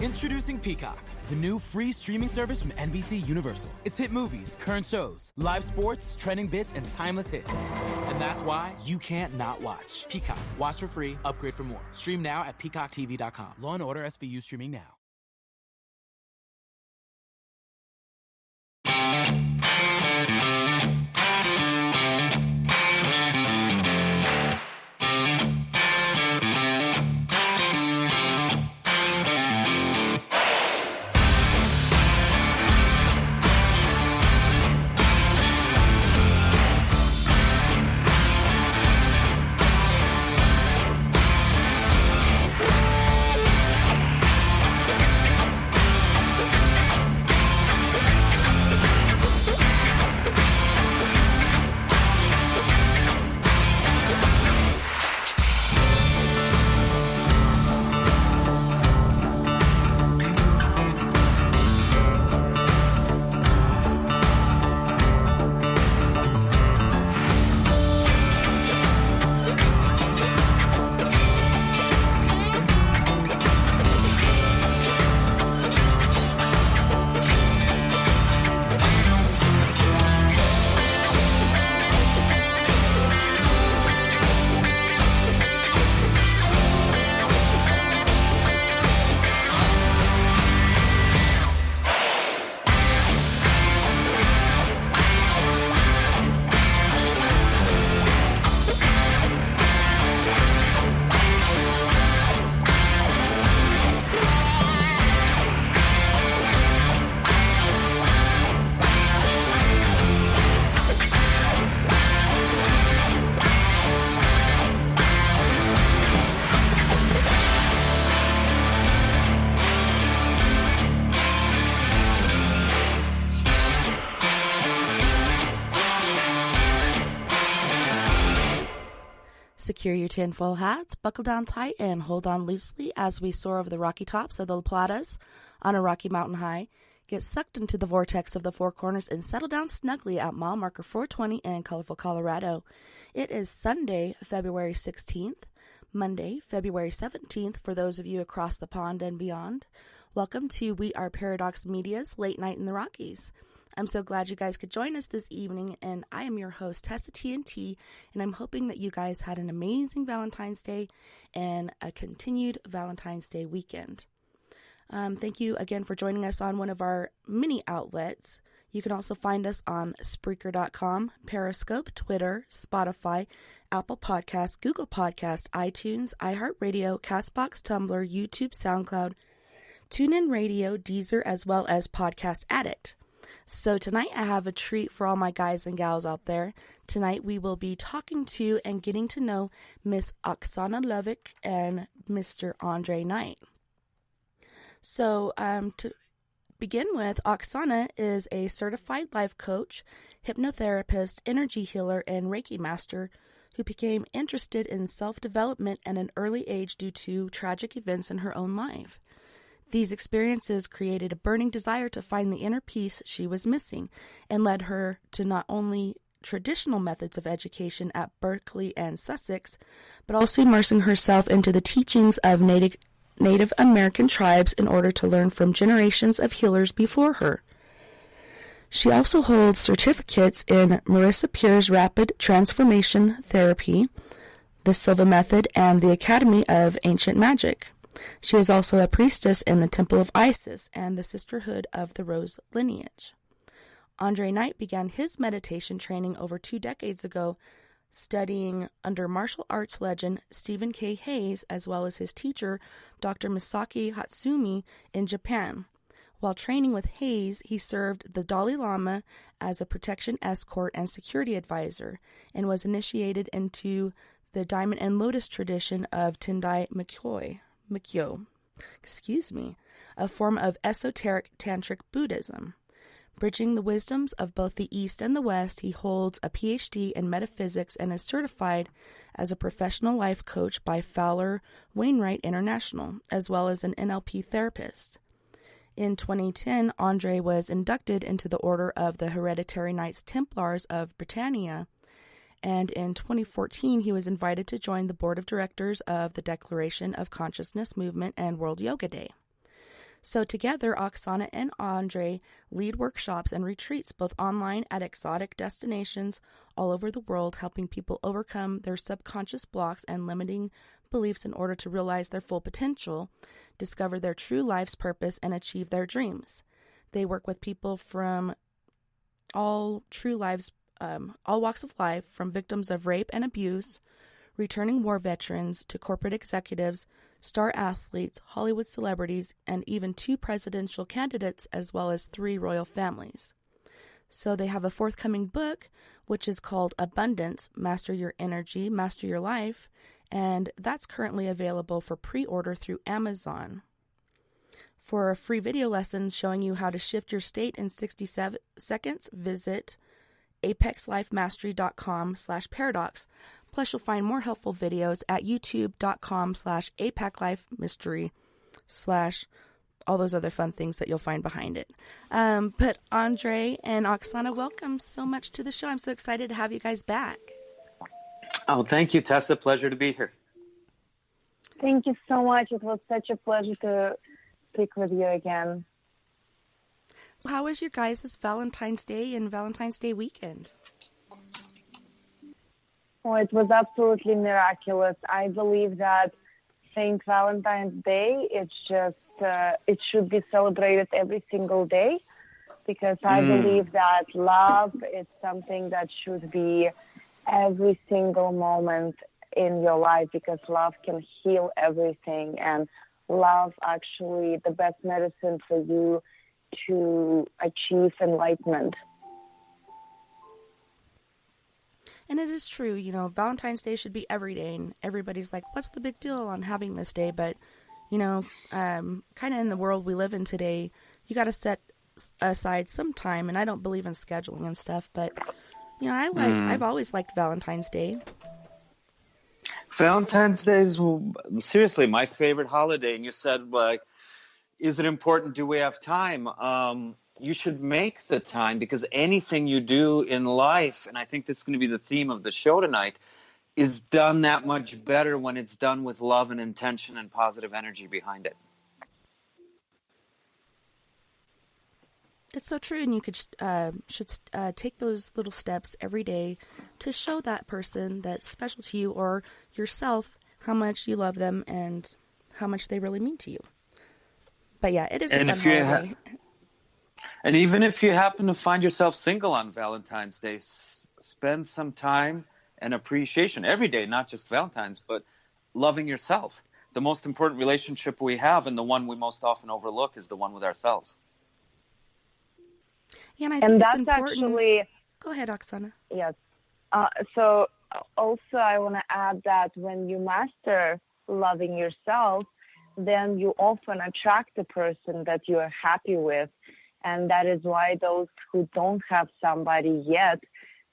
Introducing Peacock, the new free streaming service from NBC Universal. It's hit movies, current shows, live sports, trending bits, and timeless hits. And that's why you can't not watch. Peacock. Watch for free, upgrade for more. Stream now at peacocktv.com. Law & Order SVU streaming now. Secure your tinfoil hats, buckle down tight, and hold on loosely as we soar over the rocky tops of the La Platas on a rocky mountain high. Get sucked into the vortex of the Four Corners and settle down snugly at mile marker 420 in colorful Colorado. It is Sunday, February 16th, Monday, February 17th for those of you across the pond and beyond. Welcome to We Are Paradox Media's Late Night in the Rockies. I'm so glad you guys could join us this evening, and I am your host, TessaTNT, and I'm hoping that you guys had an amazing Valentine's Day and a continued Valentine's Day weekend. Thank you again for joining us on one of our mini outlets. You can also find us on Spreaker.com, Periscope, Twitter, Spotify, Apple Podcasts, Google Podcasts, iTunes, iHeartRadio, CastBox, Tumblr, YouTube, SoundCloud, TuneIn Radio, Deezer, as well as Podcast Addict. So tonight I have a treat for all my guys and gals out there. Tonight we will be talking to and getting to know Miss Oxana Lovich and Mr. Andrei Knight. So to begin with, Oxana is a certified life coach, hypnotherapist, energy healer, and Reiki master who became interested in self-development at an early age due to tragic events in her own life. These experiences created a burning desire to find the inner peace she was missing and led her to not only traditional methods of education at Berkeley and Sussex, but also immersing herself into the teachings of Native American tribes in order to learn from generations of healers before her. She also holds certificates in Marissa Peer's Rapid Transformation Therapy, the Silva Method, and the Academy of Ancient Magic. She is also a priestess in the Temple of Isis and the Sisterhood of the Rose lineage. Andrei Knight began his meditation training over 2 decades ago, studying under martial arts legend Stephen K. Hayes, as well as his teacher, Dr. Misaki Hatsumi, in Japan. While training with Hayes, he served the Dalai Lama as a protection escort and security advisor, and was initiated into the Diamond and Lotus tradition of Tendai Mikyo, a form of esoteric tantric Buddhism. Bridging the wisdoms of both the East and the West, he holds a PhD in metaphysics and is certified as a professional life coach by Fowler Wainwright International, as well as an NLP therapist. In 2010, Andrei was inducted into the Order of the Hereditary Knights Templars of Britannia, and in 2014, he was invited to join the board of directors of the Declaration of Consciousness Movement and World Yoga Day. So together, Oxana and Andrei lead workshops and retreats both online at exotic destinations all over the world, helping people overcome their subconscious blocks and limiting beliefs in order to realize their full potential, discover their true life's purpose, and achieve their dreams. They work with people from all walks of life, from victims of rape and abuse, returning war veterans, to corporate executives, star athletes, Hollywood celebrities, and even 2 presidential candidates, as well as 3 royal families. So they have a forthcoming book, which is called Abundance, Master Your Energy, Master Your Life, and that's currently available for pre-order through Amazon. For a free video lesson showing you how to shift your state in 67 seconds, visit apexlifemastery.com/paradox. Plus, you'll find more helpful videos at youtube.com/apexlifemystery/ all those other fun things that you'll find behind it. But Andrei and Oxana, welcome so much to the show. I'm so excited to have you guys back. Oh, thank you, Tessa. Pleasure to be here. Thank you so much. It was such a pleasure to speak with you again. So how was your guys' Valentine's Day and Valentine's Day weekend? Oh, it was absolutely miraculous. I believe that Saint Valentine's Day, it should be celebrated every single day, because I believe that love is something that should be every single moment in your life, because love can heal everything, and love actually the best medicine for you to achieve enlightenment. And it is true, Valentine's Day should be every day, and everybody's like, what's the big deal on having this day? But, kind of in the world we live in today, you got to set aside some time, and I don't believe in scheduling and stuff, but, I've always liked Valentine's Day. Valentine's Day is seriously my favorite holiday. And you said, is it important? Do we have time? You should make the time, because anything you do in life, and I think this is going to be the theme of the show tonight, is done that much better when it's done with love and intention and positive energy behind it. It's so true, and you should take those little steps every day to show that person that's special to you, or yourself, how much you love them and how much they really mean to you. But yeah, it is a fun holiday. And even if you happen to find yourself single on Valentine's Day, spend some time and appreciation every day, not just Valentine's, but loving yourself. The most important relationship we have, and the one we most often overlook, is the one with ourselves. Yeah, and I think that's it's important. Actually, go ahead, Oxana. Yes. So also I want to add that when you master loving yourself, then you often attract the person that you are happy with. And that is why those who don't have somebody yet,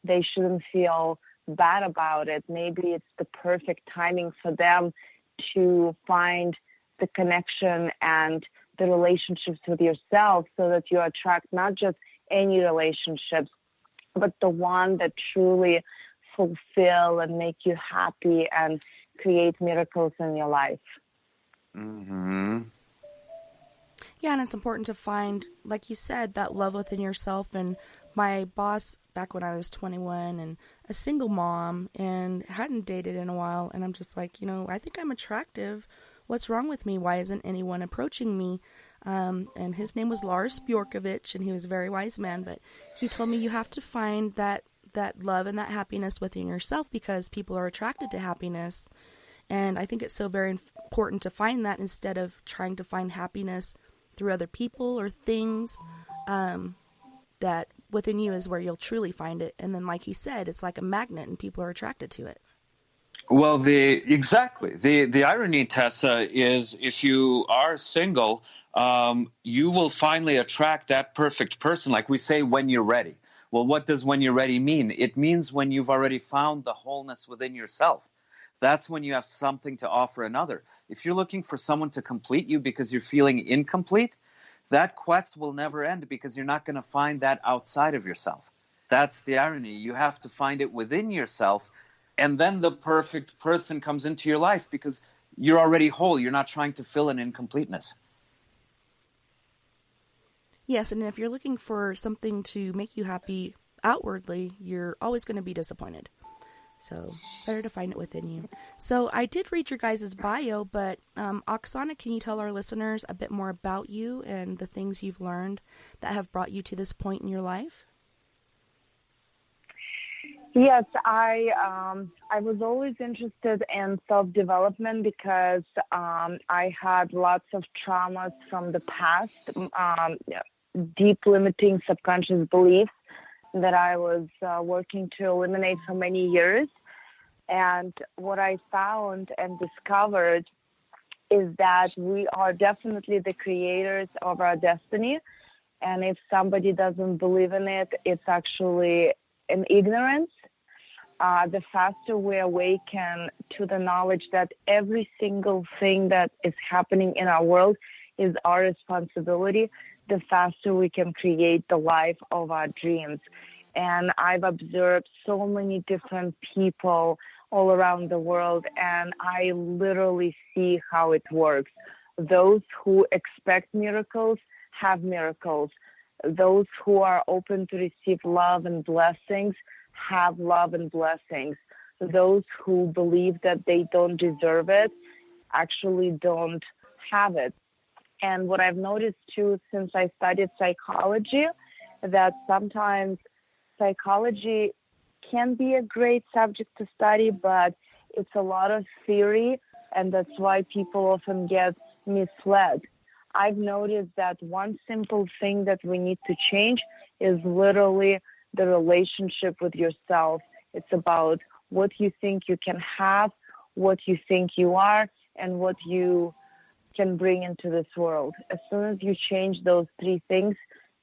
they shouldn't feel bad about it. Maybe it's the perfect timing for them to find the connection and the relationships with yourself, so that you attract not just any relationships, but the one that truly fulfill and make you happy and create miracles in your life. Mm-hmm. Yeah, and it's important to find, like you said, that love within yourself. And my boss, back when I was 21 and a single mom and hadn't dated in a while, and I'm just like, I think I'm attractive. What's wrong with me? Why isn't anyone approaching me? And his name was Lars Bjorkovich, and he was a very wise man, but he told me you have to find that love and that happiness within yourself, because people are attracted to happiness. And I think it's so very important to find that, instead of trying to find happiness through other people or things, that within you is where you'll truly find it. And then, like he said, it's like a magnet, and people are attracted to it. Well, the irony, Tessa, is if you are single, you will finally attract that perfect person. Like we say, when you're ready. Well, what does when you're ready mean? It means when you've already found the wholeness within yourself. That's when you have something to offer another. If you're looking for someone to complete you because you're feeling incomplete, that quest will never end, because you're not going to find that outside of yourself. That's the irony. You have to find it within yourself, and then the perfect person comes into your life, because you're already whole. You're not trying to fill an incompleteness. Yes, and if you're looking for something to make you happy outwardly, you're always going to be disappointed. So better to find it within you. So I did read your guys' bio, but Oxana, can you tell our listeners a bit more about you and the things you've learned that have brought you to this point in your life? Yes, I was always interested in self-development because I had lots of traumas from the past, deep limiting subconscious beliefs that I was working to eliminate for many years. And what I found and discovered is that we are definitely the creators of our destiny. And if somebody doesn't believe in it, it's actually an ignorance. The faster we awaken to the knowledge that every single thing that is happening in our world is our responsibility, the faster we can create the life of our dreams. And I've observed so many different people all around the world, and I literally see how it works. Those who expect miracles have miracles. Those who are open to receive love and blessings have love and blessings. Those who believe that they don't deserve it actually don't have it. And what I've noticed too, since I studied psychology, that sometimes psychology can be a great subject to study, but it's a lot of theory, and that's why people often get misled. I've noticed that one simple thing that we need to change is literally the relationship with yourself. It's about what you think you can have, what you think you are, and what you can bring into this world. As soon as you change those three things,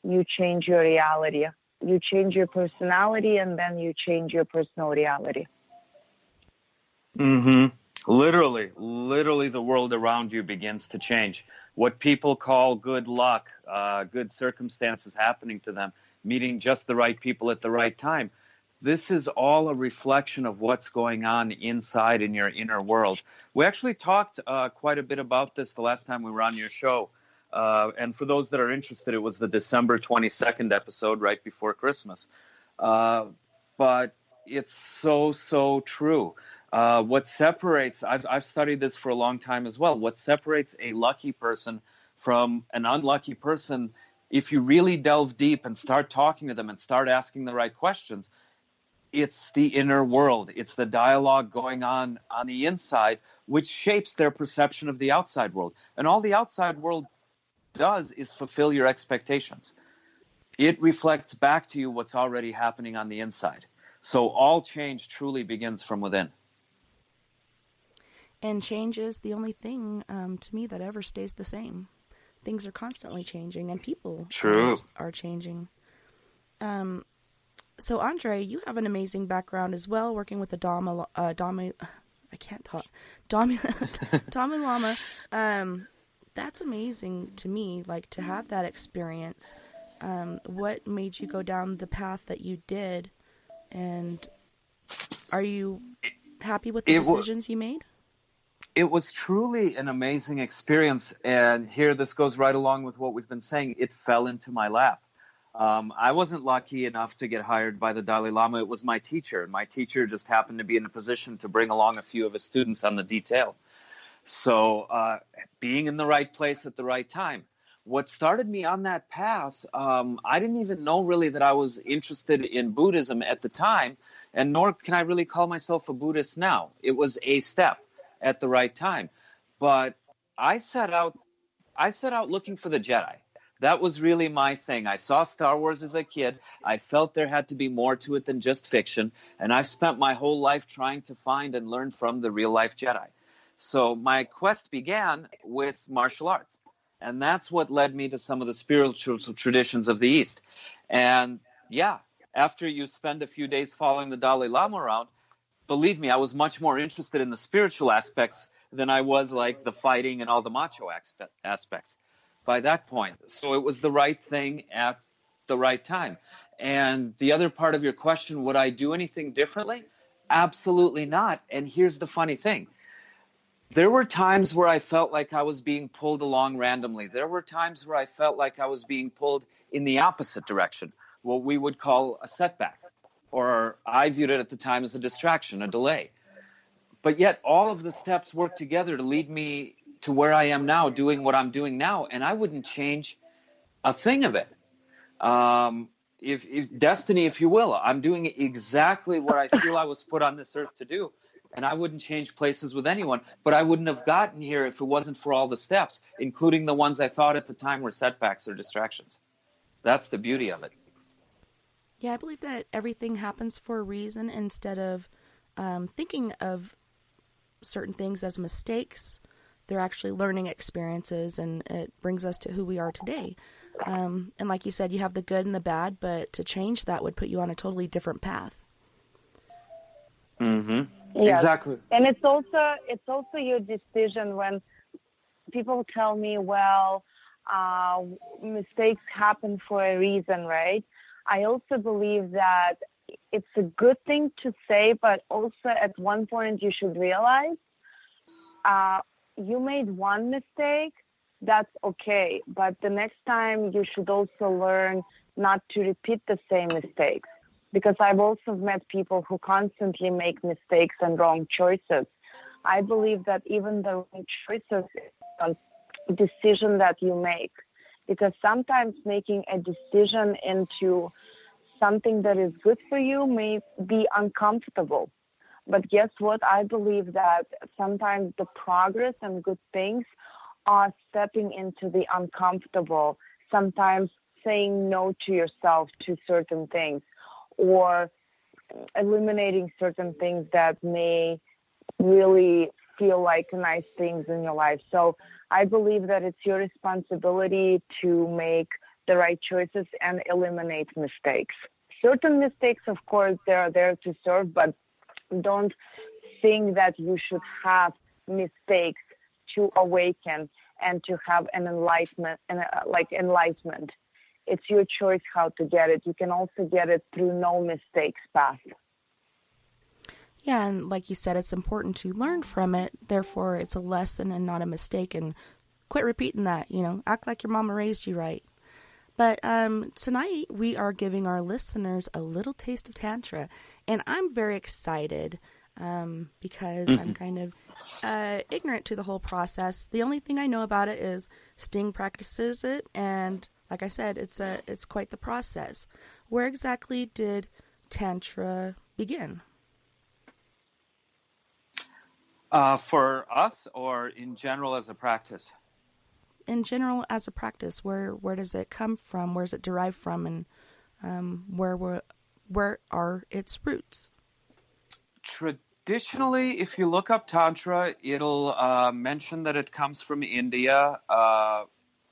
you change your reality. You change your personality, and then you change your personal reality. Mm-hmm. Literally, the world around you begins to change. What people call good luck, good circumstances happening to them, meeting just the right people at the right time. This is all a reflection of what's going on inside in your inner world. We actually talked quite a bit about this the last time we were on your show. And for those that are interested, it was the December 22nd episode right before Christmas. But it's so true. What separates, I've studied this for a long time as well, what separates a lucky person from an unlucky person, if you really delve deep and start talking to them and start asking the right questions, it's the inner world. It's the dialogue going on the inside, which shapes their perception of the outside world. And all the outside world does is fulfill your expectations. It reflects back to you what's already happening on the inside. So all change truly begins from within. And change is the only thing, to me, that ever stays the same. Things are constantly changing, and people are changing. So, Andrei, you have an amazing background as well, working with the Dalai Lama. That's amazing to me, like, to have that experience. What made you go down the path that you did, and are you happy with the decisions you made? It was truly an amazing experience, and here this goes right along with what we've been saying. It fell into my lap. I wasn't lucky enough to get hired by the Dalai Lama. It was my teacher. My teacher just happened to be in a position to bring along a few of his students on the detail. So being in the right place at the right time. What started me on that path, I didn't even know really that I was interested in Buddhism at the time, and nor can I really call myself a Buddhist now. It was a step at the right time. But I set out looking for the Jedi. That was really my thing. I saw Star Wars as a kid. I felt there had to be more to it than just fiction. And I've spent my whole life trying to find and learn from the real-life Jedi. So my quest began with martial arts. And that's what led me to some of the spiritual traditions of the East. And yeah, after you spend a few days following the Dalai Lama around, believe me, I was much more interested in the spiritual aspects than I was like the fighting and all the macho aspects by that point. So it was the right thing at the right time. And the other part of your question, would I do anything differently? Absolutely not. And here's the funny thing. There were times where I felt like I was being pulled along randomly. There were times where I felt like I was being pulled in the opposite direction, what we would call a setback, or I viewed it at the time as a distraction, a delay. But yet all of the steps work together to lead me to where I am now, doing what I'm doing now, and I wouldn't change a thing of it. If destiny, if you will, I'm doing exactly what I feel I was put on this earth to do. And I wouldn't change places with anyone, but I wouldn't have gotten here if it wasn't for all the steps, including the ones I thought at the time were setbacks or distractions. That's the beauty of it. Yeah, I believe that everything happens for a reason. Instead of thinking of certain things as mistakes, they're actually learning experiences, and it brings us to who we are today. And like you said, you have the good and the bad, but to change that would put you on a totally different path. Mm-hmm. Yes. Exactly. And it's also your decision. When people tell me, well, mistakes happen for a reason, right? I also believe that it's a good thing to say, but also at one point you should realize you made one mistake, that's okay. But the next time you should also learn not to repeat the same mistakes. Because I've also met people who constantly make mistakes and wrong choices. I believe that even the wrong choices is a decision that you make. Because sometimes making a decision into something that is good for you may be uncomfortable. But guess what? I believe that sometimes the progress and good things are stepping into the uncomfortable, sometimes saying no to yourself to certain things, or eliminating certain things that may really feel like nice things in your life. So I believe that it's your responsibility to make the right choices and eliminate mistakes. Certain mistakes, of course, they are there to serve, but don't think that you should have mistakes to awaken and to have an enlightenment, enlightenment. It's your choice how to get it. You can also get it through no mistakes path. Yeah, and like you said, it's important to learn from it. Therefore, it's a lesson and not a mistake. And quit repeating that, act like your mama raised you right. But tonight we are giving our listeners a little taste of Tantra. And I'm very excited because I'm kind of ignorant to the whole process. The only thing I know about it is Sting practices it, and like I said, it's quite the process. Where exactly did Tantra begin? For us, or in general as a practice? In general as a practice, where does it come from? Where is it derived from? And where are its roots? Traditionally, if you look up Tantra, it'll mention that it comes from India,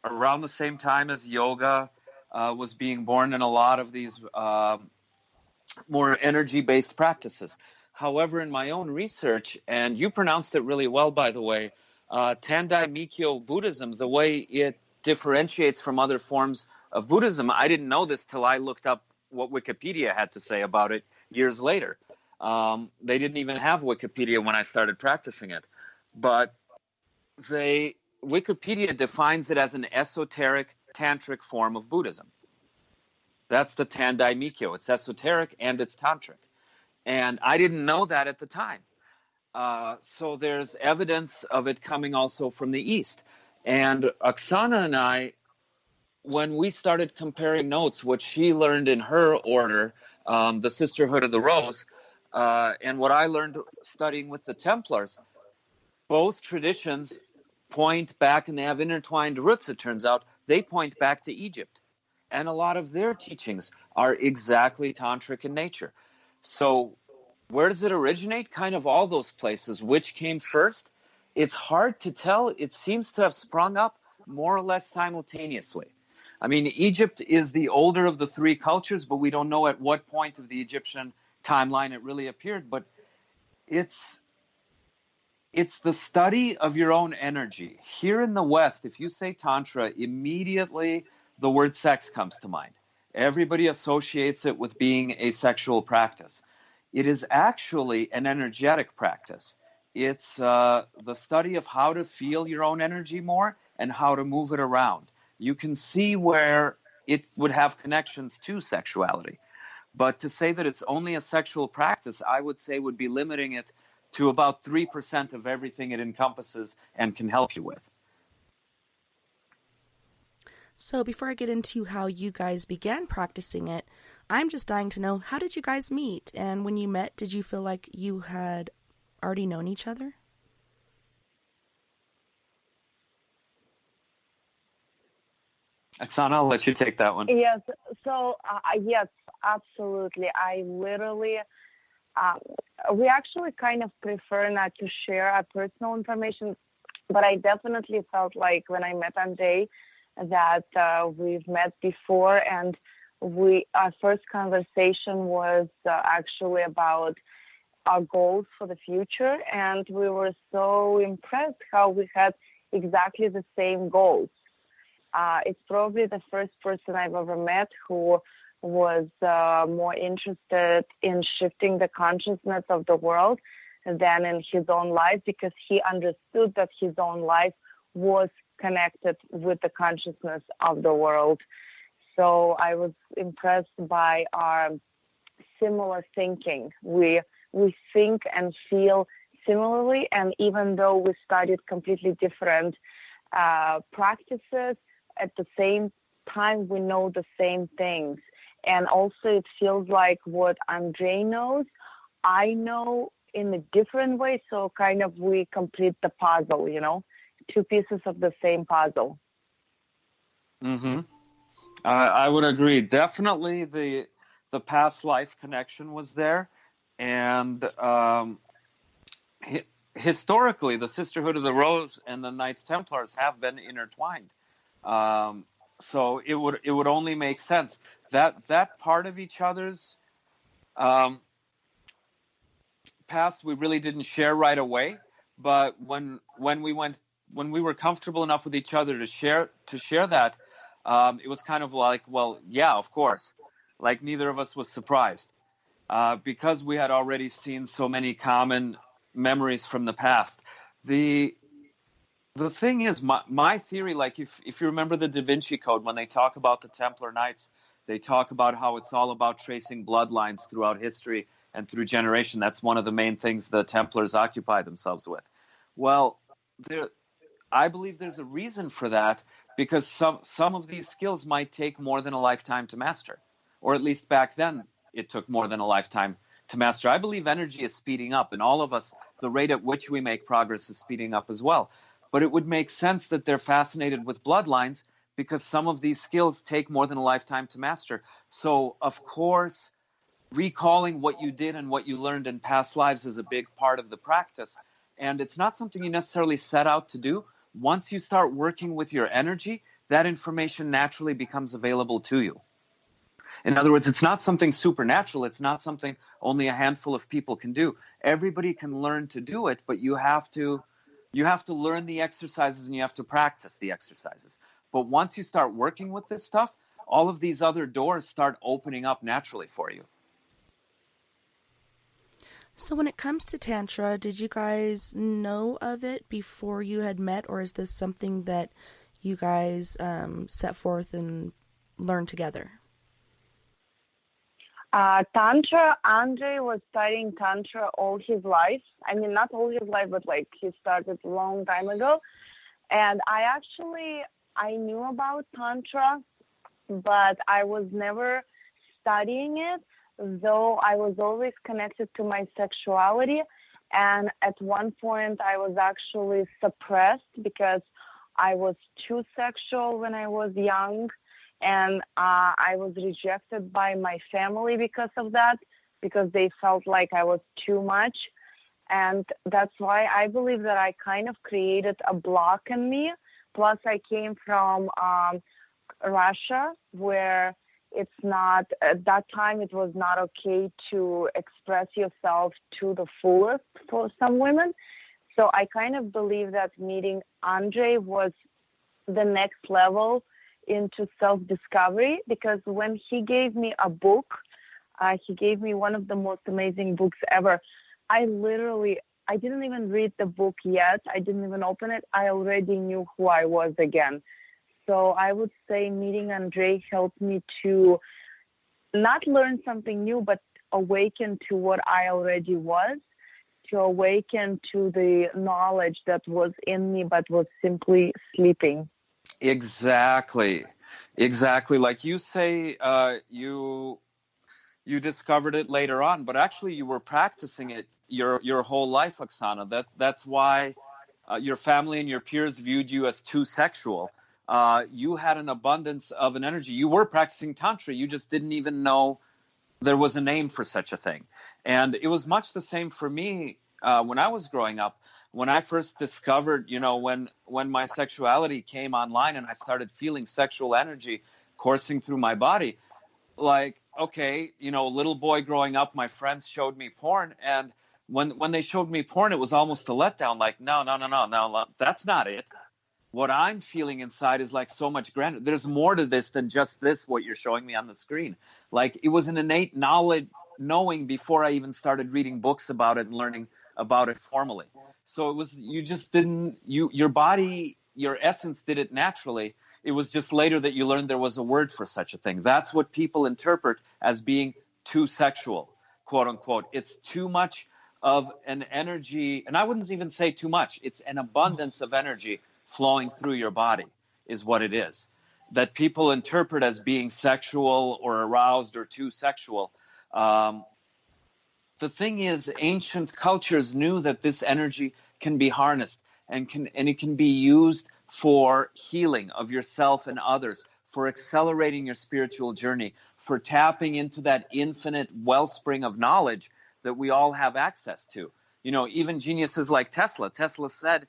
around the same time as yoga was being born, and a lot of these more energy-based practices. However, in my own research, and you pronounced it really well, by the way, Tandai Mikyo Buddhism, the way it differentiates from other forms of Buddhism, I didn't know this till I looked up what Wikipedia had to say about it years later. They didn't even have Wikipedia when I started practicing it. But Wikipedia defines it as an esoteric tantric form of Buddhism. That's the Tandai Mikyo. It's esoteric and it's tantric. And I didn't know that at the time. So there's evidence of it coming also from the East. And Oxana and I, when we started comparing notes, what she learned in her order, the Sisterhood of the Rose, and what I learned studying with the Templars, both traditions point back, and they have intertwined roots, it turns out. They point back to Egypt. And a lot of their teachings are exactly tantric in nature. So where does it originate? Kind of all those places. Which came first? It's hard to tell. It seems to have sprung up more or less simultaneously. I mean, Egypt is the older of the three cultures, but we don't know at what point of the Egyptian timeline it really appeared. But it's the study of your own energy. Here in the West, if you say Tantra, immediately the word sex comes to mind. Everybody associates it with being a sexual practice. It is actually an energetic practice. It's the study of how to feel your own energy more and how to move it around. You can see where it would have connections to sexuality. But to say that it's only a sexual practice, I would say would be limiting it to about 3% of everything it encompasses and can help you with. So before I get into how you guys began practicing it, I'm just dying to know, how did you guys meet? And when you met, did you feel like you had already known each other? Oksana, I'll let you take that one. Yes. So, yes, absolutely. I literally, we actually kind of prefer not to share our personal information, but I definitely felt like when I met Andrei that we've met before, and our first conversation was actually about our goals for the future, and we were so impressed how we had exactly the same goals. It's probably the first person I've ever met who was more interested in shifting the consciousness of the world than in his own life, because he understood that his own life was connected with the consciousness of the world. So I was impressed by our similar thinking. We think and feel similarly, and even though we studied completely different practices, at the same time we know the same things. And also it feels like what Andrei knows, I know in a different way, so kind of we complete the puzzle, two pieces of the same puzzle. Mm-hmm. I would agree. Definitely the past life connection was there. And historically, the Sisterhood of the Rose and the Knights Templars have been intertwined. So it would only make sense that part of each other's past we really didn't share right away. But when we were comfortable enough with each other to share that, it was kind of like, well, yeah, of course. Like neither of us was surprised because we had already seen so many common memories from the past. The thing is, my theory, like if you remember the Da Vinci Code, when they talk about the Templar Knights, they talk about how it's all about tracing bloodlines throughout history and through generation. That's one of the main things the Templars occupy themselves with. Well, I believe there's a reason for that, because some of these skills might take more than a lifetime to master, or at least back then it took more than a lifetime to master. I believe energy is speeding up, and all of us, the rate at which we make progress is speeding up as well. But it would make sense that they're fascinated with bloodlines because some of these skills take more than a lifetime to master. So, of course, recalling what you did and what you learned in past lives is a big part of the practice. And it's not something you necessarily set out to do. Once you start working with your energy, that information naturally becomes available to you. In other words, it's not something supernatural. It's not something only a handful of people can do. Everybody can learn to do it, but you have to learn the exercises and you have to practice the exercises. But once you start working with this stuff, all of these other doors start opening up naturally for you. So when it comes to Tantra, did you guys know of it before you had met, or is this something that you guys set forth and learned together? Tantra, Andrei was studying Tantra all his life. I mean, not all his life, but like he started a long time ago. And I knew about Tantra, but I was never studying it, though I was always connected to my sexuality. And at one point I was actually suppressed because I was too sexual when I was young. And I was rejected by my family because of that, because they felt like I was too much. And that's why I believe that I kind of created a block in me. Plus, I came from Russia, where it's not, at that time, it was not okay to express yourself to the fullest for some women. So I kind of believe that meeting Andrei was the next level into self-discovery, because when he gave me a book, he gave me one of the most amazing books ever. I I didn't even read the book yet. I didn't even open it. I already knew who I was again. So I would say meeting Andrei helped me to not learn something new, but awaken to what I already was, to awaken to the knowledge that was in me but was simply sleeping. Exactly. Like you say, you discovered it later on, but actually you were practicing it your whole life, Oxana. That's why your family and your peers viewed you as too sexual. You had an abundance of an energy. You were practicing Tantra. You just didn't even know there was a name for such a thing. And it was much the same for me when I was growing up. When I first discovered, when my sexuality came online and I started feeling sexual energy coursing through my body, like, okay, little boy growing up, my friends showed me porn. And when they showed me porn, it was almost a letdown. Like, no, that's not it. What I'm feeling inside is like so much grander. There's more to this than just this, what you're showing me on the screen. Like, it was an innate knowing before I even started reading books about it and learning about it formally. So it was, you just didn't, your body, your essence did it naturally. It was just later that you learned there was a word for such a thing. That's what people interpret as being too sexual, quote unquote. It's too much of an energy, and I wouldn't even say too much. It's an abundance of energy flowing through your body is what it is, that people interpret as being sexual or aroused or too sexual. The thing is, ancient cultures knew that this energy can be harnessed and it can be used for healing of yourself and others, for accelerating your spiritual journey, for tapping into that infinite wellspring of knowledge that we all have access to. Even geniuses like Tesla. Tesla said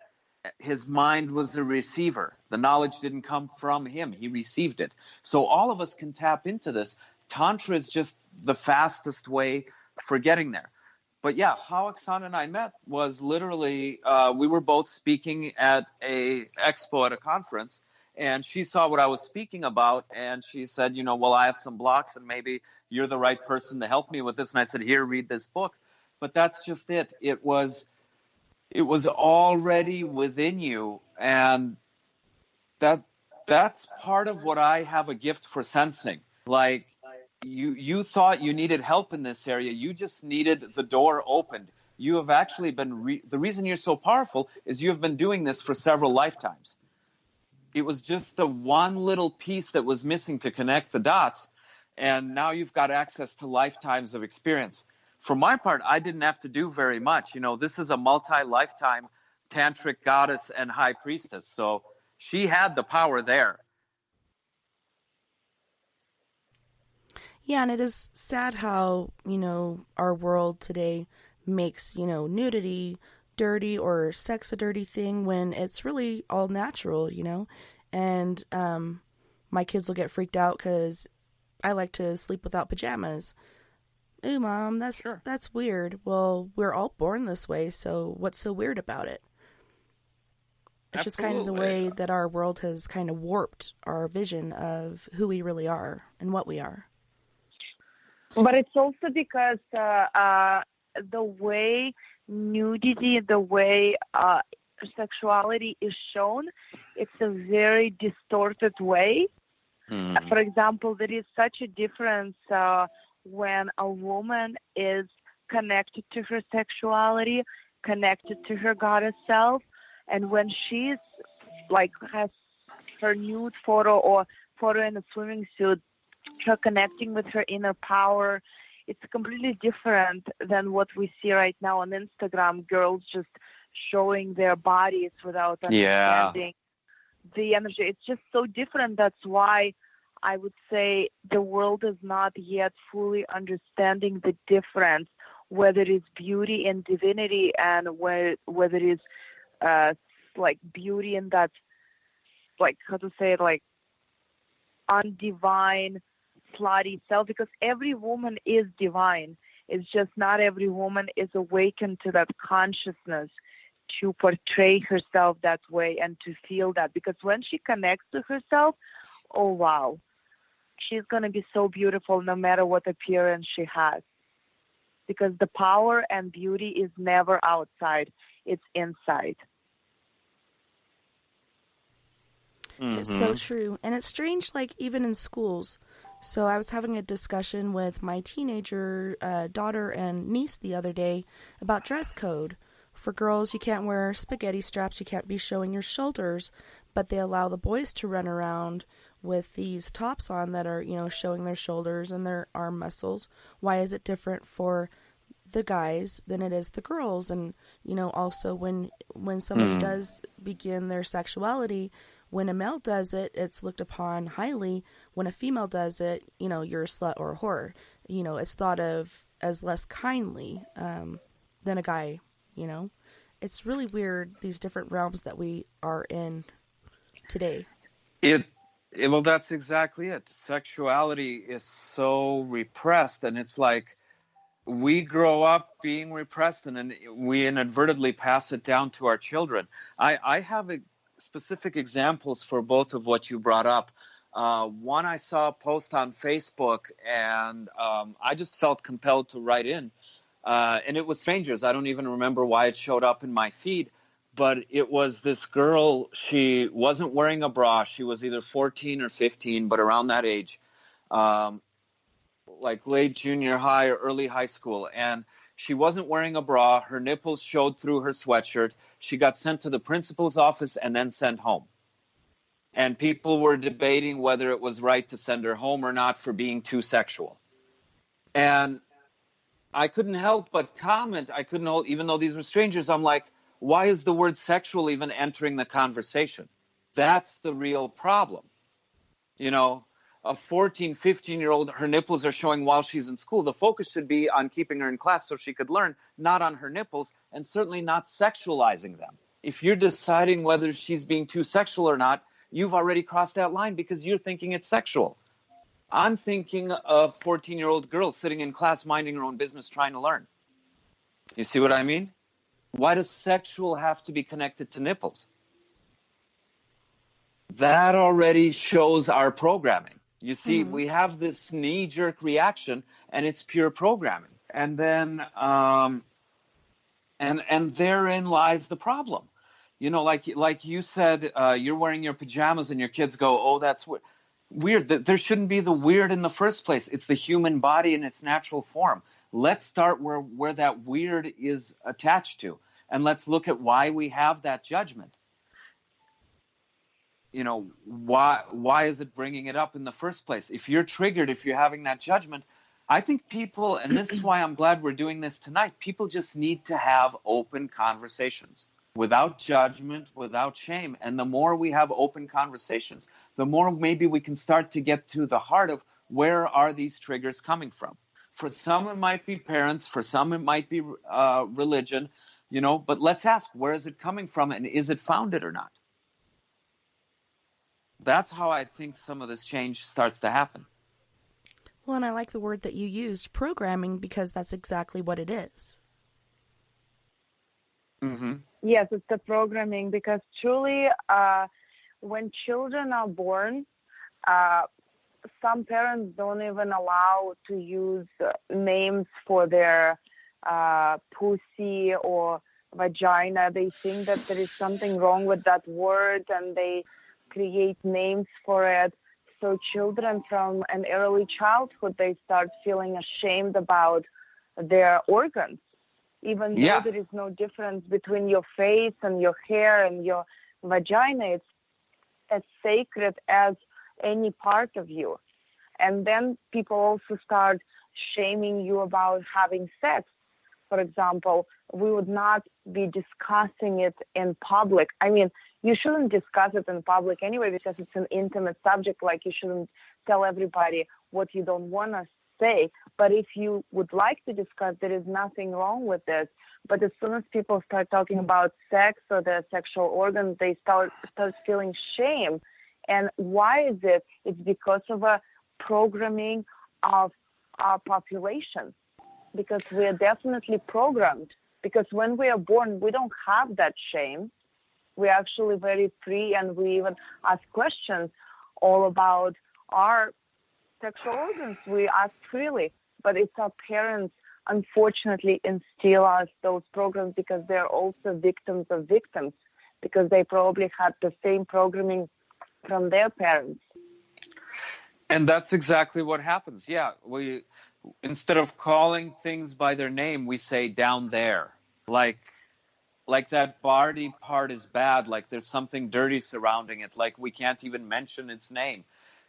his mind was a receiver. The knowledge didn't come from him. He received it. So all of us can tap into this. Tantra is just the fastest way for getting there. But yeah, how Oxana and I met was literally, we were both speaking at a expo at a conference, and she saw what I was speaking about, and she said, well, I have some blocks, and maybe you're the right person to help me with this. And I said, here, read this book. But that's just it. It was already within you, and that's part of what I have a gift for sensing. Like, you thought you needed help in this area. You just needed the door opened. You have actually been the reason you're so powerful is you have been doing this for several lifetimes. It was just the one little piece that was missing to connect the dots, and now you've got access to lifetimes of experience. For my part, I didn't have to do very much. This is a multi-lifetime tantric goddess and high priestess, so she had the power there. Yeah, and it is sad how, our world today makes, nudity dirty or sex a dirty thing when it's really all natural, And my kids will get freaked out because I like to sleep without pajamas. Ooh, Mom, that's weird. Well, we're all born this way, so what's so weird about it? It's just kind of the way that our world has kind of warped our vision of who we really are and what we are. But it's also because the way nudity, the way sexuality is shown, it's a very distorted way. For example, there is such a difference when a woman is connected to her sexuality, connected to her goddess self, and when she's has her nude photo or photo in a swimming suit, her connecting with her inner power, it's completely different than what we see right now on Instagram, girls just showing their bodies without understanding the energy. It's just so different. That's why I would say the world is not yet fully understanding the difference, whether it's beauty and divinity and whether it's beauty in that, undivine, slutty self, because every woman is divine. It's just not every woman is awakened to that consciousness to portray herself that way and to feel that. Because when she connects to herself, oh wow, she's going to be so beautiful no matter what appearance she has. because the power and beauty is never outside. It's inside. It's so true. And it's strange, like, even in schools. So I was having a discussion with my teenager daughter and niece the other day about dress code. For girls, you can't wear spaghetti straps, you can't be showing your shoulders, but they allow the boys to run around with these tops on that are, showing their shoulders and their arm muscles. Why is it different for the guys than it is the girls? And, also when somebody does begin their sexuality, when a male does it, it's looked upon highly. When a female does it, you're a slut or a whore. It's thought of as less kindly than a guy, It's really weird, these different realms that we are in today. Well, that's exactly it. Sexuality is so repressed, and it's like we grow up being repressed, and then we inadvertently pass it down to our children. I have specific examples for both of what you brought up. One, I saw a post on Facebook, and I just felt compelled to write in. And it was strangers. I don't even remember why it showed up in my feed, but it was this girl. She wasn't wearing a bra. She was either 14 or 15, but around that age, like late junior high or early high school. And she wasn't wearing a bra. Her nipples showed through her sweatshirt. She got sent to the principal's office and then sent home. And people were debating whether it was right to send her home or not for being too sexual. And I couldn't help but comment. Even though these were strangers, I'm like, why is the word sexual even entering the conversation? That's the real problem. A 14, 15-year-old, her nipples are showing while she's in school. The focus should be on keeping her in class so she could learn, not on her nipples, and certainly not sexualizing them. If you're deciding whether she's being too sexual or not, you've already crossed that line because you're thinking it's sexual. I'm thinking a 14-year-old girl sitting in class minding her own business trying to learn. You see what I mean? Why does sexual have to be connected to nipples? That already shows our programming. You see, we have this knee-jerk reaction, and it's pure programming. And then, and therein lies the problem. Like you said, you're wearing your pajamas, and your kids go, "Oh, that's weird." There shouldn't be the weird in the first place. It's the human body in its natural form. Let's start where that weird is attached to, and let's look at why we have that judgment. Why is it bringing it up in the first place? If you're triggered, if you're having that judgment, I think people, and this is why I'm glad we're doing this tonight, people just need to have open conversations without judgment, without shame. And the more we have open conversations, the more maybe we can start to get to the heart of where are these triggers coming from. For some, it might be parents. For some, it might be religion, but let's ask, where is it coming from, and is it founded or not? That's how I think some of this change starts to happen. Well, and I like the word that you used, programming, because that's exactly what it is. Mm-hmm. Yes, it's the programming, because truly when children are born, some parents don't even allow to use names for their pussy or vagina. They think that there is something wrong with that word, and they create names for it. So children from an early childhood, they start feeling ashamed about their organs, even though there is no difference between your face and your hair and your vagina. It's as sacred as any part of you. And then people also start shaming you about having sex. For example, we would not be discussing it in public. I mean, you shouldn't discuss it in public anyway, because it's an intimate subject. Like, you shouldn't tell everybody what you don't want to say. But if you would like to discuss, there is nothing wrong with this. But as soon as people start talking about sex or their sexual organs, they start feeling shame. And why is it? It's because of a programming of our population. Because we are definitely programmed. Because when we are born, we don't have that shame. We're actually very free, and we even ask questions all about our sexual organs. We ask freely, but it's our parents unfortunately instill us those programs, because they're also victims of victims, because they probably had the same programming from their parents. And that's exactly what happens. Yeah, we, instead of calling things by their name, we say down there. Like that Bardi part is bad, like there's something dirty surrounding it, like we can't even mention its name.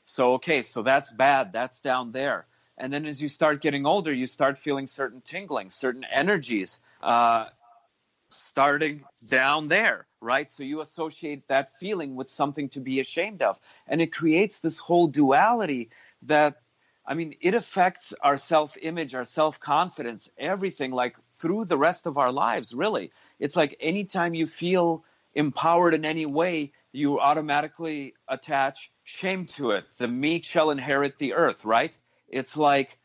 So, okay, so that's bad, that's down there. And then as you start getting older, you start feeling certain tingling, certain energies starting down there, right? So you associate that feeling with something to be ashamed of. And it creates this whole duality that, I mean, it affects our self-image, our self-confidence, everything, like through the rest of our lives, really. It's like anytime you feel empowered in any way, you automatically attach shame to it. The meek shall inherit the earth, right? It's like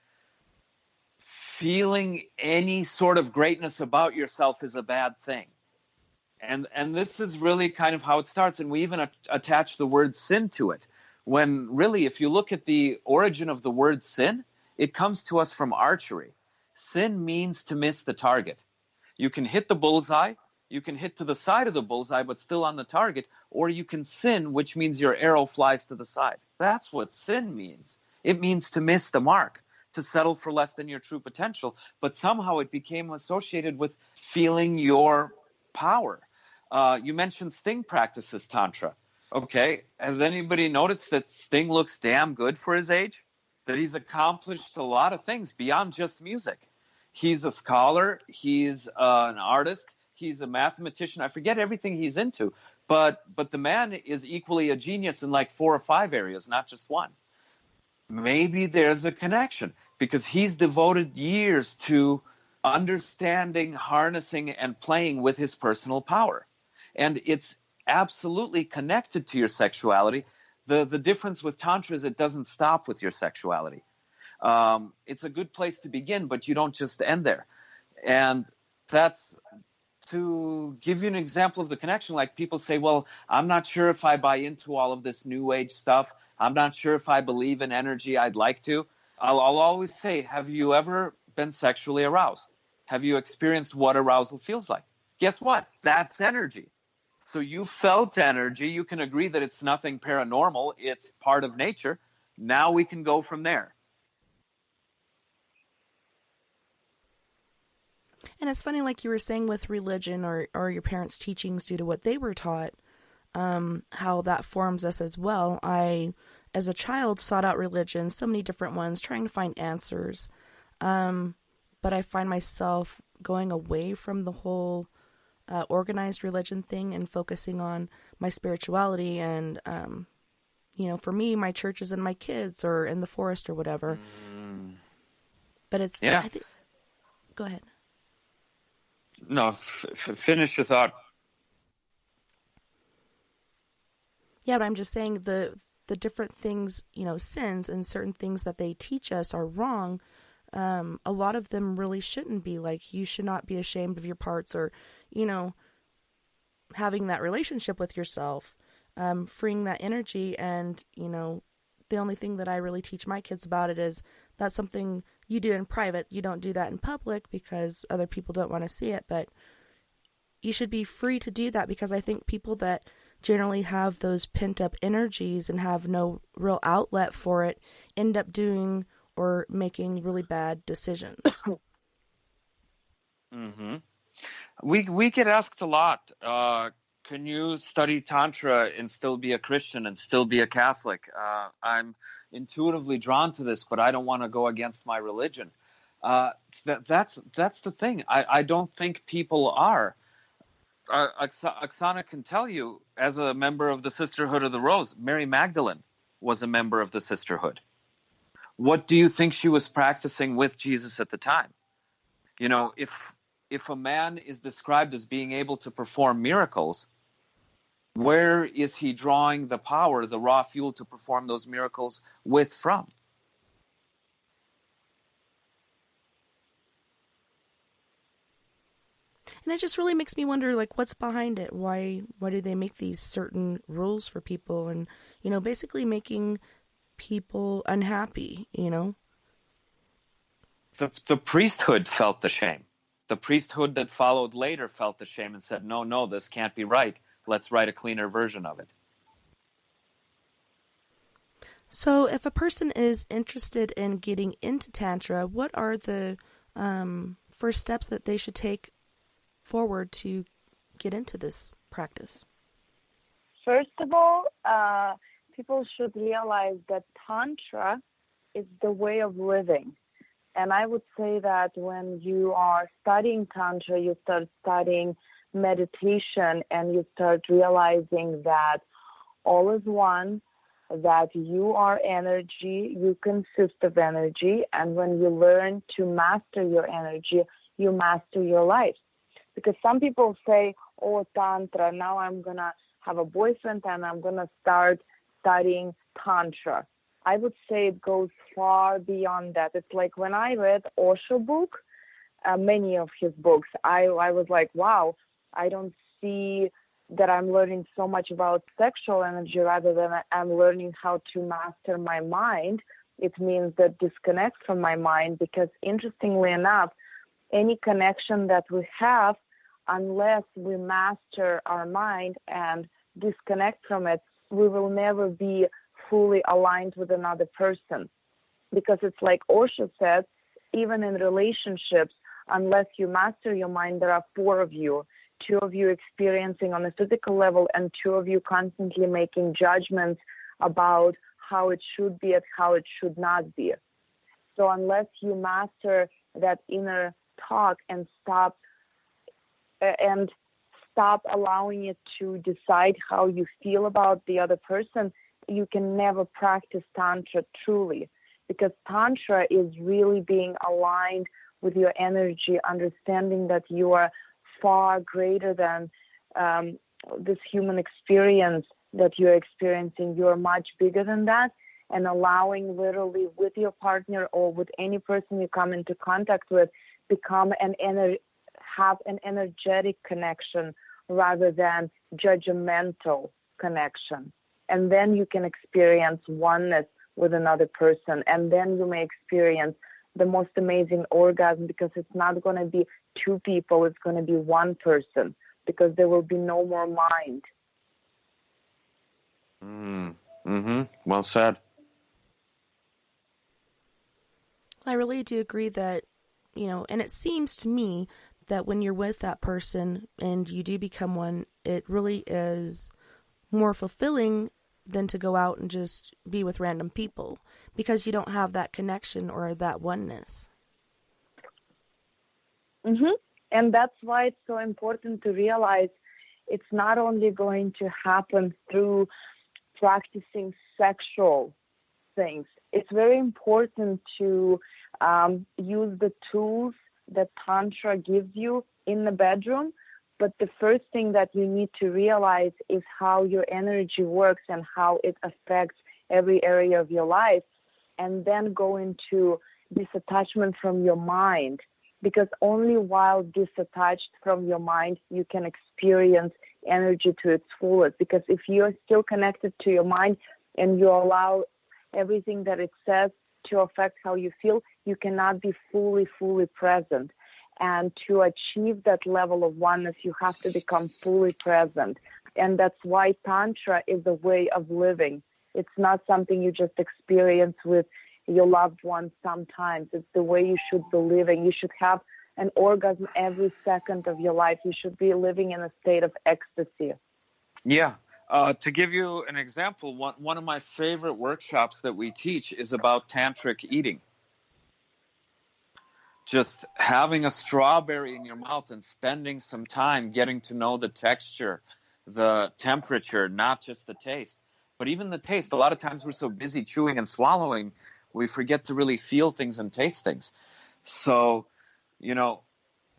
feeling any sort of greatness about yourself is a bad thing. And this is really kind of how it starts. And we even attach the word sin to it. When really, if you look at the origin of the word sin, it comes to us from archery. Sin means to miss the target. You can hit the bullseye, you can hit to the side of the bullseye, but still on the target, or you can sin, which means your arrow flies to the side. That's what sin means. It means to miss the mark, to settle for less than your true potential. But somehow it became associated with feeling your power. You mentioned Sting practices Tantra. Okay, has anybody noticed that Sting looks damn good for his age? That he's accomplished a lot of things beyond just music. He's a scholar, he's an artist, he's a mathematician. I forget everything he's into, but the man is equally a genius in like 4 or 5 areas, not just one. Maybe there's a connection because he's devoted years to understanding, harnessing, and playing with his personal power. And it's absolutely connected to your sexuality. The difference with Tantra is it doesn't stop with your sexuality. It's a good place to begin, but you don't just end there. And that's to give you an example of the connection. Like people say, well, I'm not sure if I buy into all of this new age stuff. I'm not sure if I believe in energy. I'd like to. I'll always say, have you ever been sexually aroused? Have you experienced what arousal feels like? Guess what? That's energy. So you felt energy. You can agree that it's nothing paranormal. It's part of nature. Now we can go from there. And it's funny, like you were saying with religion or your parents' teachings due to what they were taught, how that forms us as well. I, as a child, sought out religion, so many different ones, trying to find answers. But I find myself going away from the whole organized religion thing and focusing on my spirituality. And, for me, my church is in my kids or in the forest or whatever. But it's, yeah. Go ahead. No, finish your thought. Yeah, but I'm just saying the different things, sins and certain things that they teach us are wrong. A lot of them really shouldn't be. Like, you should not be ashamed of your parts or, having that relationship with yourself, freeing that energy. And, the only thing that I really teach my kids about it is that's something you do in private. You don't do that in public because other people don't want to see it, but you should be free to do that, because I think people that generally have those pent up energies and have no real outlet for it end up doing or making really bad decisions. Mm-hmm. We get asked a lot, can you study Tantra and still be a Christian and still be a Catholic? I'm intuitively drawn to this, but I don't want to go against my religion. That's the thing. I don't think people are. Oxana can tell you, as a member of the Sisterhood of the Rose, Mary Magdalene was a member of the Sisterhood. What do you think she was practicing with Jesus at the time? If a man is described as being able to perform miracles, where is he drawing the power, the raw fuel to perform those miracles from? And it just really makes me wonder, like, what's behind it? Why do they make these certain rules for people and, basically making people unhappy, The priesthood felt the shame. The priesthood that followed later felt the shame and said, no, this can't be right. Let's write a cleaner version of it. So if a person is interested in getting into Tantra, what are the first steps that they should take forward to get into this practice? First of all, people should realize that Tantra is the way of living. And I would say that when you are studying Tantra, you start studying meditation and you start realizing that all is one, that you are energy, you consist of energy, and when you learn to master your energy, you master your life. Because some people say, oh, Tantra, now I'm going to have a boyfriend and I'm going to start studying Tantra. I would say it goes far beyond that. It's like when I read Osho book, many of his books, I was like, wow, I don't see that I'm learning so much about sexual energy rather than I'm learning how to master my mind. It means that disconnect from my mind, because interestingly enough, any connection that we have, unless we master our mind and disconnect from it, we will never be fully aligned with another person. Because it's like Osho said, even in relationships, unless you master your mind, there are 4 of you. 2 of you experiencing on a physical level and 2 of you constantly making judgments about how it should be and how it should not be. So unless you master that inner talk and stop allowing it to decide how you feel about the other person, you can never practice Tantra truly. Because Tantra is really being aligned with your energy, understanding that you are far greater than this human experience that you're experiencing. You're much bigger than that, and allowing literally with your partner or with any person you come into contact with, have an energetic connection rather than judgmental connection. And then you can experience oneness with another person, and then you may experience the most amazing orgasm, because it's not going to be 2 people, it's going to be 1 person, because there will be no more mind. Well said. I really do agree that, and it seems to me that when you're with that person and you do become one, it really is more fulfilling than to go out and just be with random people, because you don't have that connection or that oneness. And that's why it's so important to realize it's not only going to happen through practicing sexual things. It's very important to use the tools that Tantra gives you in the bedroom. But the first thing that you need to realize is how your energy works and how it affects every area of your life, and then go into disattachment from your mind. Because only while disattached from your mind, you can experience energy to its fullest. Because if you're still connected to your mind and you allow everything that it says to affect how you feel, you cannot be fully present. And to achieve that level of oneness, you have to become fully present. And that's why Tantra is a way of living. It's not something you just experience with your loved ones sometimes. It's the way you should be living. You should have an orgasm every second of your life. You should be living in a state of ecstasy. Yeah. To give you an example, one of my favorite workshops that we teach is about tantric eating. Just having a strawberry in your mouth and spending some time getting to know the texture, the temperature, not just the taste, but even the taste. A lot of times we're so busy chewing and swallowing, we forget to really feel things and taste things. So,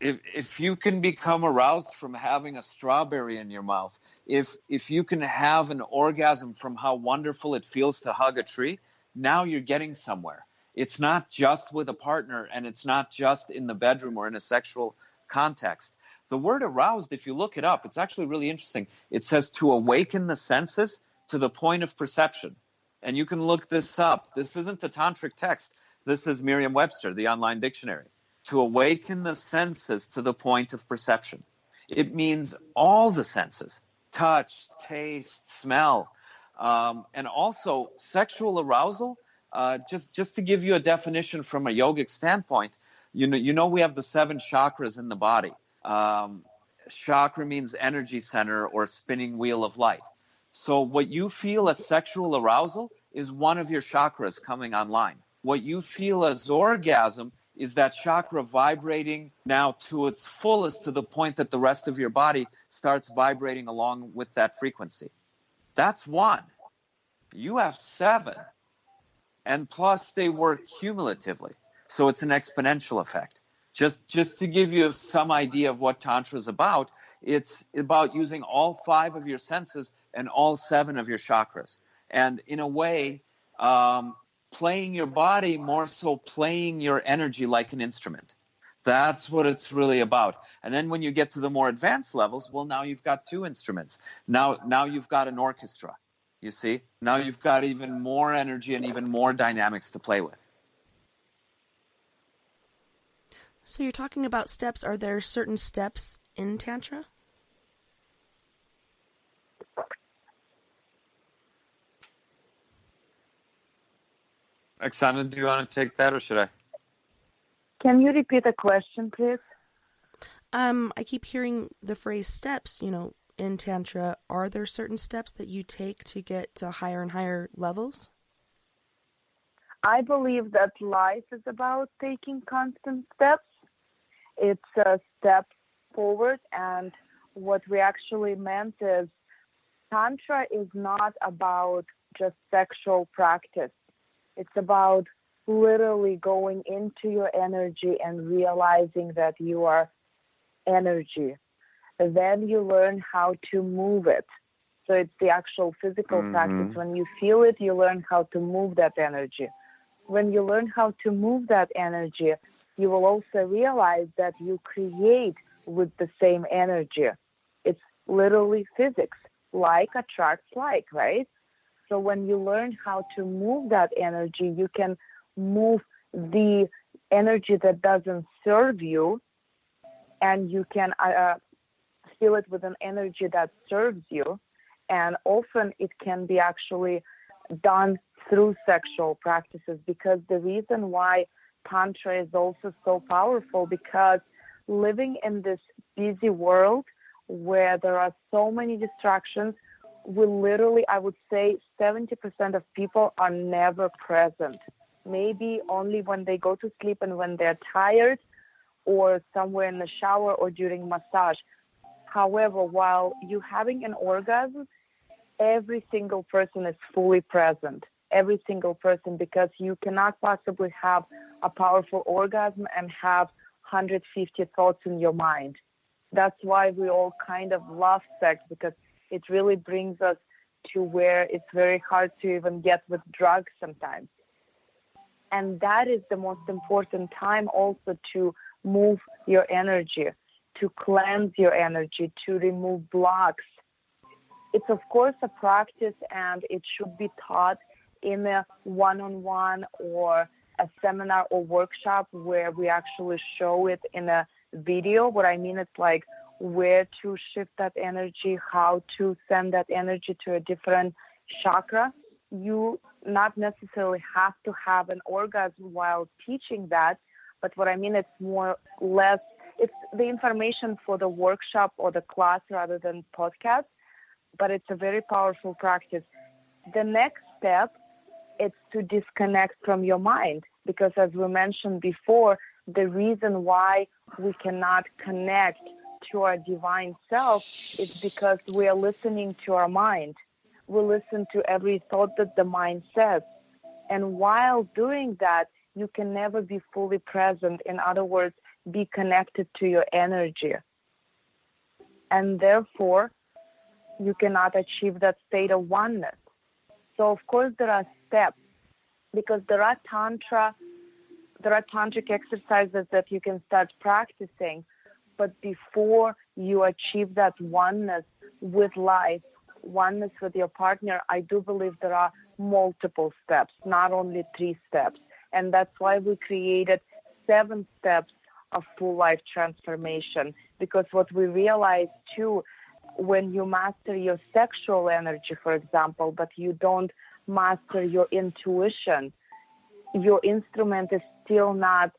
if you can become aroused from having a strawberry in your mouth, if you can have an orgasm from how wonderful it feels to hug a tree, now you're getting somewhere. It's not just with a partner, and it's not just in the bedroom or in a sexual context. The word aroused, if you look it up, it's actually really interesting. It says to awaken the senses to the point of perception. And you can look this up. This isn't a tantric text. This is Merriam-Webster, the online dictionary. To awaken the senses to the point of perception. It means all the senses, touch, taste, smell, and also sexual arousal. Just to give you a definition from a yogic standpoint, you know we have the 7 chakras in the body. Chakra means energy center or spinning wheel of light. So what you feel as sexual arousal is one of your chakras coming online. What you feel as orgasm is that chakra vibrating now to its fullest, to the point that the rest of your body starts vibrating along with that frequency. That's 1. You have 7. And plus they work cumulatively. So it's an exponential effect. Just to give you some idea of what Tantra is about, it's about using all 5 of your senses and all 7 of your chakras. And in a way, playing your body, more so playing your energy like an instrument. That's what it's really about. And then when you get to the more advanced levels, well, now you've got 2 instruments. Now you've got an orchestra, you see? Now you've got even more energy and even more dynamics to play with. So you're talking about steps. Are there certain steps in Tantra? Oxana, do you want to take that or should I? Can you repeat the question, please? I keep hearing the phrase steps, in Tantra. Are there certain steps that you take to get to higher and higher levels? I believe that life is about taking constant steps. It's a step forward, and what we actually meant is Tantra is not about just sexual practice. It's about literally going into your energy and realizing that you are energy. Then you learn how to move it. So it's the actual physical practice. When you feel it, you learn how to move that energy. When you learn how to move that energy, you will also realize that you create with the same energy. It's literally physics. Like attracts like, right? So when you learn how to move that energy, you can move the energy that doesn't serve you, and you can fill it with an energy that serves you. And often it can be actually done through sexual practices, because the reason why Tantra is also so powerful, because living in this busy world where there are so many distractions, we literally, I would say 70% of people are never present. Maybe only when they go to sleep and when they're tired, or somewhere in the shower or during massage. However, while you're having an orgasm, every single person is fully present. Every single person, because you cannot possibly have a powerful orgasm and have 150 thoughts in your mind. That's why we all kind of love sex, because it really brings us to where it's very hard to even get with drugs sometimes. And that is the most important time also to move your energy, to cleanse your energy, to remove blocks. It's of course a practice, and it should be taught in a one-on-one or a seminar or workshop where we actually show it in a video. What I mean is like where to shift that energy, how to send that energy to a different chakra. You not necessarily have to have an orgasm while teaching that, but what I mean, it's more or less, it's the information for the workshop or the class rather than podcast, but it's a very powerful practice. The next step is to disconnect from your mind, because as we mentioned before, the reason why we cannot connect to our divine self is because we are listening to our mind. We listen to every thought that the mind says. And while doing that, you can never be fully present. In other words, be connected to your energy. And therefore, you cannot achieve that state of oneness. So, of course, there are steps, because there are tantric exercises that you can start practicing. But before you achieve that oneness with life, oneness with your partner, I do believe there are multiple steps, not only 3 steps. And that's why we created 7 steps of full life transformation. Because what we realized too, when you master your sexual energy, for example, but you don't master your intuition, your instrument is still not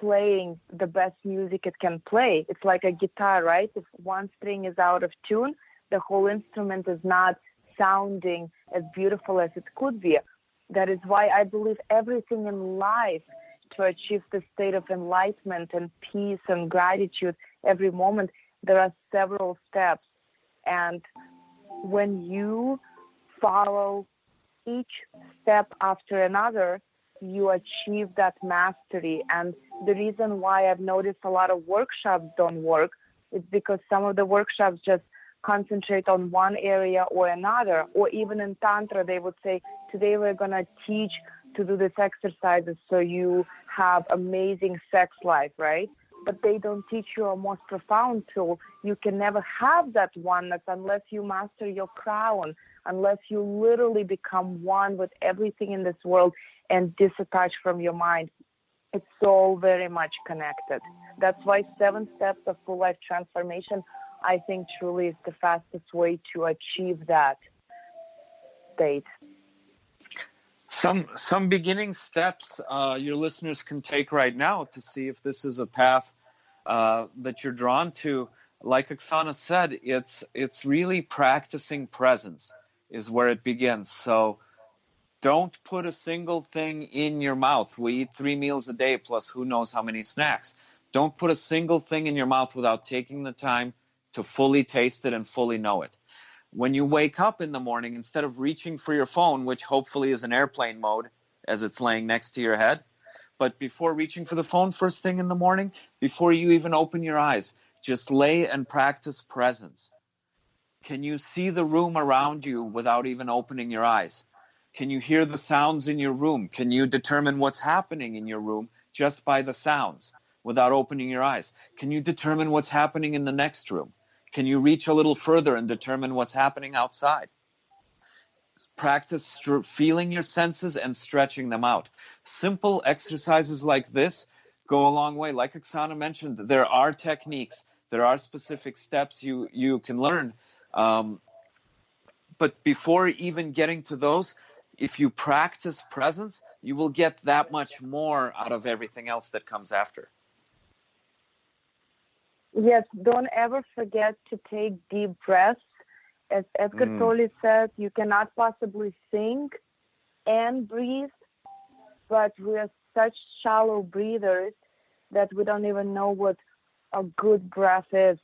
playing the best music it can play. It's like a guitar, right? If one string is out of tune, the whole instrument is not sounding as beautiful as it could be. That is why I believe everything in life, to achieve the state of enlightenment and peace and gratitude every moment, there are several steps. And when you follow each step after another, you achieve that mastery. And the reason why I've noticed a lot of workshops don't work is because some of the workshops just concentrate on one area or another. Or even in Tantra, they would say, today we're going to teach to do these exercises so you have amazing sex life, right? But they don't teach you a most profound tool. You can never have that oneness unless you master your crown, unless you literally become one with everything in this world and disattach from your mind. It's all very much connected. That's why 7 steps of full life transformation, I think, truly is the fastest way to achieve that state. Some beginning steps your listeners can take right now to see if this is a path that you're drawn to. Like Oxana said, it's really practicing presence is where it begins. So don't put a single thing in your mouth. We eat 3 meals a day plus who knows how many snacks. Don't put a single thing in your mouth without taking the time to fully taste it and fully know it. When you wake up in the morning, instead of reaching for your phone, which hopefully is in airplane mode as it's laying next to your head, but before reaching for the phone first thing in the morning, before you even open your eyes, just lay and practice presence. Can you see the room around you without even opening your eyes? Can you hear the sounds in your room? Can you determine what's happening in your room just by the sounds without opening your eyes? Can you determine what's happening in the next room? Can you reach a little further and determine what's happening outside? Practice feeling your senses and stretching them out. Simple exercises like this go a long way. Like Oxana mentioned, there are techniques, there are specific steps you can learn. But before even getting to those, if you practice presence, you will get that much more out of everything else that comes after. Yes, don't ever forget to take deep breaths. As Edgar Tolle said, you cannot possibly think and breathe, but we are such shallow breathers that we don't even know what a good breath is.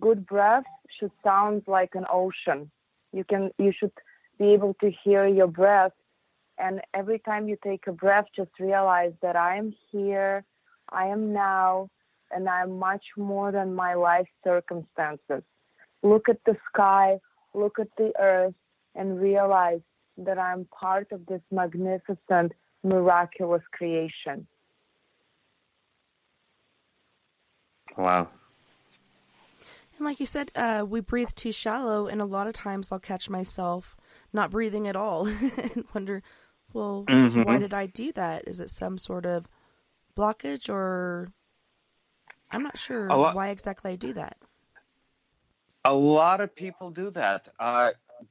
Good breath should sound like an ocean. You should be able to hear your breath, and every time you take a breath, just realize that I am here, I am now, and I'm much more than my life circumstances. Look at the sky, look at the earth, and realize that I'm part of this magnificent, miraculous creation. Wow. And like you said, we breathe too shallow, and a lot of times I'll catch myself not breathing at all and wonder, well, why did I do that? Is it some sort of blockage, or I'm not sure why exactly I do that. A lot of people do that.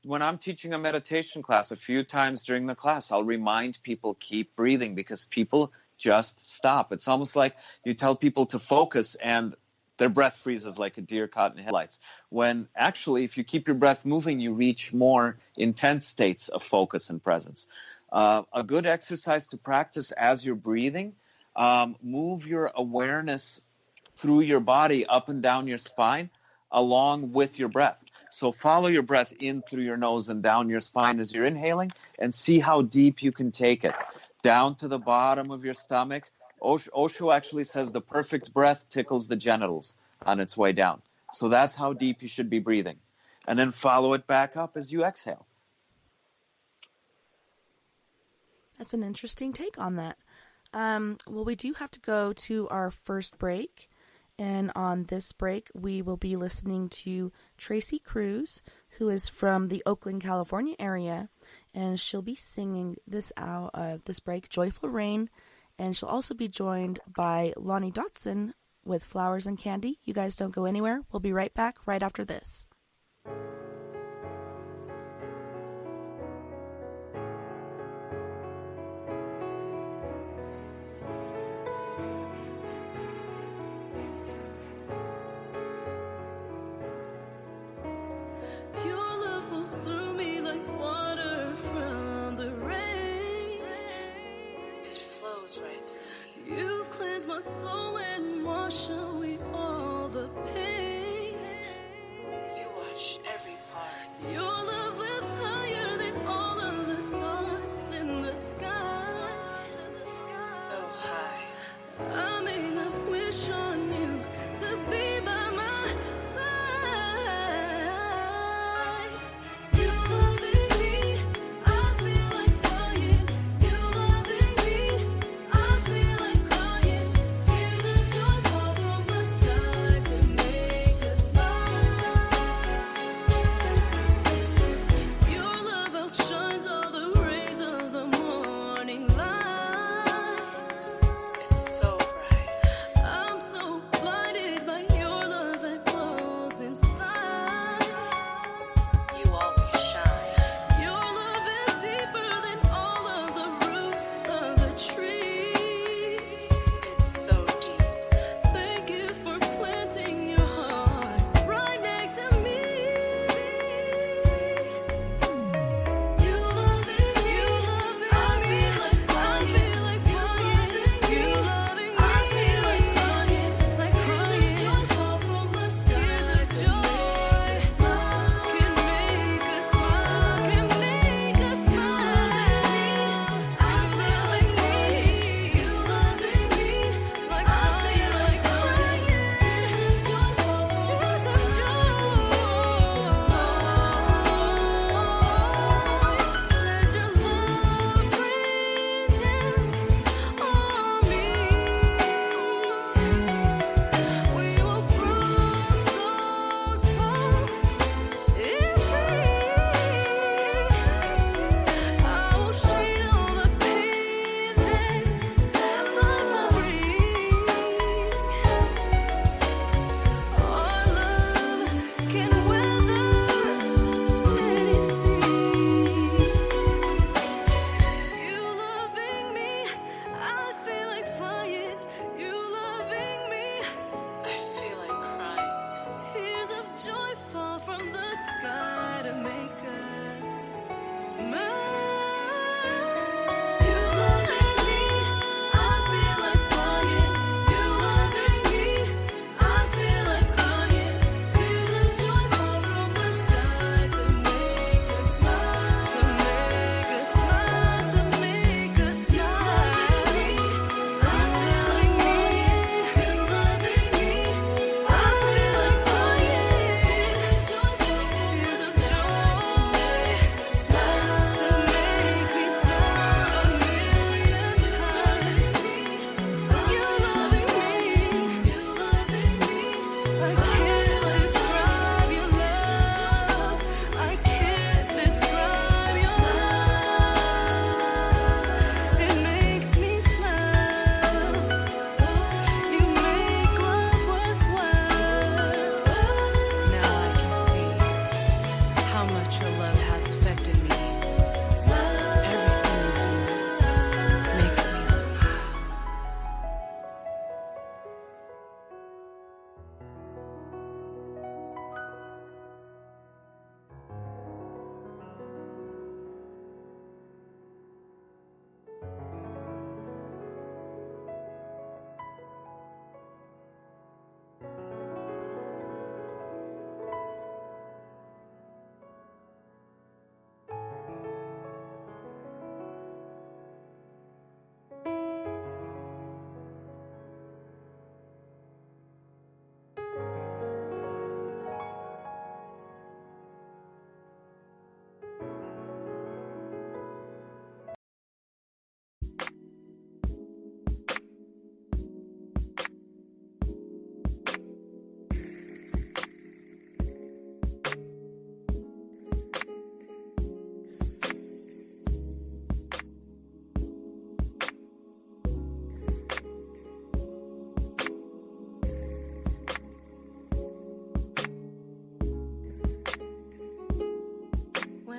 When I'm teaching a meditation class, a few times during the class, I'll remind people, keep breathing, because people just stop. It's almost like you tell people to focus and their breath freezes like a deer caught in headlights. When actually, if you keep your breath moving, you reach more intense states of focus and presence. A good exercise to practice as you're breathing, move your awareness through your body up and down your spine along with your breath. So follow your breath in through your nose and down your spine as you're inhaling, and see how deep you can take it. Down to the bottom of your stomach. Osho actually says the perfect breath tickles the genitals on its way down. So that's how deep you should be breathing. And then follow it back up as you exhale. That's an interesting take on that. Well, we do have to go to our first break. And on this break, we will be listening to Tracy Cruz, who is from the Oakland, California area. and she'll be singing this break, Joyful Rain, and she'll also be joined by Lonnie Dotson with Flowers and Candy. You guys don't go anywhere. We'll be right back right after this. Right through. You've cleansed my soul and washed away all the pain. You wash every part. Your love lifts higher than all of the stars in the sky. So high. I may not wish on you to be by my side. You loving me, I feel like flying. You loving me, I feel like crying. Tears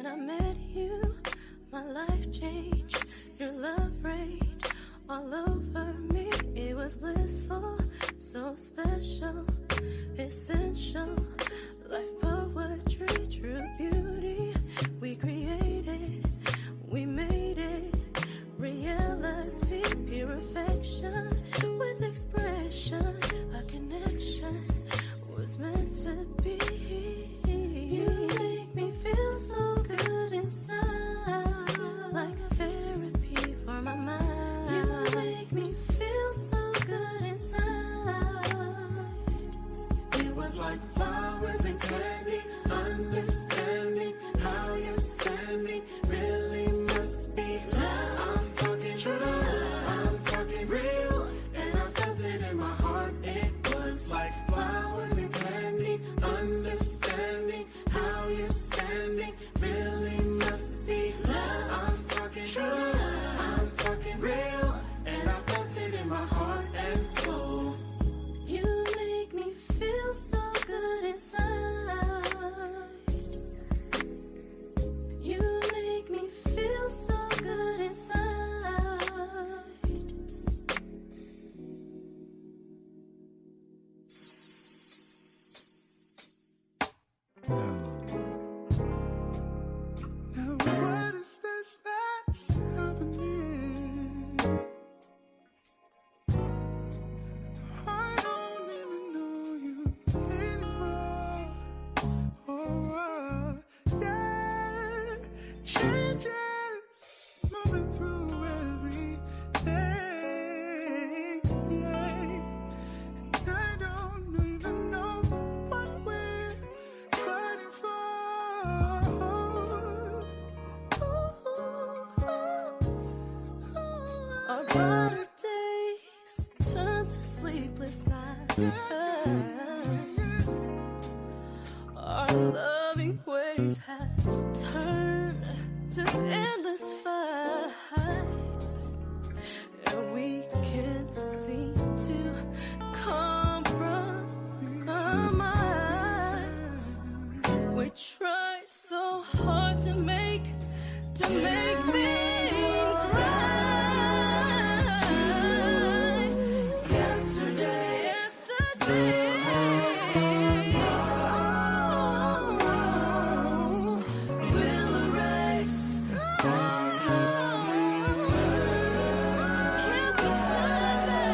I met you, my life changed. Your love rained all over me. It was blissful, so special, essential. Life poetry, true beauty. We created, we made it. Reality, pure affection with expression. Our connection was meant to be. You make me feel so good inside, like therapy for my mind. You make me feel so good inside. It was like flowers and candy, understanding how you're standing really must be love. I'm talking true, I'm talking real, and I felt it in my heart. It was like flowers and candy, understanding how you're standing really must be love. I'm talking true, I'm talking real, and I felt it in my heart and soul. You make me feel so good inside. You make me feel so good inside. Now what is this that's happening? I don't even know you anymore. Oh, yeah, changes moving through everything. Yeah, and I don't even know what we're fighting for. Our bright days turn to sleepless nights. Our loving ways have turned to endless fights, and we can't seem to compromise. We try so hard to make things right. Yesterday, we'll erase all some can't be turned back.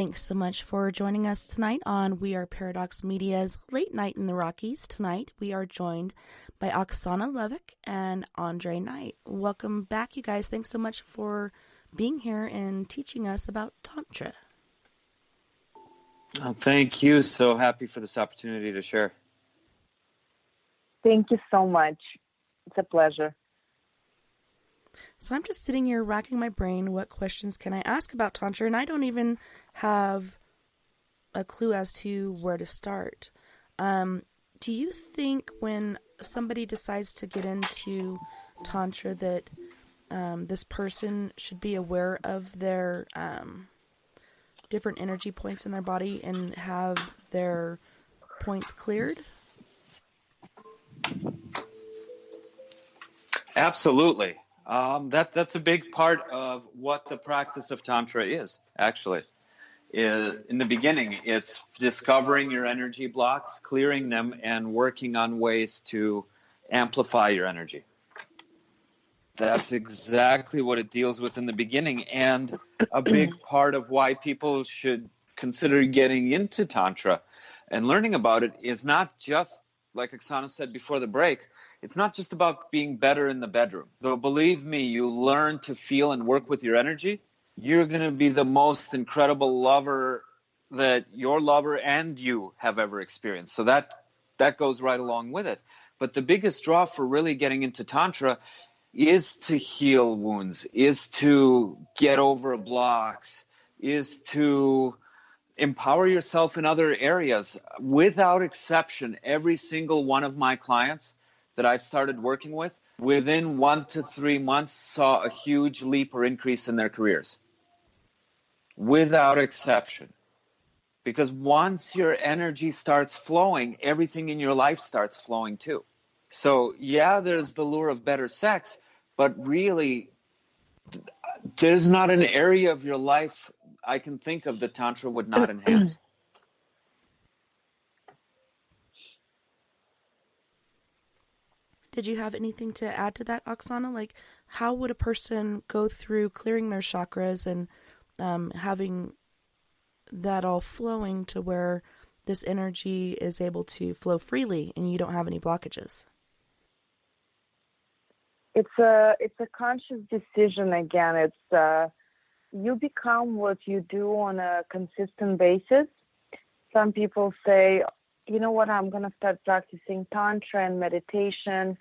Thanks so much for joining us tonight on We Are Paradox Media's Late Night in the Rockies. Tonight we are joined by Oxana, Lovich, and Andrei Knight. Welcome back, you guys. Thanks so much for being here and teaching us about Tantra. Oh, thank you. So happy for this opportunity to share. Thank you so much. It's a pleasure. So I'm just sitting here racking my brain. What questions can I ask about Tantra? And I don't even have a clue as to where to start. Do you think when somebody decides to get into Tantra that this person should be aware of their different energy points in their body and have their points cleared? Absolutely. That's a big part of what the practice of Tantra is, actually. In the beginning, it's discovering your energy blocks, clearing them, and working on ways to amplify your energy. That's exactly what it deals with in the beginning, and a big part of why people should consider getting into Tantra and learning about it is not just, like Oxana said before the break, it's not just about being better in the bedroom. Though believe me, you learn to feel and work with your energy, you're going to be the most incredible lover that your lover and you have ever experienced. So that goes right along with it. But the biggest draw for really getting into Tantra is to heal wounds, is to get over blocks, is to empower yourself in other areas. Without exception, every single one of my clients that I started working with, within 1 to 3 months, saw a huge leap or increase in their careers. Without exception. Because once your energy starts flowing, everything in your life starts flowing too. So yeah, there's the lure of better sex, but really, there's not an area of your life I can think of that Tantra would not enhance. Did you have anything to add to that, Oxana? Like, how would a person go through clearing their chakras and having that all flowing to where this energy is able to flow freely and you don't have any blockages? It's a conscious decision again. It's you become what you do on a consistent basis. Some people say, you know what, I'm going to start practicing Tantra and meditation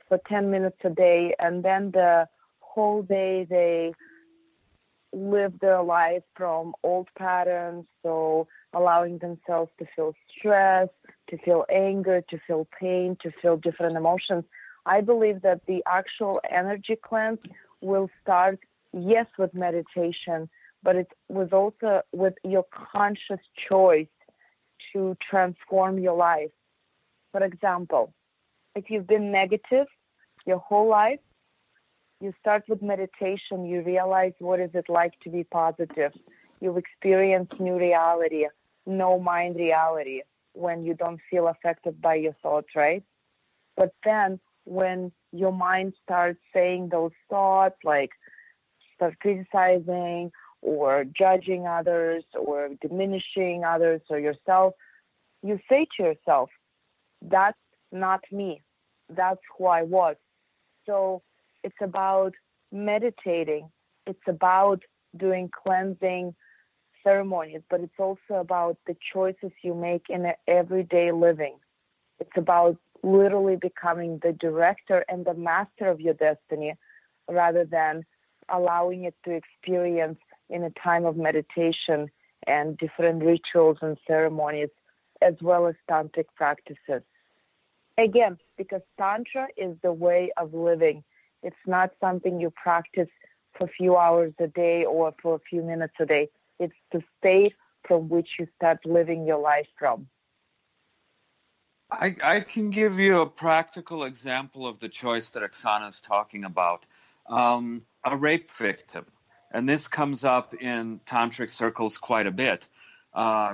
for 10 minutes a day, and then the whole day they live their life from old patterns, so allowing themselves to feel stress, to feel anger, to feel pain, to feel different emotions. I believe that the actual energy cleanse will start, yes, with meditation, but it was also with your conscious choice to transform your life. For example, if you've been negative your whole life, you start with meditation, you realize what is it like to be positive. You've experienced new reality, no mind reality, when you don't feel affected by your thoughts, right? But then when your mind starts saying those thoughts, like start criticizing or judging others or diminishing others or yourself, you say to yourself, that's not me. That's who I was. So it's about meditating. It's about doing cleansing ceremonies, but it's also about the choices you make in everyday living. It's about literally becoming the director and the master of your destiny rather than allowing it to experience in a time of meditation and different rituals and ceremonies, as well as tantric practices. Again, because Tantra is the way of living. It's not something you practice for a few hours a day or for a few minutes a day. It's the state from which you start living your life from. I can give you a practical example of the choice that Oxana is talking about. A rape victim. And this comes up in tantric circles quite a bit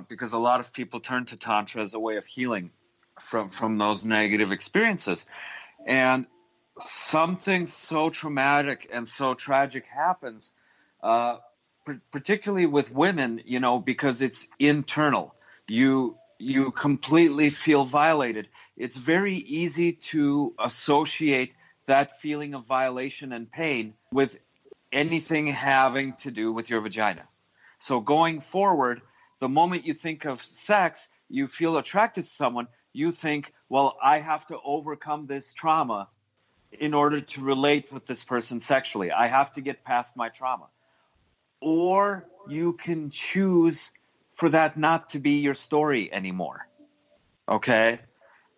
because a lot of people turn to Tantra as a way of healing from those negative experiences. And something so traumatic and so tragic happens, particularly with women, because it's internal. You completely feel violated. It's very easy to associate that feeling of violation and pain with anything having to do with your vagina. So going forward, the moment you think of sex, you feel attracted to someone, you think, well, I have to overcome this trauma in order to relate with this person sexually. I have to get past my trauma. Or you can choose for that not to be your story anymore. Okay?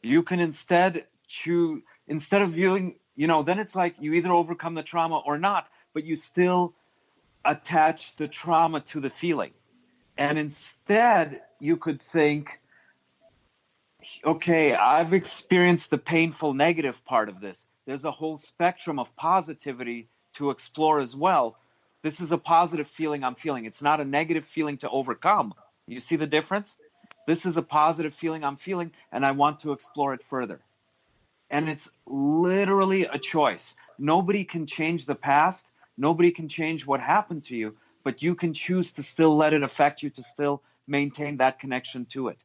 You can instead choose, instead of viewing, then it's like you either overcome the trauma or not, but you still attach the trauma to the feeling. And instead, you could think, okay, I've experienced the painful negative part of this. There's a whole spectrum of positivity to explore as well. This is a positive feeling I'm feeling. It's not a negative feeling to overcome. You see the difference? This is a positive feeling I'm feeling, and I want to explore it further. And it's literally a choice. Nobody can change the past. Nobody can change what happened to you, but you can choose to still let it affect you, to still maintain that connection to it.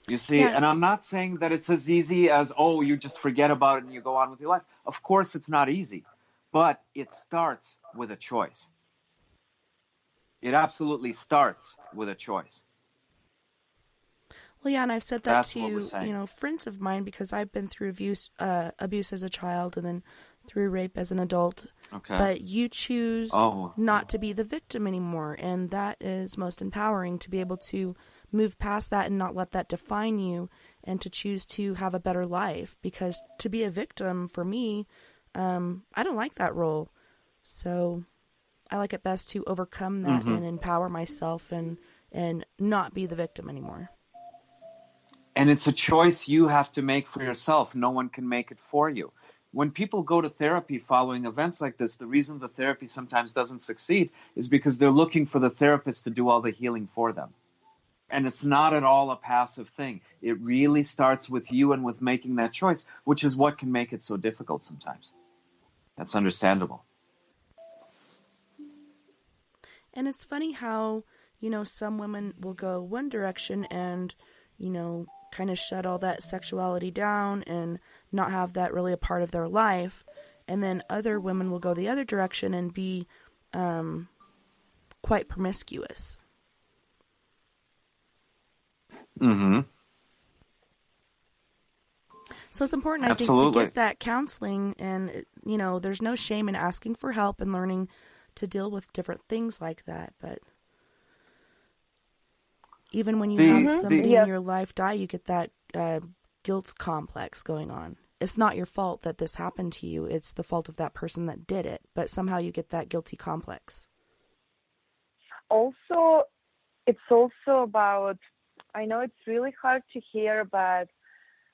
You see, Yeah. and I'm not saying that it's as easy as, oh, you just forget about it and you go on with your life. Of course, it's not easy, but it starts with a choice. It absolutely starts with a choice. Well, yeah, and I've said that That's what we're to, saying. friends of mine because I've been through abuse as a child and then through rape as an adult. Okay. But you choose Oh. not to be the victim anymore, and that is most empowering, to be able to move past that and not let that define you, and to choose to have a better life. Because to be a victim, for me, I don't like that role. So I like it best to overcome that and empower myself and not be the victim anymore. And it's a choice you have to make for yourself. No one can make it for you. When people go to therapy following events like this, the reason the therapy sometimes doesn't succeed is because they're looking for the therapist to do all the healing for them. And it's not at all a passive thing. It really starts with you and with making that choice, which is what can make it so difficult sometimes. That's understandable. And it's funny how, some women will go one direction and, kind of shut all that sexuality down and not have that really a part of their life. And then other women will go the other direction and be quite promiscuous. Mm-hmm. So it's important, I think, to get that counseling. And, there's no shame in asking for help and learning to deal with different things like that. But even when you have somebody in your life die, you get that guilt complex going on. It's not your fault that this happened to you. It's the fault of that person that did it. But somehow you get that guilty complex. Also, it's also about, I know it's really hard to hear, but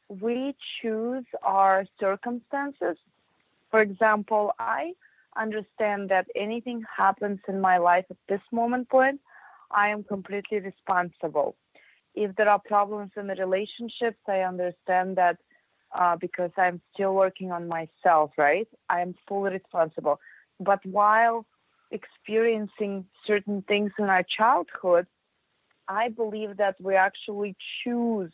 we choose our circumstances. For example, I understand that anything happens in my life at this moment point, I am completely responsible. If there are problems in the relationships, I understand that because I'm still working on myself, right? I am fully responsible. But while experiencing certain things in our childhood, I believe that we actually choose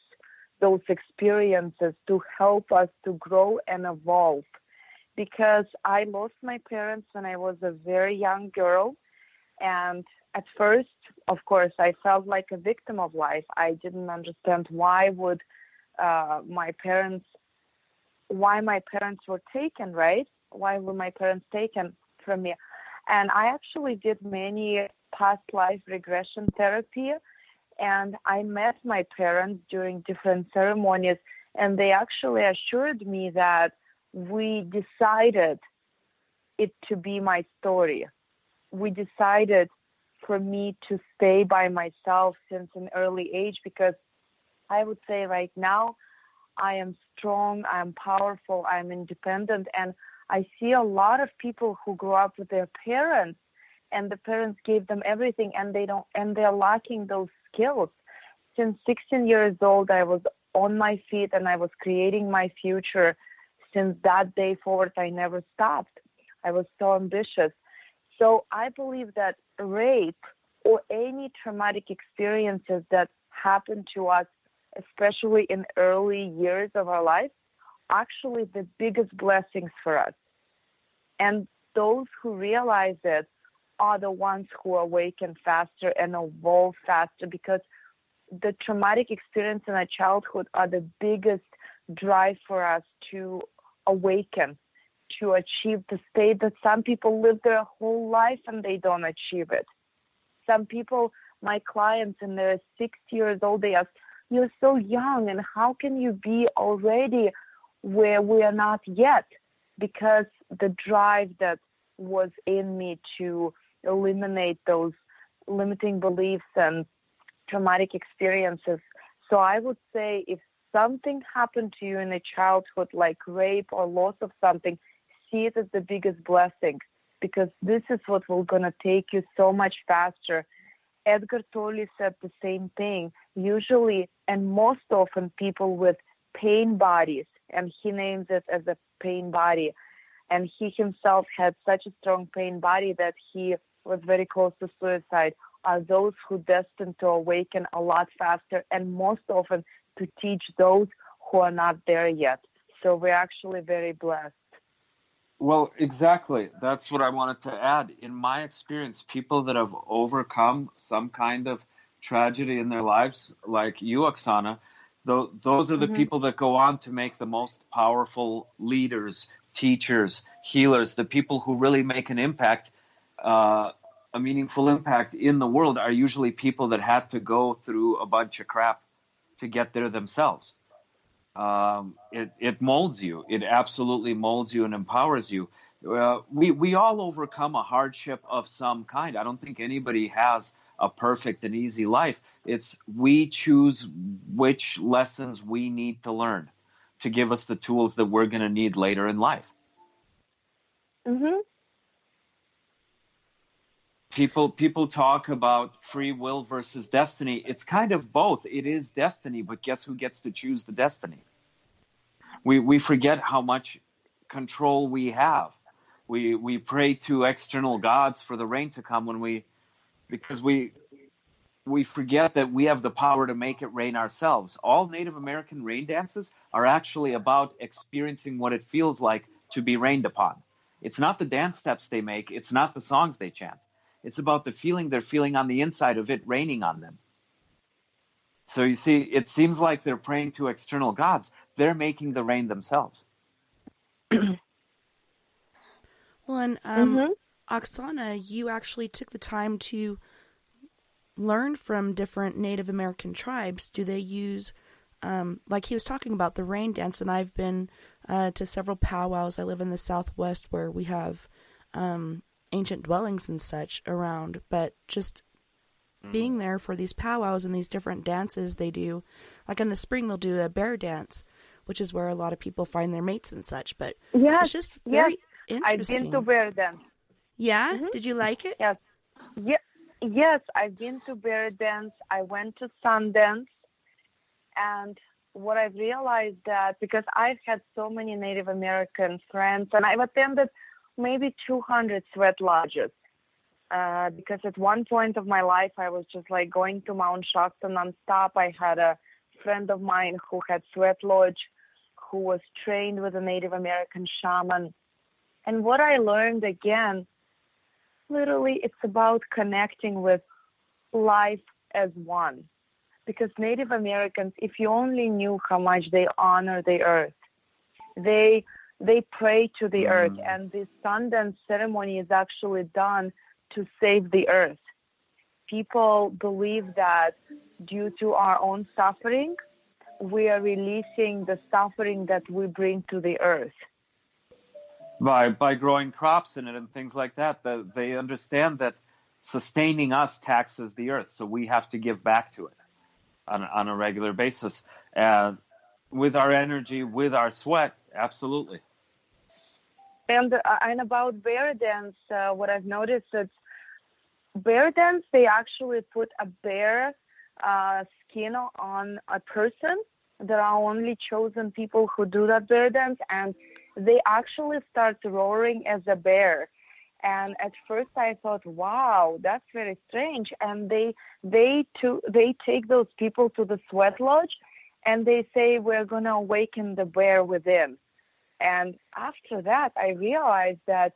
those experiences to help us to grow and evolve. Because I lost my parents when I was a very young girl, and at first, of course, I felt like a victim of life. I didn't understand why my parents were taken, right? Why were my parents taken from me? And I actually did many past life regression therapy, and I met my parents during different ceremonies, and they actually assured me that we decided it to be my story. We decided for me to stay by myself since an early age, because I would say right now I am strong, I'm powerful, I'm independent, and I see a lot of people who grew up with their parents and the parents gave them everything and they're lacking those skills. Since 16 years old, I was on my feet and I was creating my future. Since that day forward, I never stopped. I was so ambitious. So I believe that rape or any traumatic experiences that happen to us, especially in early years of our life, actually the biggest blessings for us. And those who realize it are the ones who awaken faster and evolve faster, because the traumatic experience in our childhood are the biggest drive for us to awaken, to achieve the state that some people live their whole life and they don't achieve it. Some people, my clients, and they're 60 years old, they ask, "You're so young, and how can you be already where we are not yet?" Because the drive that was in me to eliminate those limiting beliefs and traumatic experiences. So I would say if something happened to you in a childhood, like rape or loss of something, see it as the biggest blessing, because this is what will going to take you so much faster. Edgar Tolle said the same thing. Usually, and most often, people with pain bodies, and he names it as a pain body, and he himself had such a strong pain body that he was very close to suicide, are those who destined to awaken a lot faster, and most often to teach those who are not there yet. So we're actually very blessed. Well, exactly. That's what I wanted to add. In my experience, people that have overcome some kind of tragedy in their lives, like you, Oksana, those are the people that go on to make the most powerful leaders, teachers, healers. The people who really make an impact, a meaningful impact in the world, are usually people that had to go through a bunch of crap to get there themselves. It molds you. It absolutely molds you and empowers you. We all overcome a hardship of some kind. I don't think anybody has a perfect and easy life. It's we choose which lessons we need to learn to give us the tools that we're going to need later in life. Mm-hmm. People talk about free will versus destiny. It's kind of both. It is destiny, but guess who gets to choose the destiny? We forget how much control we have. We pray to external gods for the rain to come because we forget that we have the power to make it rain ourselves. All Native American rain dances are actually about experiencing what it feels like to be rained upon. It's not the dance steps they make. It's not the songs they chant. It's about the feeling they're feeling on the inside of it raining on them. So you see, it seems like they're praying to external gods. They're making the rain themselves. Well, and Oksana, you actually took the time to learn from different Native American tribes. Do they use, like he was talking about, the rain dance, and I've been to several powwows. I live in the Southwest where we have ancient dwellings and such around, but just being there for these powwows and these different dances they do. Like in the spring, they'll do a bear dance, which is where a lot of people find their mates and such, but it's just very interesting. I've been to bear dance. Yeah? Did you like it? Yes. Yes, I've been to bear dance. I went to Sundance, and what I've realized that because I've had so many Native American friends, and I've attended maybe 200 sweat lodges, because at one point of my life, I was just like going to Mount Shasta nonstop. I had a friend of mine who had sweat lodge, who was trained with a Native American shaman. And what I learned again, literally, it's about connecting with life as one. Because Native Americans, if you only knew how much they honor the earth, they pray to the earth, and this Sundance ceremony is actually done to save the earth. People believe that due to our own suffering, we are releasing the suffering that we bring to the earth. By growing crops in it and things like that, they understand that sustaining us taxes the earth, so we have to give back to it on a regular basis. And with our energy, with our sweat, absolutely. And about bear dance, what I've noticed is bear dance, they actually put a bear skin on a person. There are only chosen people who do that bear dance, and they actually start roaring as a bear. And at first I thought, wow, that's very strange. And they take those people to the sweat lodge, and they say, we're going to awaken the bear within. And after that, I realized that,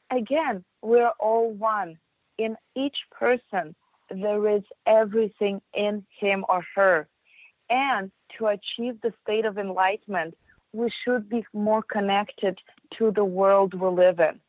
again, we're all one. In each person, there is everything in him or her. And to achieve the state of enlightenment, we should be more connected to the world we live in,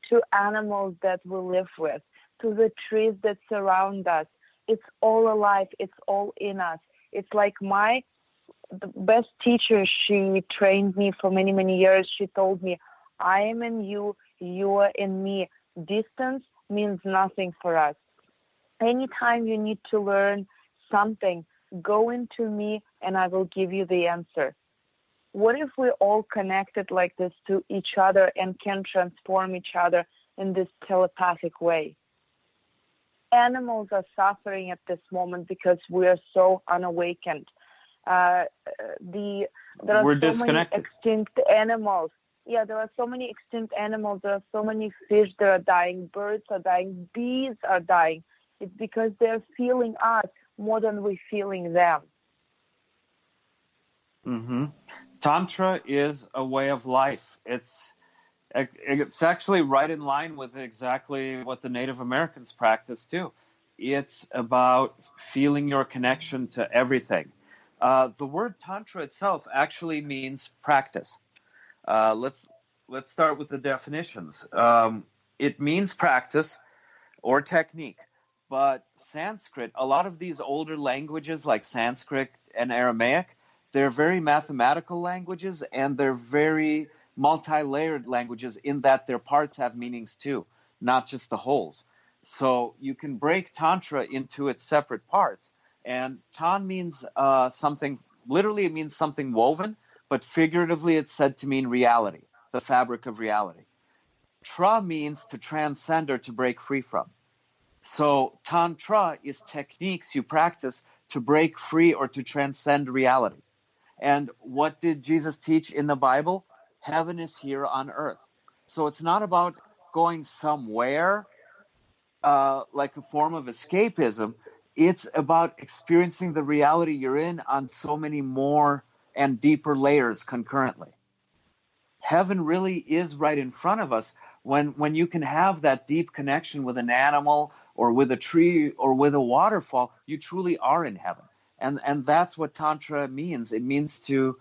to animals that we live with, to the trees that surround us. It's all alive. It's all in us. It's like the best teacher, she trained me for many, many years. She told me, I am in you, you are in me. Distance means nothing for us. Anytime you need to learn something, go into me and I will give you the answer. What if we're all connected like this to each other and can transform each other in this telepathic way? Animals are suffering at this moment because we are so unawakened. There are We're so disconnected. many extinct animals. Yeah, there are so many extinct animals. There are so many fish that are dying. Birds are dying. Bees are dying. It's because they're feeling us more than we're feeling them. Mm-hmm. Tantra is a way of life. It's actually right in line with exactly what the Native Americans practice too. It's about feeling your connection to everything. The word Tantra itself actually means practice. Let's start with the definitions. It means practice or technique, but Sanskrit, a lot of these older languages like Sanskrit and Aramaic, they're very mathematical languages, and they're very multi-layered languages in that their parts have meanings too, not just the wholes. So you can break Tantra into its separate parts. And Tan means something, literally it means something woven, but figuratively it's said to mean reality, the fabric of reality. Tra means to transcend or to break free from. So Tantra is techniques you practice to break free or to transcend reality. And what did Jesus teach in the Bible? Heaven is here on earth. So it's not about going somewhere like a form of escapism. It's about experiencing the reality you're in on so many more and deeper layers concurrently. Heaven really is right in front of us when you can have that deep connection with an animal or with a tree or with a waterfall. You truly are in heaven. And that's what Tantra means. It means to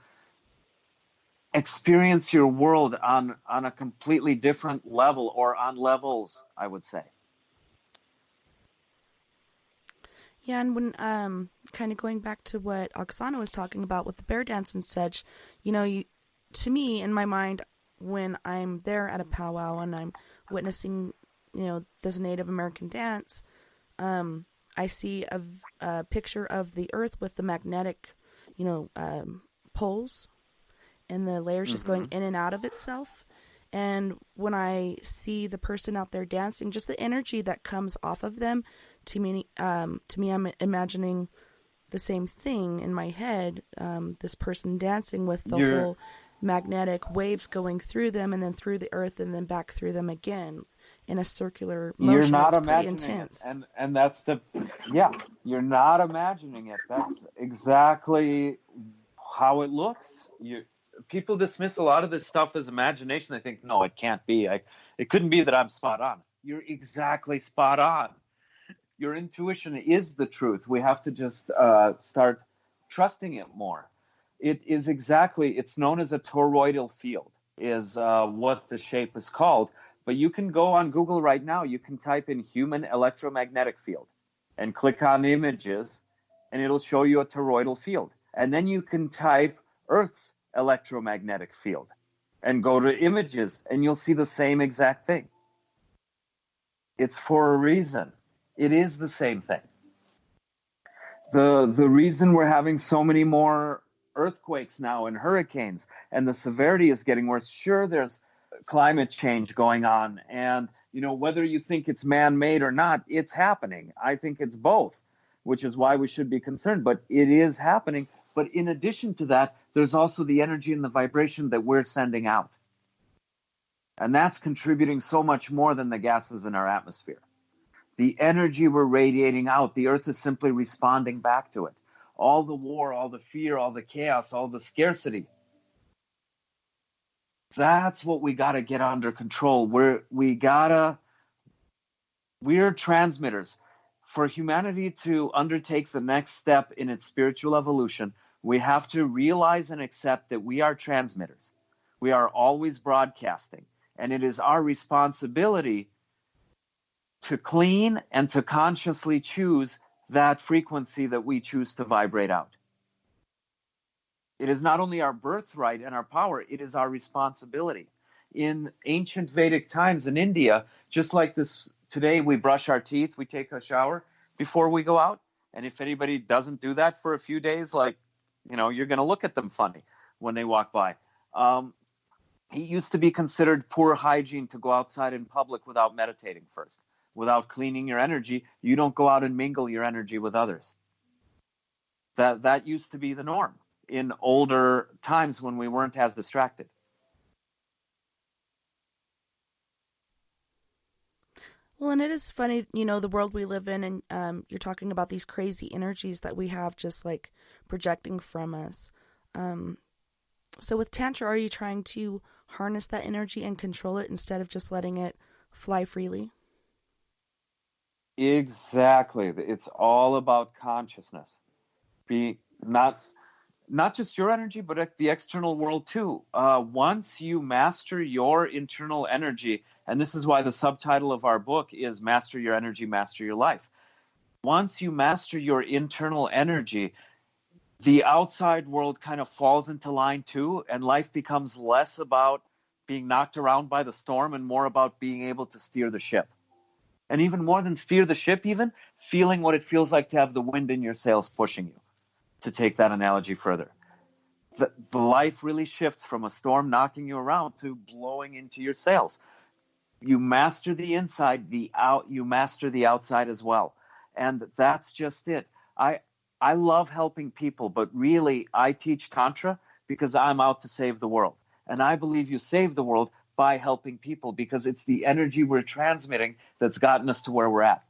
experience your world on a completely different level, or on levels, I would say. Yeah, and when kind of going back to what Oxana was talking about with the bear dance and such, to me, in my mind, when I'm there at a powwow and I'm witnessing, this Native American dance, I see a picture of the earth with the magnetic, poles and the layers just going in and out of itself. And when I see the person out there dancing, just the energy that comes off of them, to me, I'm imagining the same thing in my head. This person dancing with the whole magnetic waves going through them and then through the earth and then back through them again in a circular motion. You're not it's pretty imagining intense. it. And that's you're not imagining it. That's exactly how it looks. People dismiss a lot of this stuff as imagination. They think, no, it can't be. It couldn't be that I'm spot on. You're exactly spot on. Your intuition is the truth. We have to just start trusting it more. It's known as a toroidal field, is what the shape is called. But you can go on Google right now. You can type in human electromagnetic field and click on images, and it'll show you a toroidal field. And then you can type Earth's electromagnetic field and go to images, and you'll see the same exact thing. It's for a reason. It is the same thing. The reason we're having so many more earthquakes now and hurricanes, and the severity is getting worse. Sure, there's climate change going on, and whether you think it's man-made or not, it's happening. I think it's both, which is why we should be concerned, but it is happening. But in addition to that, there's also the energy and the vibration that we're sending out. And that's contributing so much more than the gases in our atmosphere. The energy we're radiating out, the earth is simply responding back to it. All the war, all the fear, all the chaos, all the scarcity. That's what we got to get under control. We're transmitters. For humanity to undertake the next step in its spiritual evolution, we have to realize and accept that we are transmitters. We are always broadcasting. And it is our responsibility to clean and to consciously choose that frequency that we choose to vibrate out. It is not only our birthright and our power, it is our responsibility. In ancient Vedic times in India, just like this today, we brush our teeth, we take a shower before we go out. And if anybody doesn't do that for a few days, you're going to look at them funny when they walk by. It used to be considered poor hygiene to go outside in public without meditating first, without cleaning your energy. You don't go out and mingle your energy with others. That used to be the norm in older times when we weren't as distracted. Well, and it is funny, the world we live in, and you're talking about these crazy energies that we have just like projecting from us. So with Tantra, are you trying to harness that energy and control it instead of just letting it fly freely? Exactly. It's all about consciousness. Be not just your energy, but the external world too. Once you master your internal energy, and this is why the subtitle of our book is Master Your Energy, Master Your Life. Once you master your internal energy, the outside world kind of falls into line too, and life becomes less about being knocked around by the storm and more about being able to steer the ship. And even more than steer the ship, even feeling what it feels like to have the wind in your sails pushing you, to take that analogy further. The life really shifts from a storm knocking you around to blowing into your sails. You master the inside, you master the outside as well. And that's just it. I love helping people, but really I teach Tantra because I'm out to save the world. And I believe you save the world by helping people because it's the energy we're transmitting that's gotten us to where we're at.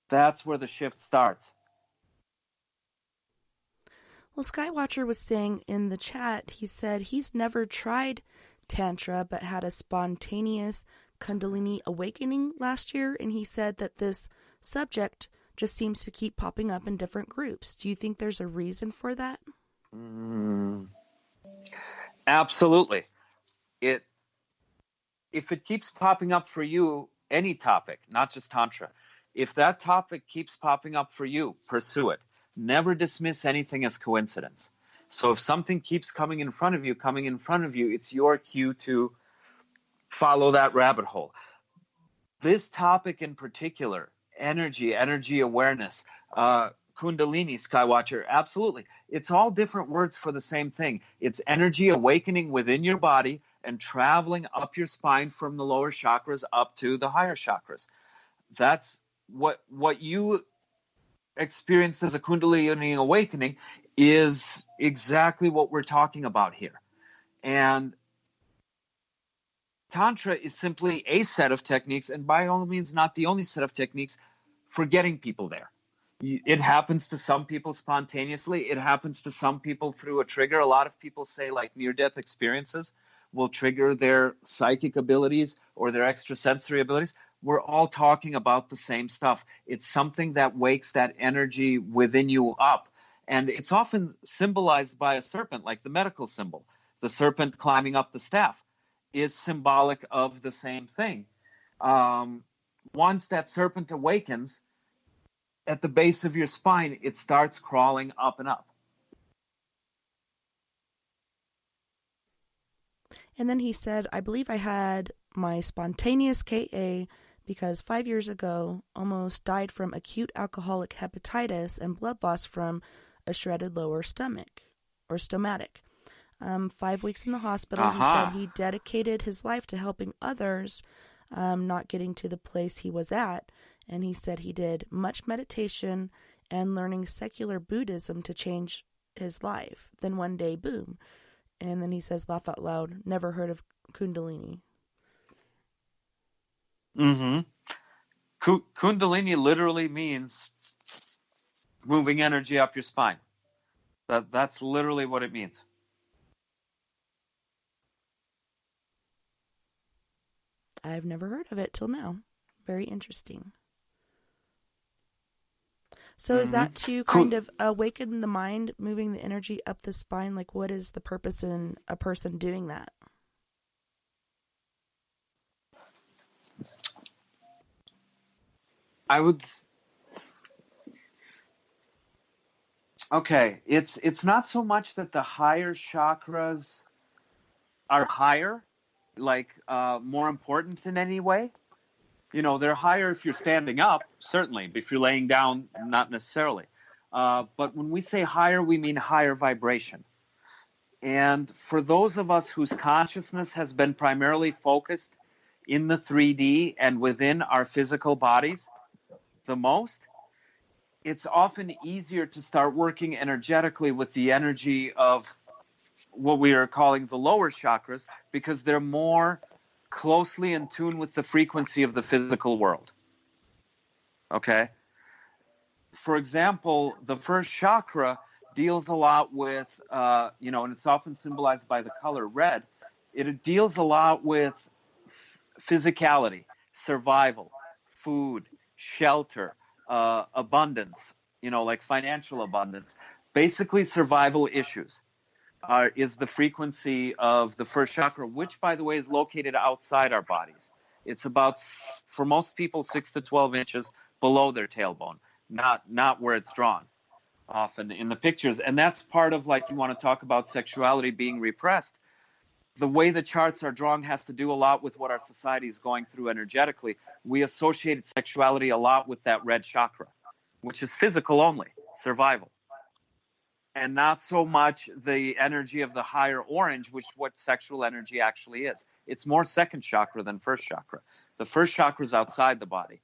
That's where the shift starts. Well, Skywatcher was saying in the chat, he said he's never tried Tantra but had a spontaneous Kundalini awakening last year, and he said that this subject just seems to keep popping up in different groups. Do you think there's a reason for that? Absolutely. If it keeps popping up for you, any topic, not just Tantra, if that topic keeps popping up for you, pursue it. Never dismiss anything as coincidence. So if something keeps coming in front of you, it's your cue to follow that rabbit hole. This topic in particular, energy awareness, Kundalini, Skywatcher, absolutely. It's all different words for the same thing. It's energy awakening within your body and traveling up your spine from the lower chakras up to the higher chakras. That's what you experienced as a Kundalini awakening is exactly what we're talking about here. And Tantra is simply a set of techniques, and by all means not the only set of techniques, for getting people there. It happens to some people spontaneously. It happens to some people through a trigger. A lot of people say like near-death experiences will trigger their psychic abilities or their extrasensory abilities. We're all talking about the same stuff. It's something that wakes that energy within you up. And it's often symbolized by a serpent, like the medical symbol. The serpent climbing up the staff is symbolic of the same thing. Once that serpent awakens, at the base of your spine, it starts crawling up and up. And then he said, I believe I had my spontaneous KA because 5 years ago, almost died from acute alcoholic hepatitis and blood loss from a shredded lower stomach or stomatic. 5 weeks in the hospital, He said he dedicated his life to helping others, not getting to the place he was at. And he said he did much meditation and learning secular Buddhism to change his life. Then one day, boom. And then he says, laugh out loud, never heard of Kundalini? Mm-hmm. Kundalini literally means moving energy up your spine. That's literally what it means. I've never heard of it till now. Very interesting. So is that to kind of awaken the mind, moving the energy up the spine? Like, what is the purpose in a person doing that? I would. Okay, it's not so much that the higher chakras are higher, like more important in any way. You know, they're higher if you're standing up, certainly. But if you're laying down, not necessarily. But when we say higher, we mean higher vibration. And for those of us whose consciousness has been primarily focused in the 3D and within our physical bodies the most, it's often easier to start working energetically with the energy of what we are calling the lower chakras because they're more closely in tune with the frequency of the physical world. Okay? For example, the first chakra deals a lot with, and it's often symbolized by the color red. It deals a lot with physicality, survival, food, shelter, abundance, like financial abundance. Basically, survival issues is the frequency of the first chakra, which, by the way, is located outside our bodies. It's about, for most people, 6 to 12 inches below their tailbone, not where it's drawn often in the pictures. And that's part of, like, you want to talk about sexuality being repressed. The way the charts are drawn has to do a lot with what our society is going through energetically. We associated sexuality a lot with that red chakra, which is physical only, survival. And not so much the energy of the higher orange, which is what sexual energy actually is. It's more second chakra than first chakra. The first chakra is outside the body.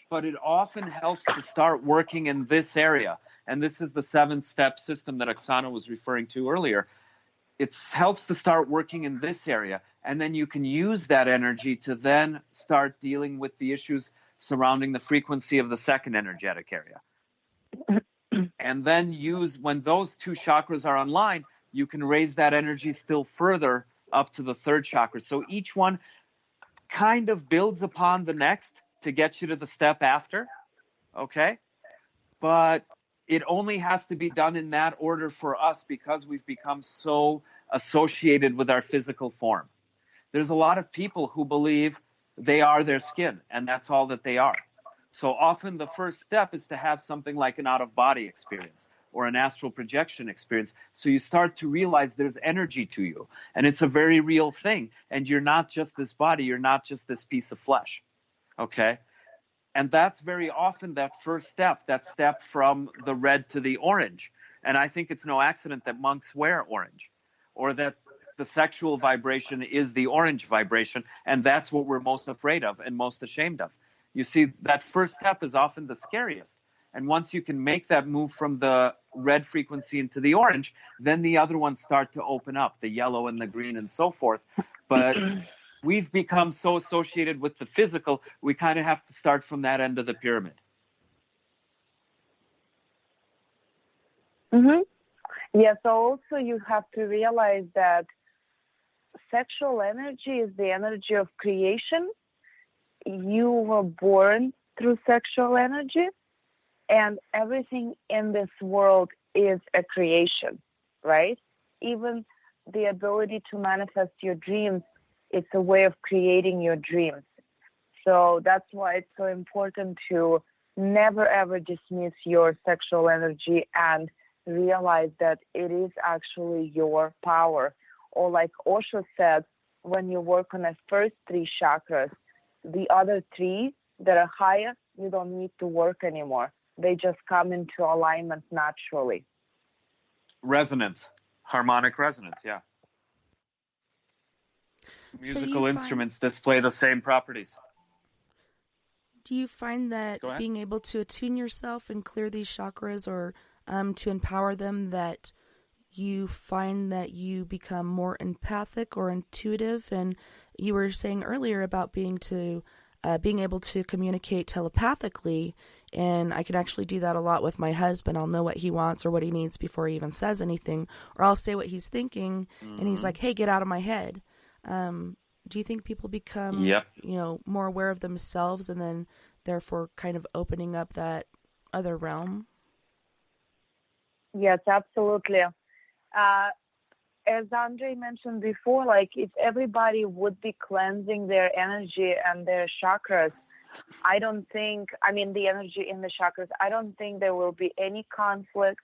But it often helps to start working in this area. And this is the 7-step system that Oxana was referring to earlier. It helps to start working in this area. And then you can use that energy to then start dealing with the issues surrounding the frequency of the second energetic area. And then when those two chakras are online, you can raise that energy still further up to the third chakra. So each one kind of builds upon the next to get you to the step after, okay? But it only has to be done in that order for us because we've become so associated with our physical form. There's a lot of people who believe they are their skin, and that's all that they are. So often the first step is to have something like an out-of-body experience or an astral projection experience. So you start to realize there's energy to you, and it's a very real thing. And you're not just this body, you're not just this piece of flesh, okay? And that's very often that first step, that step from the red to the orange. And I think it's no accident that monks wear orange, or that the sexual vibration is the orange vibration, and that's what we're most afraid of and most ashamed of. You see, that first step is often the scariest. And once you can make that move from the red frequency into the orange, then the other ones start to open up, the yellow and the green and so forth. But we've become so associated with the physical, we kind of have to start from that end of the pyramid. Mm-hmm. Yeah, so also you have to realize that sexual energy is the energy of creation. You were born through sexual energy, and everything in this world is a creation, right? Even the ability to manifest your dreams, it's a way of creating your dreams. So that's why it's so important to never, ever dismiss your sexual energy and realize that it is actually your power. Or like Osho said, when you work on the first 3 chakras, the other 3 that are higher, you don't need to work anymore. They just come into alignment naturally. Resonance, harmonic resonance, yeah. Musical instruments display the same properties. Do you find that being able to attune yourself and clear these chakras or to empower them, that you find that you become more empathic or intuitive. And you were saying earlier about being able to communicate telepathically, and I can actually do that a lot with my husband. I'll know what he wants or what he needs before he even says anything, or I'll say what he's thinking, and he's like, "Hey, get out of my head." Do you think people become, more aware of themselves and then therefore kind of opening up that other realm? Yes, absolutely. As Andrei mentioned before, like if everybody would be cleansing their energy and their chakras, the energy in the chakras, I don't think there will be any conflicts.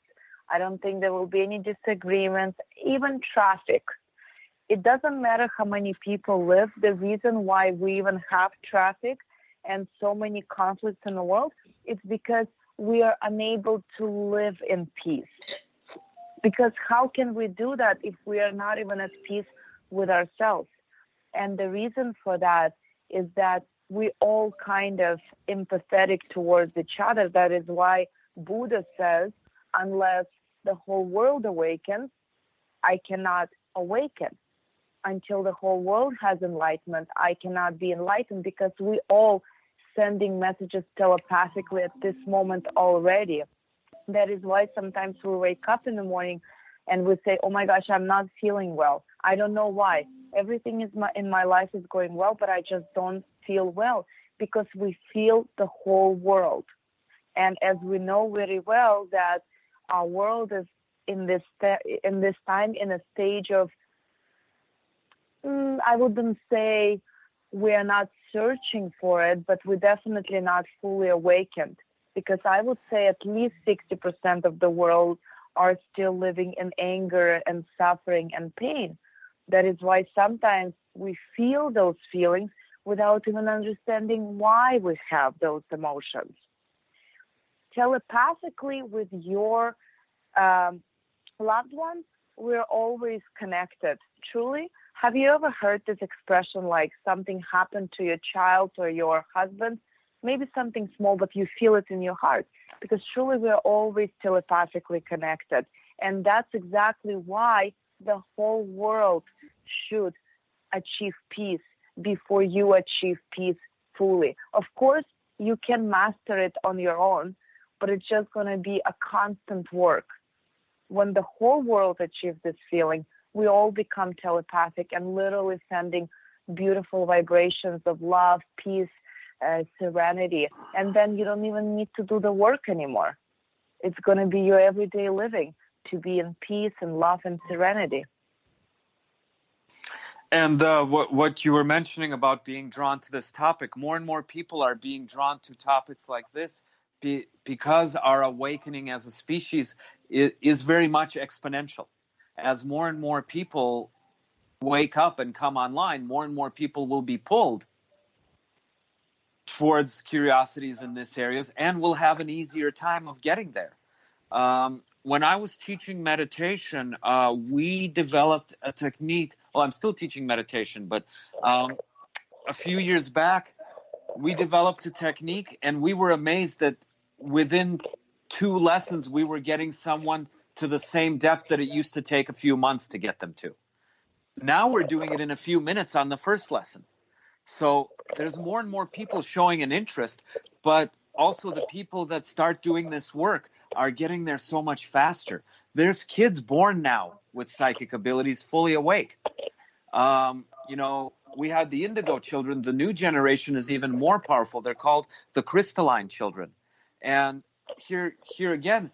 I don't think there will be any disagreements, even traffic. It doesn't matter how many people live. The reason why we even have traffic and so many conflicts in the world, it's because we are unable to live in peace. Because how can we do that if we are not even at peace with ourselves? And the reason for that is that we all kind of empathetic towards each other. That is why Buddha says, unless the whole world awakens, I cannot awaken. Until the whole world has enlightenment, I cannot be enlightened, because we all sending messages telepathically at this moment already. That is why sometimes we wake up in the morning and we say, oh my gosh, I'm not feeling well. I don't know why. Everything in my life is going well, but I just don't feel well, because we feel the whole world. And as we know very well that our world is in this time in a stage of, I wouldn't say we are not searching for it, but we're definitely not fully awakened. Because I would say at least 60% of the world are still living in anger and suffering and pain. That is why sometimes we feel those feelings without even understanding why we have those emotions. Telepathically with your loved ones, we're always connected. Truly, have you ever heard this expression like something happened to your child or your husband? Maybe something small, but you feel it in your heart, because truly we're always telepathically connected. And that's exactly why the whole world should achieve peace before you achieve peace fully. Of course, you can master it on your own, but it's just going to be a constant work. When the whole world achieves this feeling, we all become telepathic and literally sending beautiful vibrations of love, peace, serenity, and then you don't even need to do the work anymore. It's going to be your everyday living to be in peace and love and serenity. And what you were mentioning about being drawn to this topic, more and more people are being drawn to topics like this because our awakening as a species is very much exponential. As more and more people wake up and come online, more and more people will be pulled towards curiosities in this areas, and will have an easier time of getting there. When I was teaching meditation, we developed a technique. Well, I'm still teaching meditation, but a few years back, we developed a technique, and we were amazed that within 2 lessons, we were getting someone to the same depth that it used to take a few months to get them to. Now we're doing it in a few minutes on the first lesson. So there's more and more people showing an interest, but also the people that start doing this work are getting there so much faster. There's kids born now with psychic abilities fully awake. We had the indigo children. The new generation is even more powerful. They're called the crystalline children. And here again,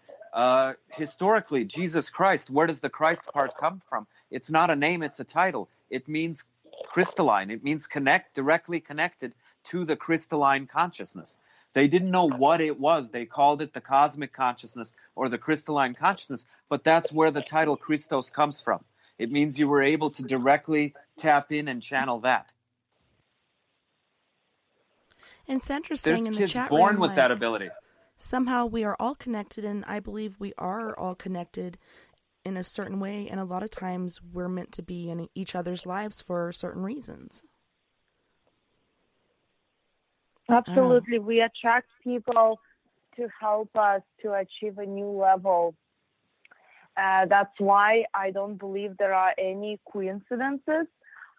historically, Jesus Christ, where does the Christ part come from? It's not a name, it's a title. It means crystalline. It means directly connected to the crystalline consciousness. They didn't know what it was. They called it the cosmic consciousness or the crystalline consciousness, but that's where the title Christos comes from. It means you were able to directly tap in and channel that. And Sandra's saying in the There's chat kids born room, with that ability. Somehow we are all connected, and I believe we are all connected in a certain way, and a lot of times we're meant to be in each other's lives for certain reasons. Absolutely. We attract people to help us to achieve a new level. That's why I don't believe there are any coincidences.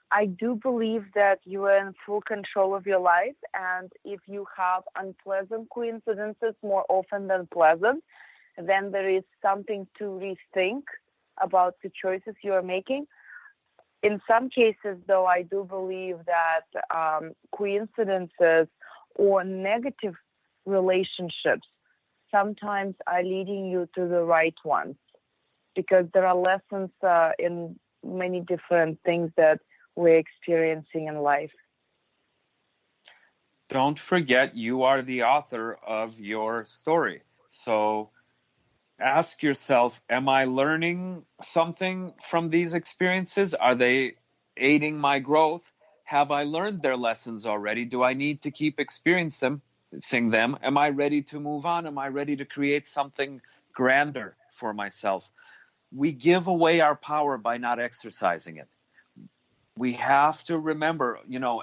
I do believe that you are in full control of your life, and if you have unpleasant coincidences more often than pleasant, then there is something to rethink about the choices you are making. In some cases, though, I do believe that coincidences or negative relationships sometimes are leading you to the right ones, because there are lessons in many different things that we're experiencing in life. Don't forget, you are the author of your story. So ask yourself, am I learning something from these experiences? Are they aiding my growth? Have I learned their lessons already? Do I need to keep experiencing them? Am I ready to move on? Am I ready to create something grander for myself? We give away our power by not exercising it. We have to remember,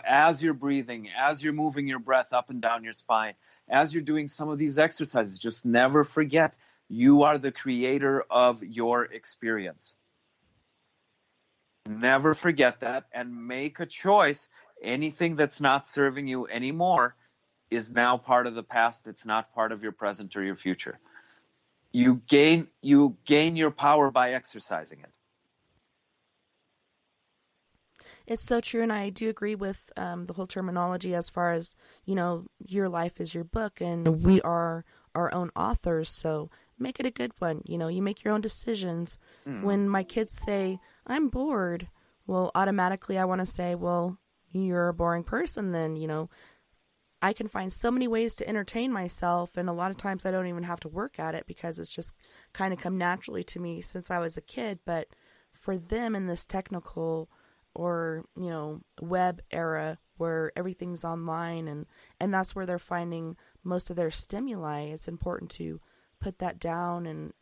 as you're breathing, as you're moving your breath up and down your spine, as you're doing some of these exercises, just never forget you are the creator of your experience. Never forget that, and make a choice. Anything that's not serving you anymore is now part of the past. It's not part of your present or your future. You gain your power by exercising it. It's so true, and I do agree with the whole terminology as far as, your life is your book, and we are our own authors, so make it a good one. You make your own decisions. When my kids say, I'm bored, well, automatically I want to say, well, you're a boring person then, I can find so many ways to entertain myself, and a lot of times I don't even have to work at it because it's just kind of come naturally to me since I was a kid. But for them in this technical or, web era where everything's online and that's where they're finding most of their stimuli, it's important to put that down and,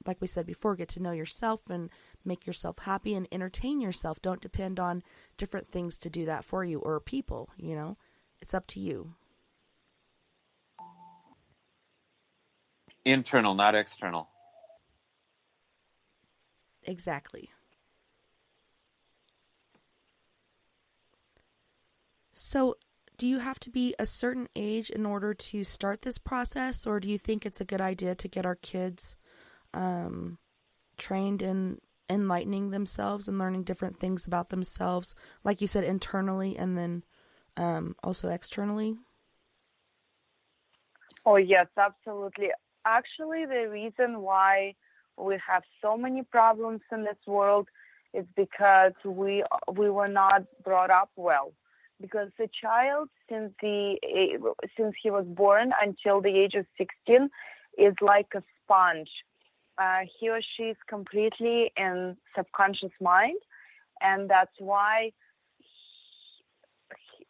like we said before, get to know yourself and make yourself happy and entertain yourself. Don't depend on different things to do that for you or people, It's up to you. Internal, not external. Exactly. So, do you have to be a certain age in order to start this process, or do you think it's a good idea to get our kids trained in enlightening themselves and learning different things about themselves, like you said, internally and then also externally? Oh, yes, absolutely. Actually, the reason why we have so many problems in this world is because we were not brought up well. Because the child, since he was born until the age of 16, is like a sponge. He or she is completely in subconscious mind, and that's why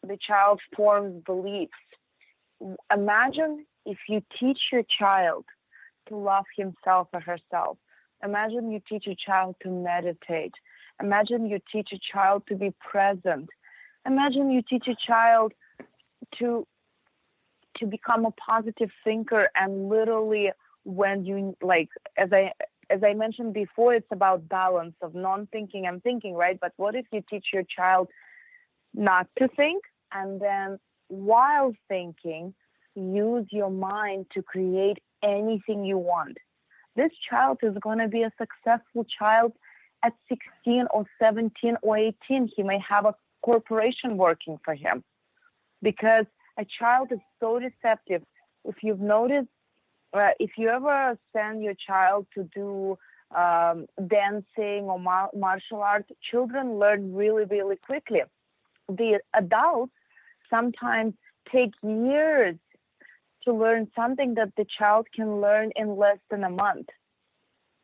the child forms beliefs. Imagine if you teach your child to love himself or herself. Imagine you teach a child to meditate. Imagine you teach a child to be present. Imagine you teach a child to become a positive thinker, and literally when you, like, as I mentioned before, it's about balance of non-thinking and thinking, right? But what if you teach your child not to think, and then while thinking, use your mind to create anything you want? This child is going to be a successful child at 16 or 17 or 18. He may have a corporation working for him, because a child is so receptive. If you've noticed, if you ever send your child to do dancing or martial arts, children learn really, really quickly. The adults sometimes take years to learn something that the child can learn in less than a month.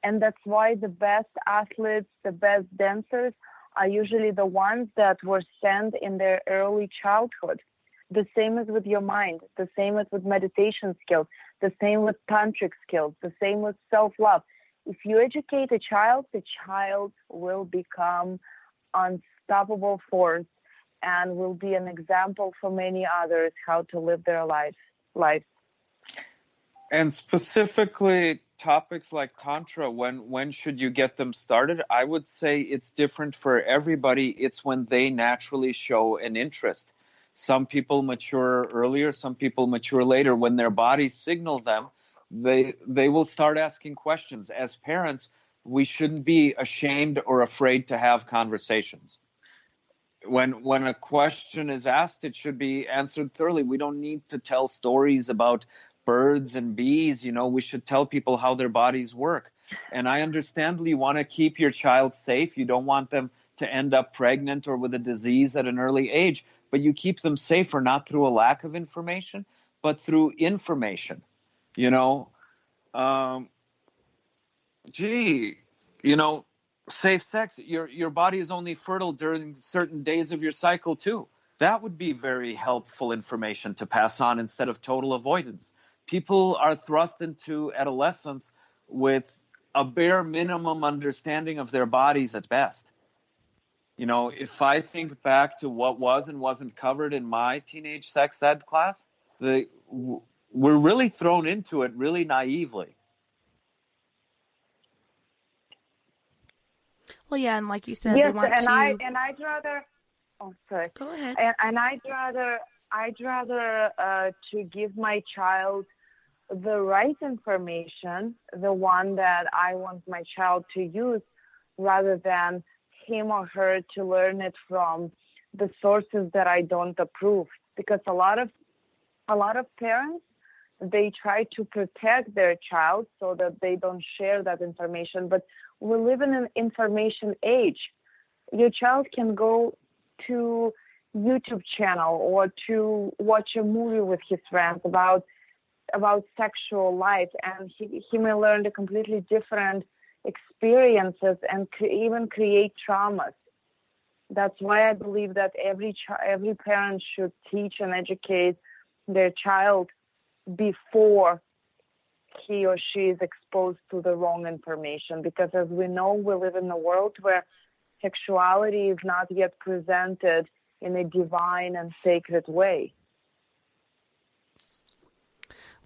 And that's why the best athletes, the best dancers are usually the ones that were sent in their early childhood. The same is with your mind, the same is with meditation skills, the same with tantric skills, the same with self-love. If you educate a child, the child will become unstoppable force and will be an example for many others how to live their life. And specifically topics like Tantra, when should you get them started? I would say it's different for everybody. It's when they naturally show an interest. Some people mature earlier, some people mature later. When their bodies signal them, they will start asking questions. As parents, we shouldn't be ashamed or afraid to have conversations. When a question is asked, it should be answered thoroughly. We don't need to tell stories about birds and bees. We should tell people how their bodies work. And I understandably want to keep your child safe. You don't want them to end up pregnant or with a disease at an early age, but you keep them safer not through a lack of information, but through information. you know um gee you know Safe sex, your body is only fertile during certain days of your cycle too. That would be very helpful information to pass on instead of total avoidance. People are thrust into adolescence with a bare minimum understanding of their bodies at best. If I think back to what was and wasn't covered in my teenage sex ed class, we're really thrown into it really naively. Well, yeah, and like you said, Yes, they want to. I'd rather. Oh, sorry. Go ahead. And I'd rather to give my child the right information, the one that I want my child to use, rather than him or her to learn it from the sources that I don't approve. Because a lot of parents, they try to protect their child so that they don't share that information. But we live in an information age. Your child can go to YouTube channel or to watch a movie with his friends about sexual life, and he may learn the completely different experiences and even create traumas. That's why I believe that every parent should teach and educate their child before he or she is exposed to the wrong information. Because as we know, we live in a world where sexuality is not yet presented in a divine and sacred way.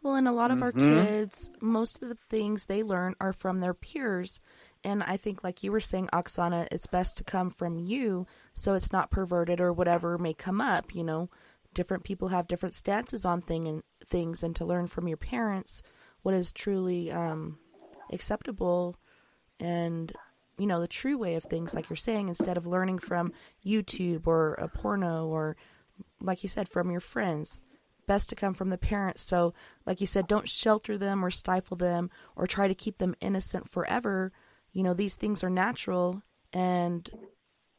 Well, and a lot of our kids, most of the things they learn are from their peers. And I think, like you were saying, Oxana, it's best to come from you so it's not perverted or whatever may come up. Different people have different stances on things, and to learn from your parents what is truly acceptable and, the true way of things, like you're saying, instead of learning from YouTube or a porno or, like you said, from your friends. Best to come from the parents. So, like you said, don't shelter them or stifle them or try to keep them innocent forever. These things are natural, and,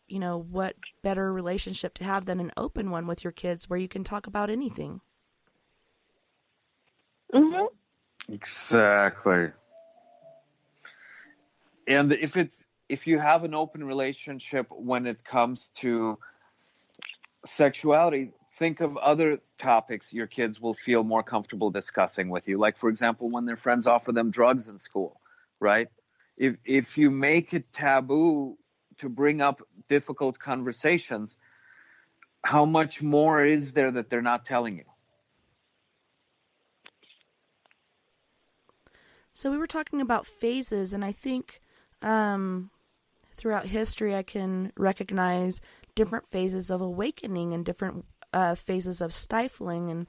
what better relationship to have than an open one with your kids where you can talk about anything. Mm-hmm. Exactly. And if you have an open relationship when it comes to sexuality, think of other topics your kids will feel more comfortable discussing with you. Like, for example, when their friends offer them drugs in school, right? If you make it taboo to bring up difficult conversations, how much more is there that they're not telling you? So we were talking about phases, and I think throughout history I can recognize different phases of awakening and different phases of stifling. And,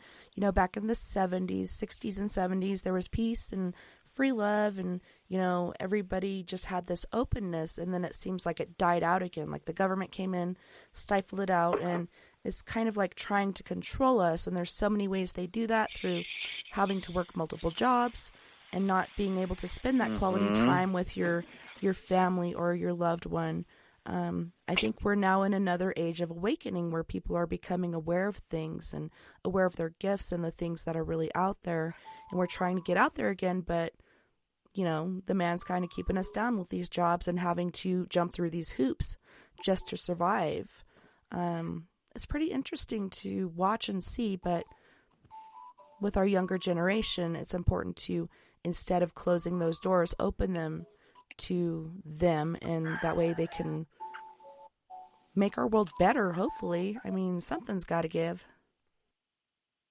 back in the 70s, 60s, and 70s, there was peace and free love, and, everybody just had this openness, and then it seems like it died out again. Like the government came in, stifled it out, and it's kind of like trying to control us. And there's so many ways they do that, through having to work multiple jobs and not being able to spend that quality time with your family or your loved one. I think we're now in another age of awakening where people are becoming aware of things and aware of their gifts and the things that are really out there. And we're trying to get out there again, but, the man's kind of keeping us down with these jobs and having to jump through these hoops just to survive. It's pretty interesting to watch and see, but with our younger generation, it's important to, instead of closing those doors, open them to them, and that way they can make our world better, hopefully. I mean, something's got to give.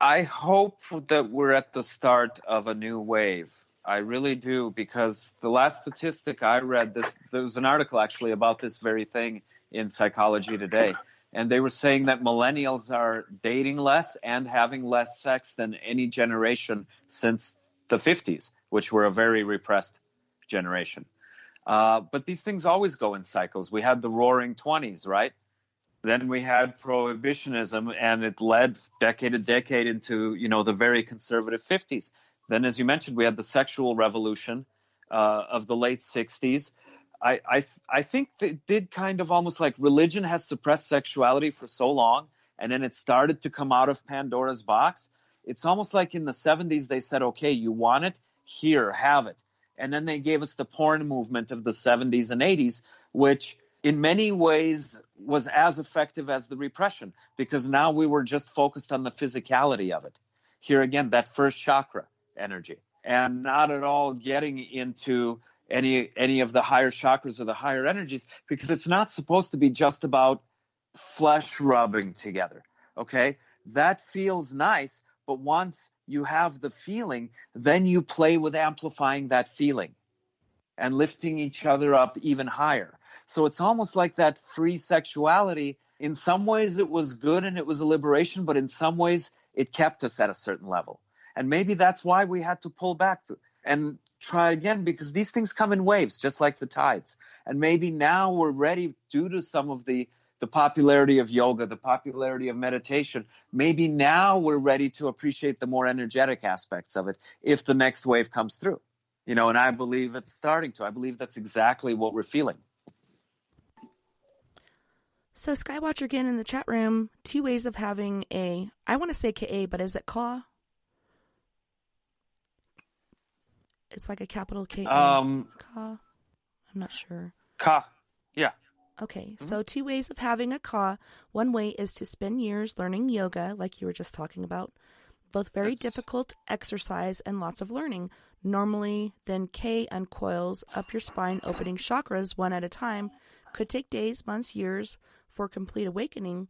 I hope that we're at the start of a new wave. I really do, because the last statistic I read, there was an article actually about this very thing in Psychology Today, and they were saying that millennials are dating less and having less sex than any generation since the 50s, which were a very repressed generation. But these things always go in cycles. We had the Roaring 20s, right? Then we had prohibitionism, and it led decade to decade into, the very conservative 50s. Then, as you mentioned, we had the sexual revolution of the late 60s. I think it did kind of almost like religion has suppressed sexuality for so long, and then it started to come out of Pandora's box. It's almost like in the 70s they said, okay, you want it? Here, have it. And then they gave us the porn movement of the 70s and 80s, which in many ways was as effective as the repression, because now we were just focused on the physicality of it. Here again, that first chakra energy, and not at all getting into any of the higher chakras or the higher energies, because it's not supposed to be just about flesh rubbing together. Okay, that feels nice, but once you have the feeling, then you play with amplifying that feeling and lifting each other up even higher. So it's almost like that free sexuality. In some ways it was good and it was a liberation, but in some ways it kept us at a certain level. And maybe that's why we had to pull back and try again, because these things come in waves, just like the tides. And maybe now we're ready, due to some of the popularity of yoga, the popularity of meditation, maybe now we're ready to appreciate the more energetic aspects of it if the next wave comes through. And I believe it's starting to. I believe that's exactly what we're feeling. So Skywatcher again in the chat room, 2 ways of having I want to say Ka, but is it Ka? It's like a capital K. Ka? I'm not sure. Ka, yeah. Okay, so 2 ways of having a Ka. One way is to spend years learning yoga, like you were just talking about. Both very difficult exercise and lots of learning. Normally, then K uncoils up your spine, opening chakras one at a time. Could take days, months, years for complete awakening.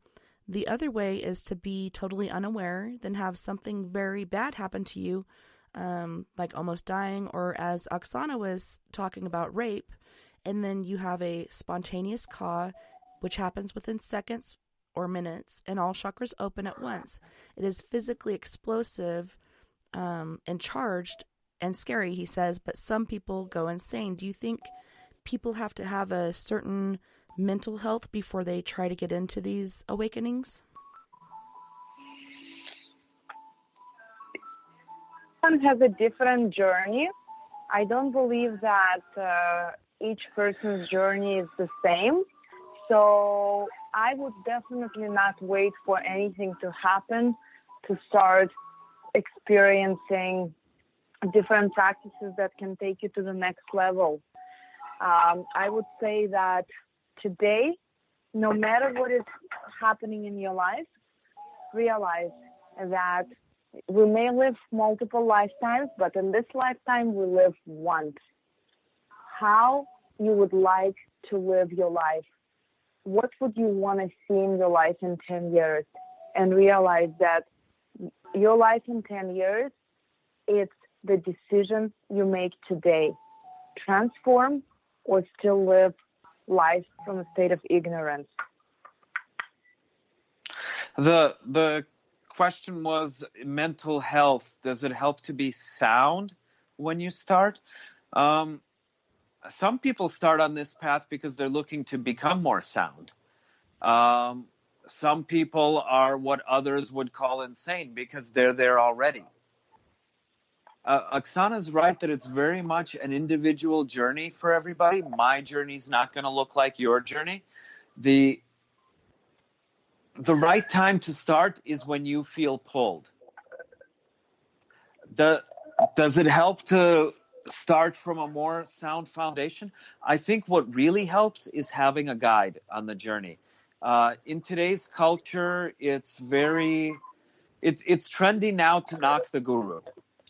The other way is to be totally unaware, then have something very bad happen to you, like almost dying, or as Oxana was talking about, rape, and then you have a spontaneous Ka, which happens within seconds or minutes, and all chakras open at once. It is physically explosive and charged and scary, he says, but some people go insane. Do you think people have to have a certain mental health before they try to get into these awakenings? Everyone has a different journey. I don't believe that each person's journey is the same. So I would definitely not wait for anything to happen to start experiencing different practices that can take you to the next level. I would say that today, no matter what is happening in your life, realize that we may live multiple lifetimes, but in this lifetime, we live once. How you would like to live your life? What would you want to see in your life in 10 years? And realize that your life in 10 years, it's the decision you make today. Transform or still live life from a state of ignorance. The question was mental health. Does it help to be sound when you start? Some people start on this path because they're looking to become more sound. Some people are what others would call insane because they're there already. Oksana's right that it's very much an individual journey for everybody. My journey's not going to look like your journey. The right time to start is when you feel pulled. Does it help to start from a more sound foundation? I think what really helps is having a guide on the journey. In today's culture, it's trendy now to knock the guru,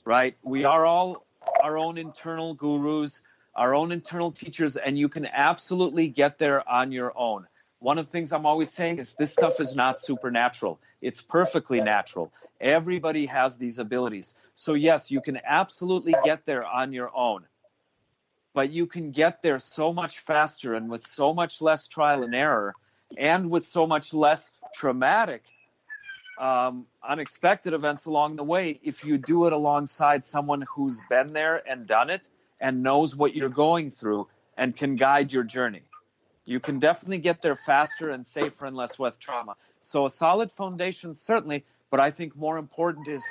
right? We are all our own internal gurus, our own internal teachers, and you can absolutely get there on your own. one of the things I'm always saying is this stuff is not supernatural. It's perfectly natural. Everybody has these abilities. So yes, you can absolutely get there on your own, but you can get there so much faster and with so much less trial and error and with so much less traumatic, unexpected events along the way if you do it alongside someone who's been there and done it and knows what you're going through and can guide your journey. You can definitely get there faster and safer and less with trauma. So a solid foundation, certainly, but I think more important is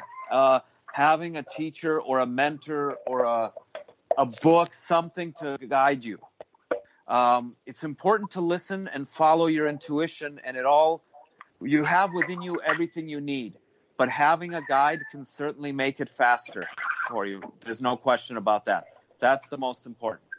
having a teacher or a mentor or a book, something to guide you. It's important to listen and follow your intuition, and you have within you everything you need, but having a guide can certainly make it faster for you. There's no question about that. That's the most important.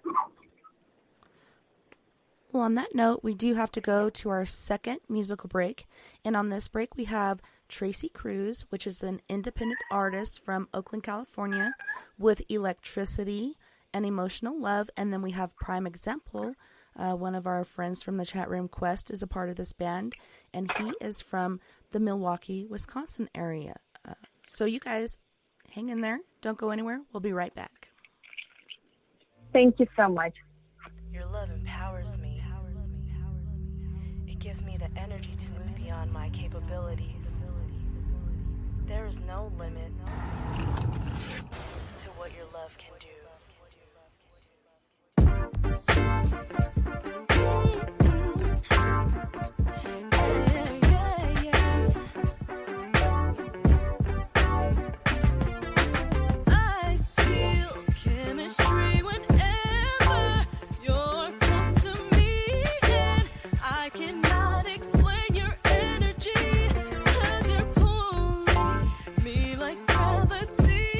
Well, on that note, we do have to go to our second musical break. And on this break, we have Tracy Cruz, which is an independent artist from Oakland, California, with Electricity and Emotional Love. And then we have Prime Example. One of our friends from the chat room, Quest, is a part of this band. And he is from the Milwaukee, Wisconsin area. So you guys, hang in there. Don't go anywhere. We'll be right back. Thank you so much. Your love empowers me. It gives me the energy to move beyond my capabilities. There is no limit to what your love can do. I feel chemistry whenever you're close to me, and I cannot explain your energy, 'cause you're pulling me like gravity.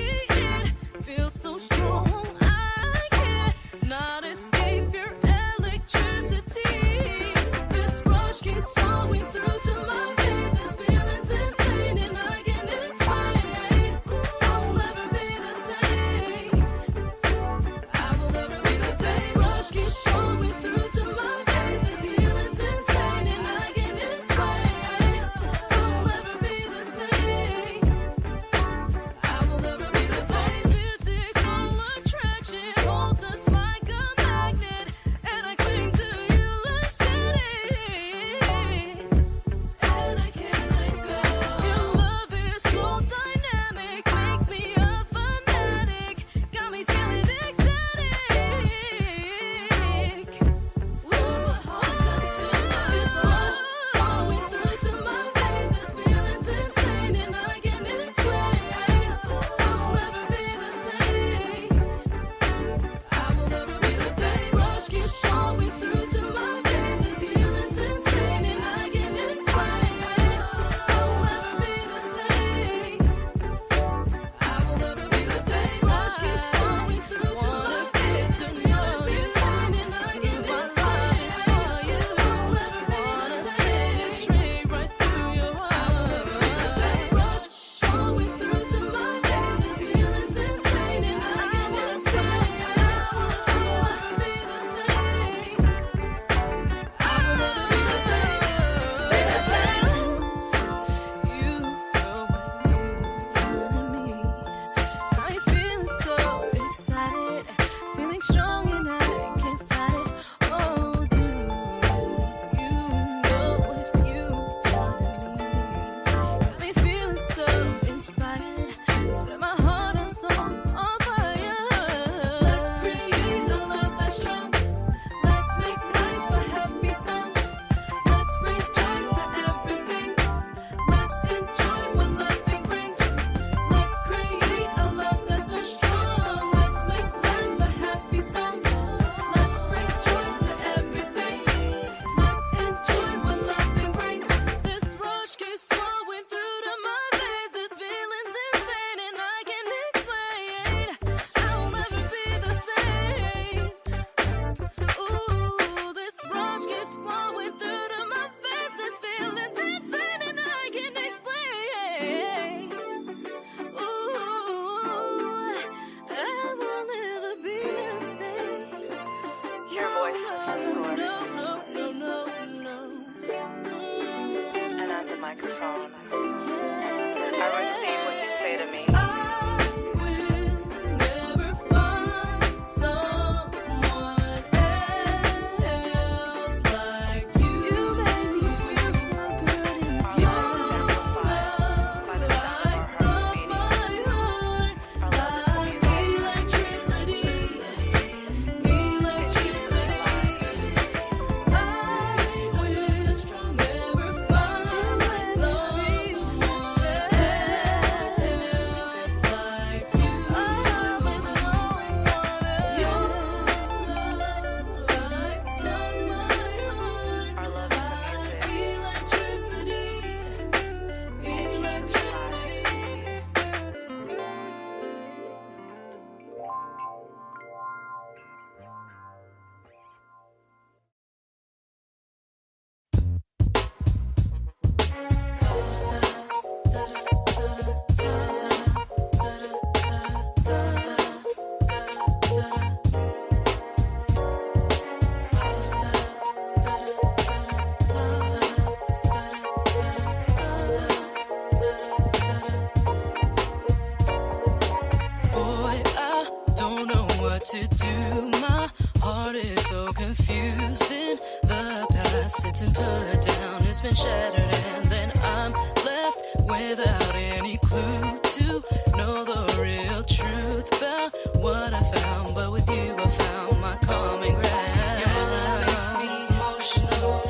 don't know what to do. My heart is so confused. In the past, it's been put down, it's been shattered, and then I'm left without any clue to know the real truth about what I found. But with you, I found my common ground. Your love makes me emotional,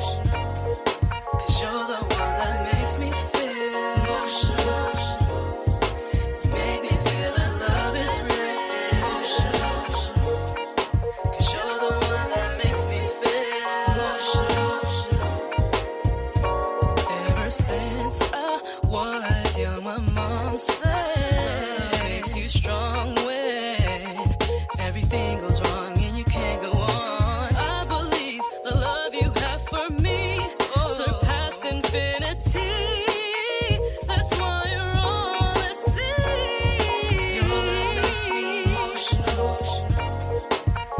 'cause you're the one that makes me feel emotional. You make me feel that love is real, 'cause you're the one that makes me feel emotional. Ever since I was young, my mom said love makes you strong when everything goes wrong and you can't go on. I believe the love you have for me surpassed infinity. That's why you're all I see. Your love makes me emotional,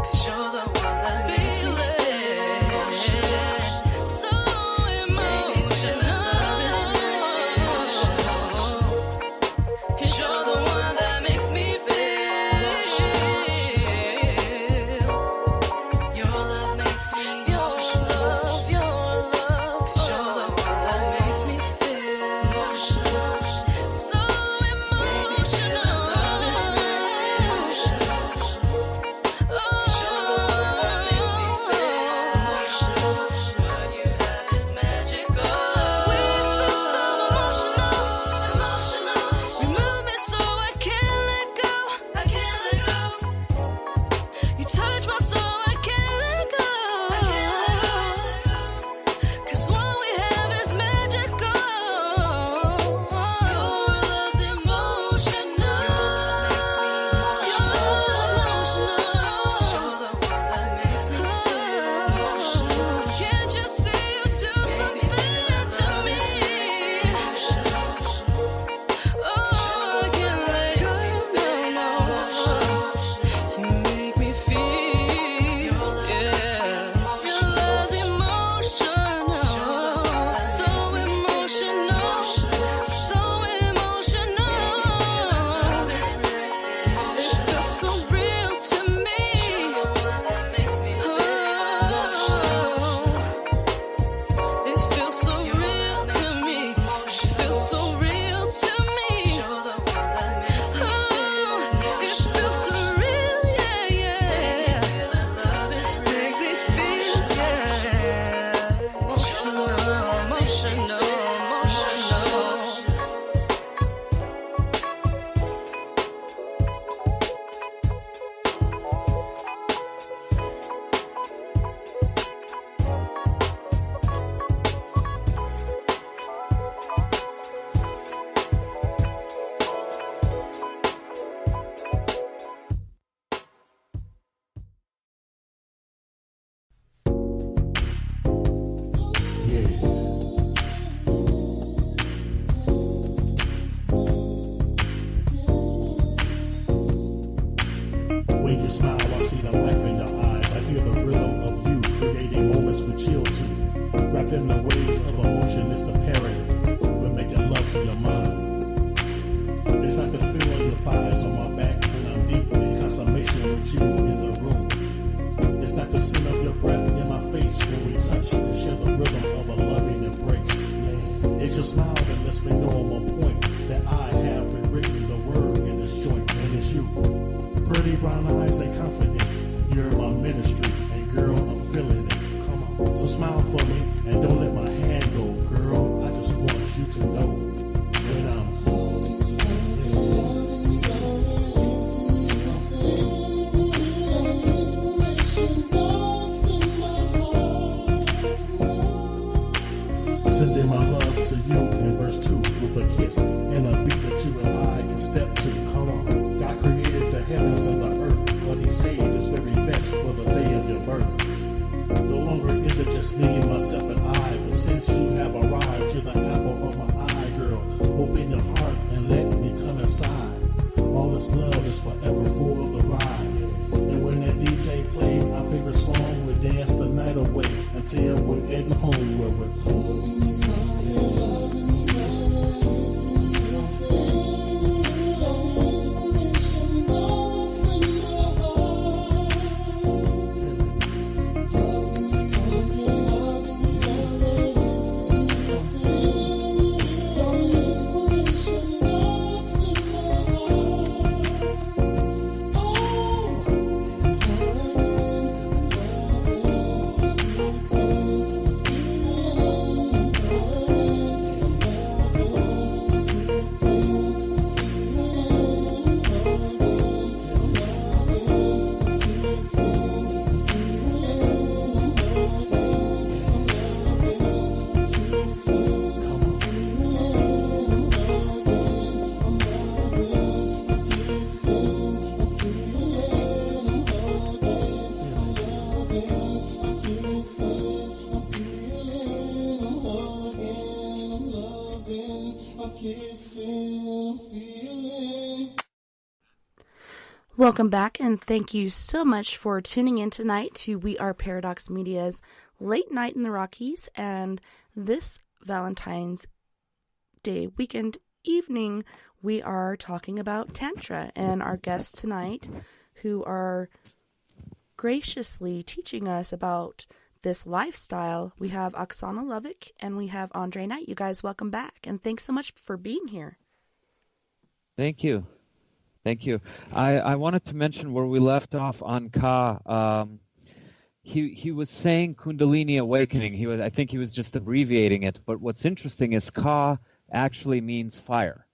'cause you're the one that makes me feel emotional. So emotional, 'cause you're the one that makes me feel. Your love makes me emotional. Your love, 'cause you're the one that makes me feel emotional. So emotional. Love is emotional. Oh, 'cause you're the one that makes me feel emotional. What you have is magical. We feel so emotional. You move me so I can't let go. I can't let go. You touch my soul, I can't let go. I can't let go. 'Cause what we have is magical. Your love's emotional. Your love makes me emotional. You're the one that makes me feel emotional. Can't you see you do something to me? Oh, I can't let go. You make me feel, your love's emotional, so emotional, so emotional. It feels so real to me. It feels so real to me. It feels so real to me. It feels so real, yeah. Makes me feel, emotional. When you smile, I see the life in your eyes. I hear the rhythm of you, creating moments we chill to. Wrapped in the waves of emotion, it's imperative. We're making love to your mind. It's like the feel of your thighs on my back when I'm deep in consummation with you in the room. It's like the scent of your breath in my face when we touch and share the rhythm of a loving embrace. It's your smile that lets me know I'm on point, that I have rewritten the word in this joint, and it's you. Pretty brown eyes and confidence, you're my ministry, and girl, I'm feeling it. Come on, so smile for me, and don't let my hand go, girl. I just want you to know when I'm sending my love to you in verse 2 with a kiss and a beat that you and I can step to. Come on, God created the heavens and the earth. What he said is very best for the day of your birth. No longer is it just me, myself, and I, but since you have arrived, you're the apple of my eye, girl. Open your heart and let me come inside. All this love is forever for the ride. And when that DJ played our favorite song, we dance the night away until we're heading home where we're holding you. Sending Welcome back, and thank you so much for tuning in tonight to We Are Paradox Media's Late Night in the Rockies. And this Valentine's Day weekend evening, we are talking about Tantra. And our guests tonight, who are graciously teaching us about this lifestyle, we have Oxana Lovich and we have Andrei Knight. You guys, welcome back, and thanks so much for being here. Thank you. Thank you. I wanted to mention where we left off on Ka. He was saying Kundalini awakening. I think he was just abbreviating it. But what's interesting is Ka actually means fire.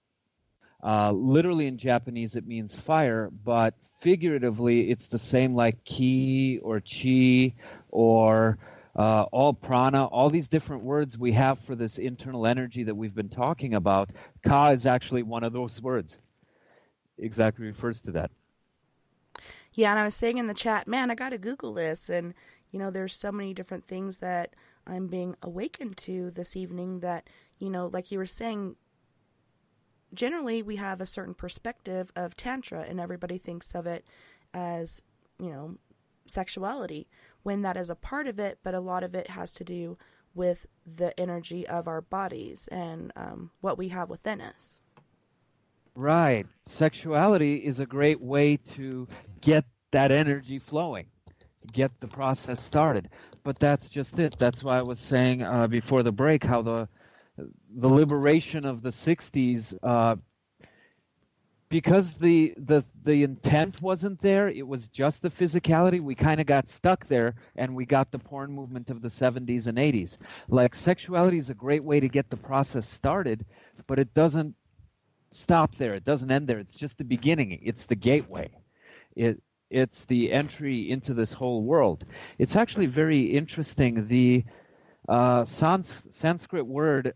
Literally in Japanese it means fire, but figuratively it's the same like Ki or Chi or all prana, all these different words we have for this internal energy that we've been talking about. Ka is actually one of those words. Exactly refers to that. Yeah, and I was saying in the chat, man, I got to Google this. And, there's so many different things that I'm being awakened to this evening that, like you were saying, generally we have a certain perspective of Tantra and everybody thinks of it as, sexuality, when that is a part of it, but a lot of it has to do with the energy of our bodies and what we have within us. Right. Sexuality is a great way to get that energy flowing, get the process started. But that's just it. That's why I was saying before the break how the liberation of the 60s, because the intent wasn't there, it was just the physicality, we kind of got stuck there, and we got the porn movement of the 70s and 80s. Like, sexuality is a great way to get the process started, but it doesn't stop there. It doesn't end there. It's just the beginning. It's the gateway. It's the entry into this whole world. It's actually very interesting. The Sanskrit word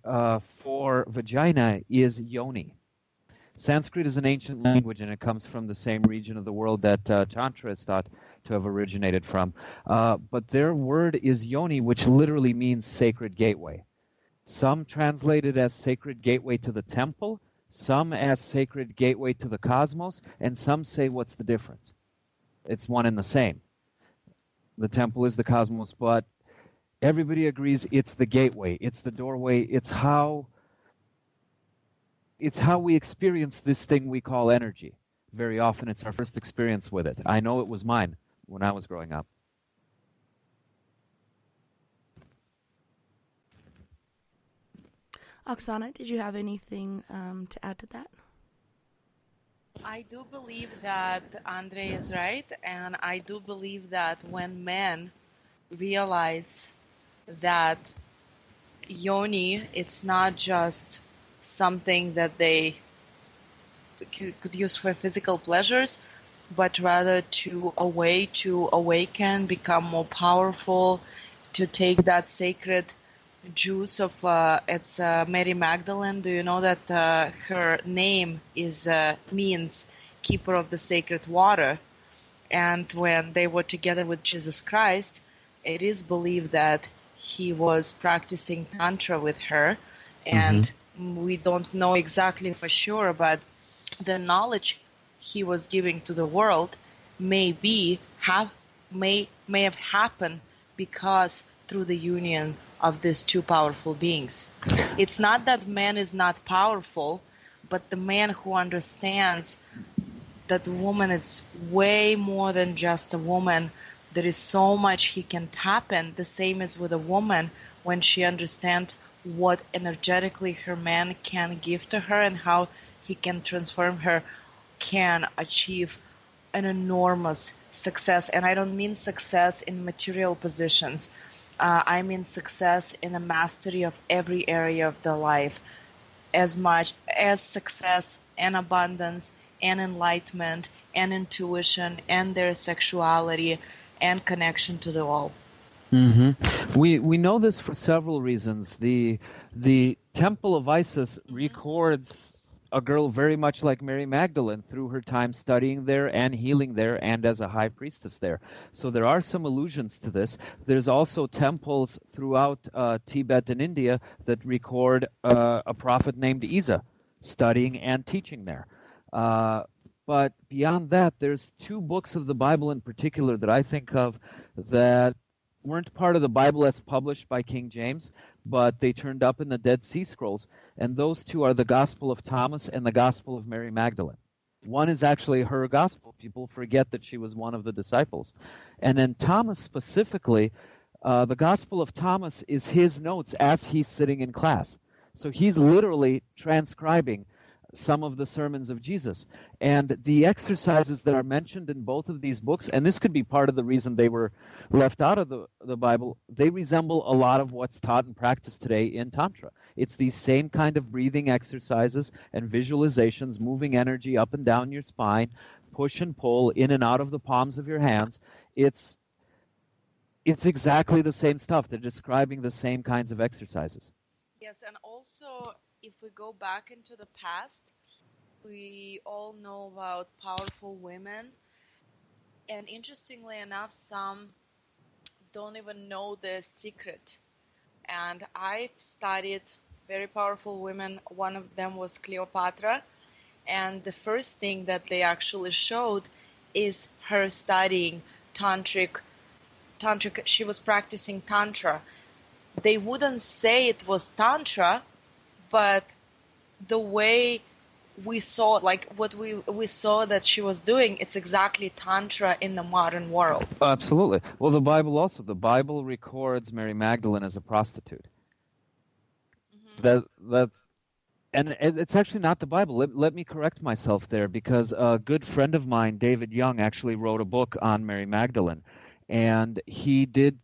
for vagina is yoni. Sanskrit is an ancient language, and it comes from the same region of the world that Tantra is thought to have originated from. But their word is yoni, which literally means sacred gateway. Some translate it as sacred gateway to the temple, some as sacred gateway to the cosmos, and some say, what's the difference? It's one and the same. The temple is the cosmos, but everybody agrees it's the gateway, it's the doorway, it's how we experience this thing we call energy. Very often it's our first experience with it. I know it was mine when I was growing up. Oksana, did you have anything to add to that? I do believe that Andrei is right, and I do believe that when men realize that yoni, it's not just something that they could use for physical pleasures, but rather to awaken, become more powerful, to take that sacred juice of it's Mary Magdalene. Do you know that her name is means keeper of the sacred water? And when they were together with Jesus Christ, it is believed that he was practicing Tantra with her, and we don't know exactly for sure, but the knowledge he was giving to the world may have happened because through the union of these two powerful beings. It's not that man is not powerful, but the man who understands that the woman is way more than just a woman. There is so much he can tap in. The same as with a woman when she understands what energetically her man can give to her and how he can transform her, can achieve an enormous success. And I don't mean success in material positions. I mean success in the mastery of every area of the life, as much as success and abundance and enlightenment and intuition and their sexuality and connection to the all. We know this for several reasons. The Temple of Isis records a girl very much like Mary Magdalene through her time studying there and healing there and as a high priestess there. So there are some allusions to this. There's also temples throughout Tibet and India that record a prophet named Isa studying and teaching there. But beyond that, there's 2 books of the Bible in particular that I think of that weren't part of the Bible as published by King James, but they turned up in the Dead Sea Scrolls, and those 2 are the Gospel of Thomas and the Gospel of Mary Magdalene. One is actually her gospel. People forget that she was one of the disciples. And then Thomas specifically, the Gospel of Thomas is his notes as he's sitting in class. So he's literally transcribing some of the sermons of Jesus. And the exercises that are mentioned in both of these books, and this could be part of the reason they were left out of the Bible, they resemble a lot of what's taught and practiced today in Tantra. It's these same kind of breathing exercises and visualizations, moving energy up and down your spine, push and pull in and out of the palms of your hands. It's exactly the same stuff. They're describing the same kinds of exercises. Yes, and also if we go back into the past, we all know about powerful women, and interestingly enough, some don't even know the secret. And I've studied very powerful women. One of them was Cleopatra, and the first thing that they actually showed is her studying tantric. She was practicing Tantra. They wouldn't say it was Tantra, but the way we saw, like what we saw that she was doing, it's exactly Tantra in the modern world. Absolutely. Well, the Bible records Mary Magdalene as a prostitute. Mm-hmm. And it's actually not the Bible. Let me correct myself there, because a good friend of mine, David Young, actually wrote a book on Mary Magdalene, and he did.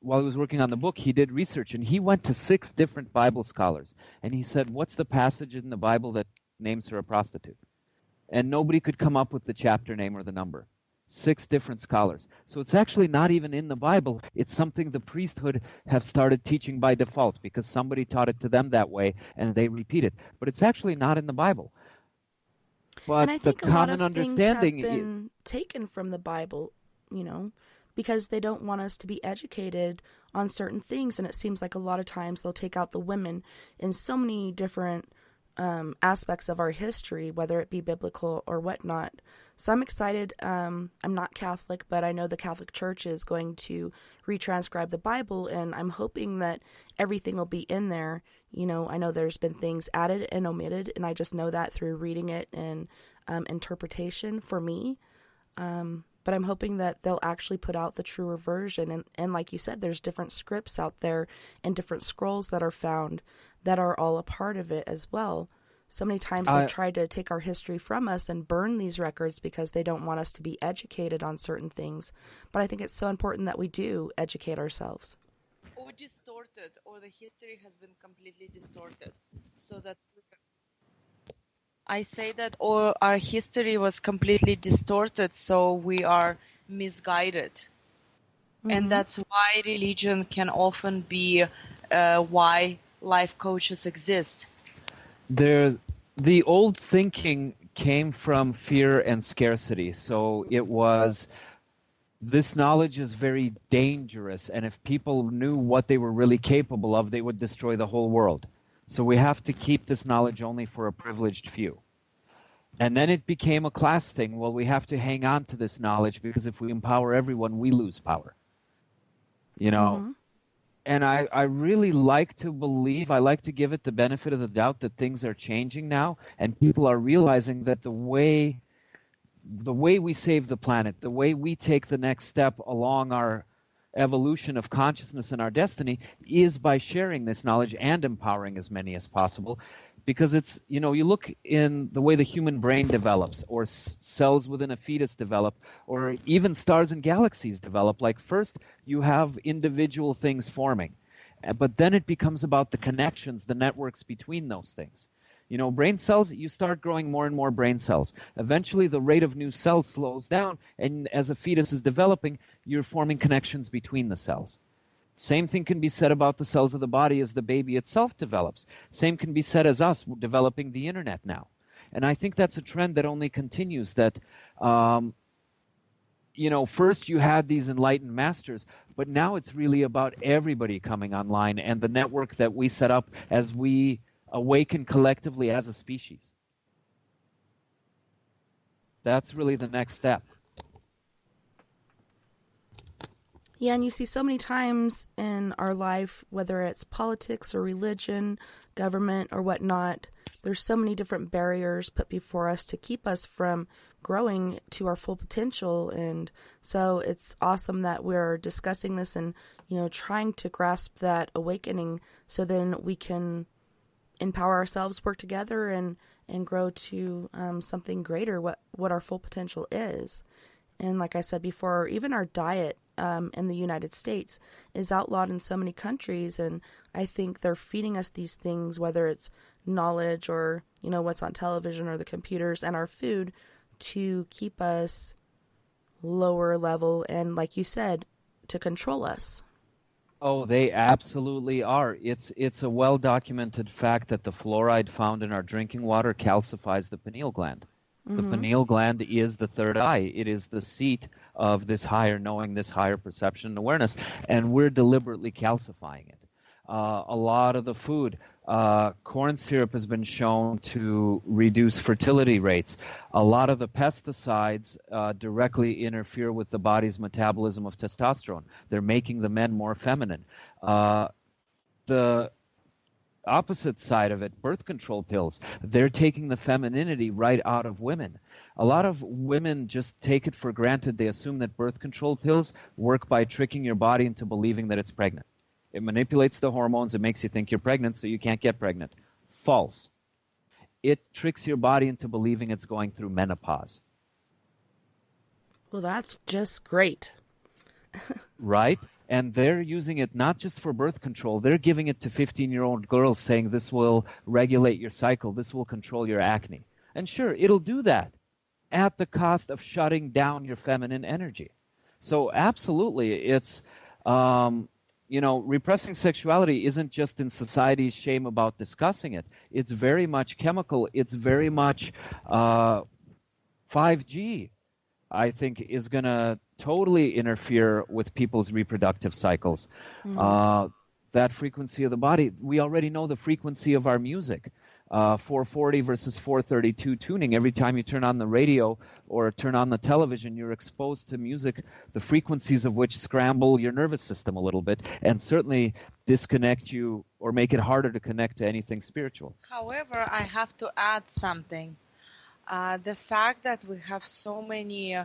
While he was working on the book, he did research, and he went to 6 different Bible scholars, and he said, what's the passage in the Bible that names her a prostitute? And nobody could come up with the chapter name or the number. 6 different scholars. So it's actually not even in the Bible. It's something the priesthood have started teaching by default because somebody taught it to them that way, and they repeat it. But it's actually not in the Bible. But and I think the a lot common of things understanding have been taken from the Bible, because they don't want us to be educated on certain things. And it seems like a lot of times they'll take out the women in so many different aspects of our history, whether it be biblical or whatnot. So I'm excited. I'm not Catholic, but I know the Catholic Church is going to retranscribe the Bible, and I'm hoping that everything will be in there. I know there's been things added and omitted, and I just know that through reading it and interpretation for me. But I'm hoping that they'll actually put out the truer version. And like you said, there's different scripts out there and different scrolls that are found that are all a part of it as well. So many times they've tried to take our history from us and burn these records because they don't want us to be educated on certain things. But I think it's so important that we do educate ourselves. Or distorted, or the history has been completely distorted. So that I say that our history was completely distorted, so we are misguided. Mm-hmm. And that's why religion can often be why life coaches exist. The old thinking came from fear and scarcity. So it was, this knowledge is very dangerous, and if people knew what they were really capable of, they would destroy the whole world. So we have to keep this knowledge only for a privileged few. And then it became a class thing. Well, we have to hang on to this knowledge because if we empower everyone, we lose power. Mm-hmm. And I really like to believe, I like to give it the benefit of the doubt that things are changing now, and people are realizing that the way we save the planet, the way we take the next step along our evolution of consciousness and our destiny is by sharing this knowledge and empowering as many as possible. Because it's, you look in the way the human brain develops, or cells within a fetus develop, or even stars and galaxies develop. Like first you have individual things forming, but then it becomes about the connections, the networks between those things. Brain cells, you start growing more and more brain cells. Eventually the rate of new cells slows down, and as a fetus is developing, you're forming connections between the cells. Same thing can be said about the cells of the body as the baby itself develops. Same can be said as us developing the internet now. And I think that's a trend that only continues, that, first you had these enlightened masters, but now it's really about everybody coming online, and the network that we set up as we awaken collectively as a species. That's really the next step. Yeah, and you see so many times in our life, whether it's politics or religion, government or whatnot, there's so many different barriers put before us to keep us from growing to our full potential. And so it's awesome that we're discussing this and, trying to grasp that awakening so then we can empower ourselves, work together, and grow to something greater, what our full potential is. And like I said before, even our diet in the United States is outlawed in so many countries, and I think they're feeding us these things, whether it's knowledge or, what's on television or the computers and our food, to keep us lower level and, like you said, to control us. Oh, they absolutely are. It's a well-documented fact that the fluoride found in our drinking water calcifies the pineal gland. The pineal gland is the third eye. It is the seat of this higher knowing, this higher perception and awareness, and we're deliberately calcifying it. A lot of the food, corn syrup has been shown to reduce fertility rates. A lot of the pesticides directly interfere with the body's metabolism of testosterone. They're making the men more feminine. The opposite side of it, birth control pills, they're taking the femininity right out of women. A lot of women just take it for granted. They assume that birth control pills work by tricking your body into believing that it's pregnant. It manipulates the hormones. It makes you think you're pregnant, so you can't get pregnant. False. It tricks your body into believing it's going through menopause. Well, that's just great. Right? And they're using it not just for birth control. They're giving it to 15-year-old girls, saying this will regulate your cycle. This will control your acne. And sure, it'll do that at the cost of shutting down your feminine energy. So absolutely, it's, repressing sexuality isn't just in society's shame about discussing it. It's very much chemical. It's very much 5G, I think, is going to totally interfere with people's reproductive cycles. That frequency of the body, we already know the frequency of our music. 440 versus 432 tuning. Every time you turn on the radio or turn on the television, you're exposed to music, the frequencies of which scramble your nervous system a little bit and certainly disconnect you or make it harder to connect to anything spiritual. However, I have to add something. The fact that we have so many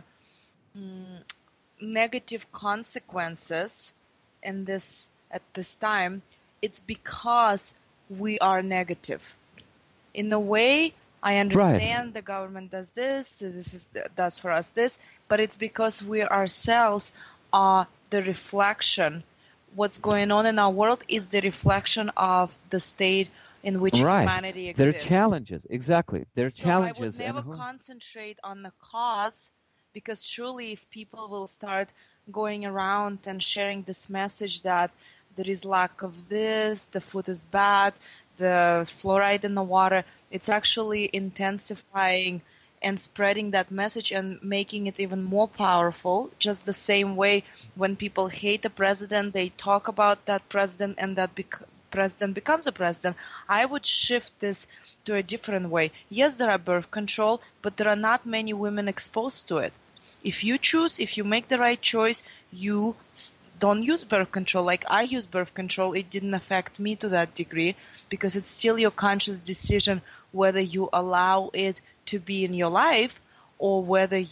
negative consequences at this time, it's because we are negative. In a way, I understand the government does this does for us this, but it's because we ourselves are the reflection. What's going on in our world is the reflection of the state in which humanity exists. They're challenges, exactly. They're challenges. I would never concentrate on the cause, because surely if people will start going around and sharing this message that there is lack of this, the food is bad, the fluoride in the water, it's actually intensifying and spreading that message and making it even more powerful. Just the same way when people hate a president, they talk about that president and that president becomes a president. I would shift this to a different way. Yes, there are birth control, but there are not many women exposed to it. If you make the right choice, you don't use birth control. Like I use birth control, it didn't affect me to that degree because it's still your conscious decision whether you allow it to be in your life or whether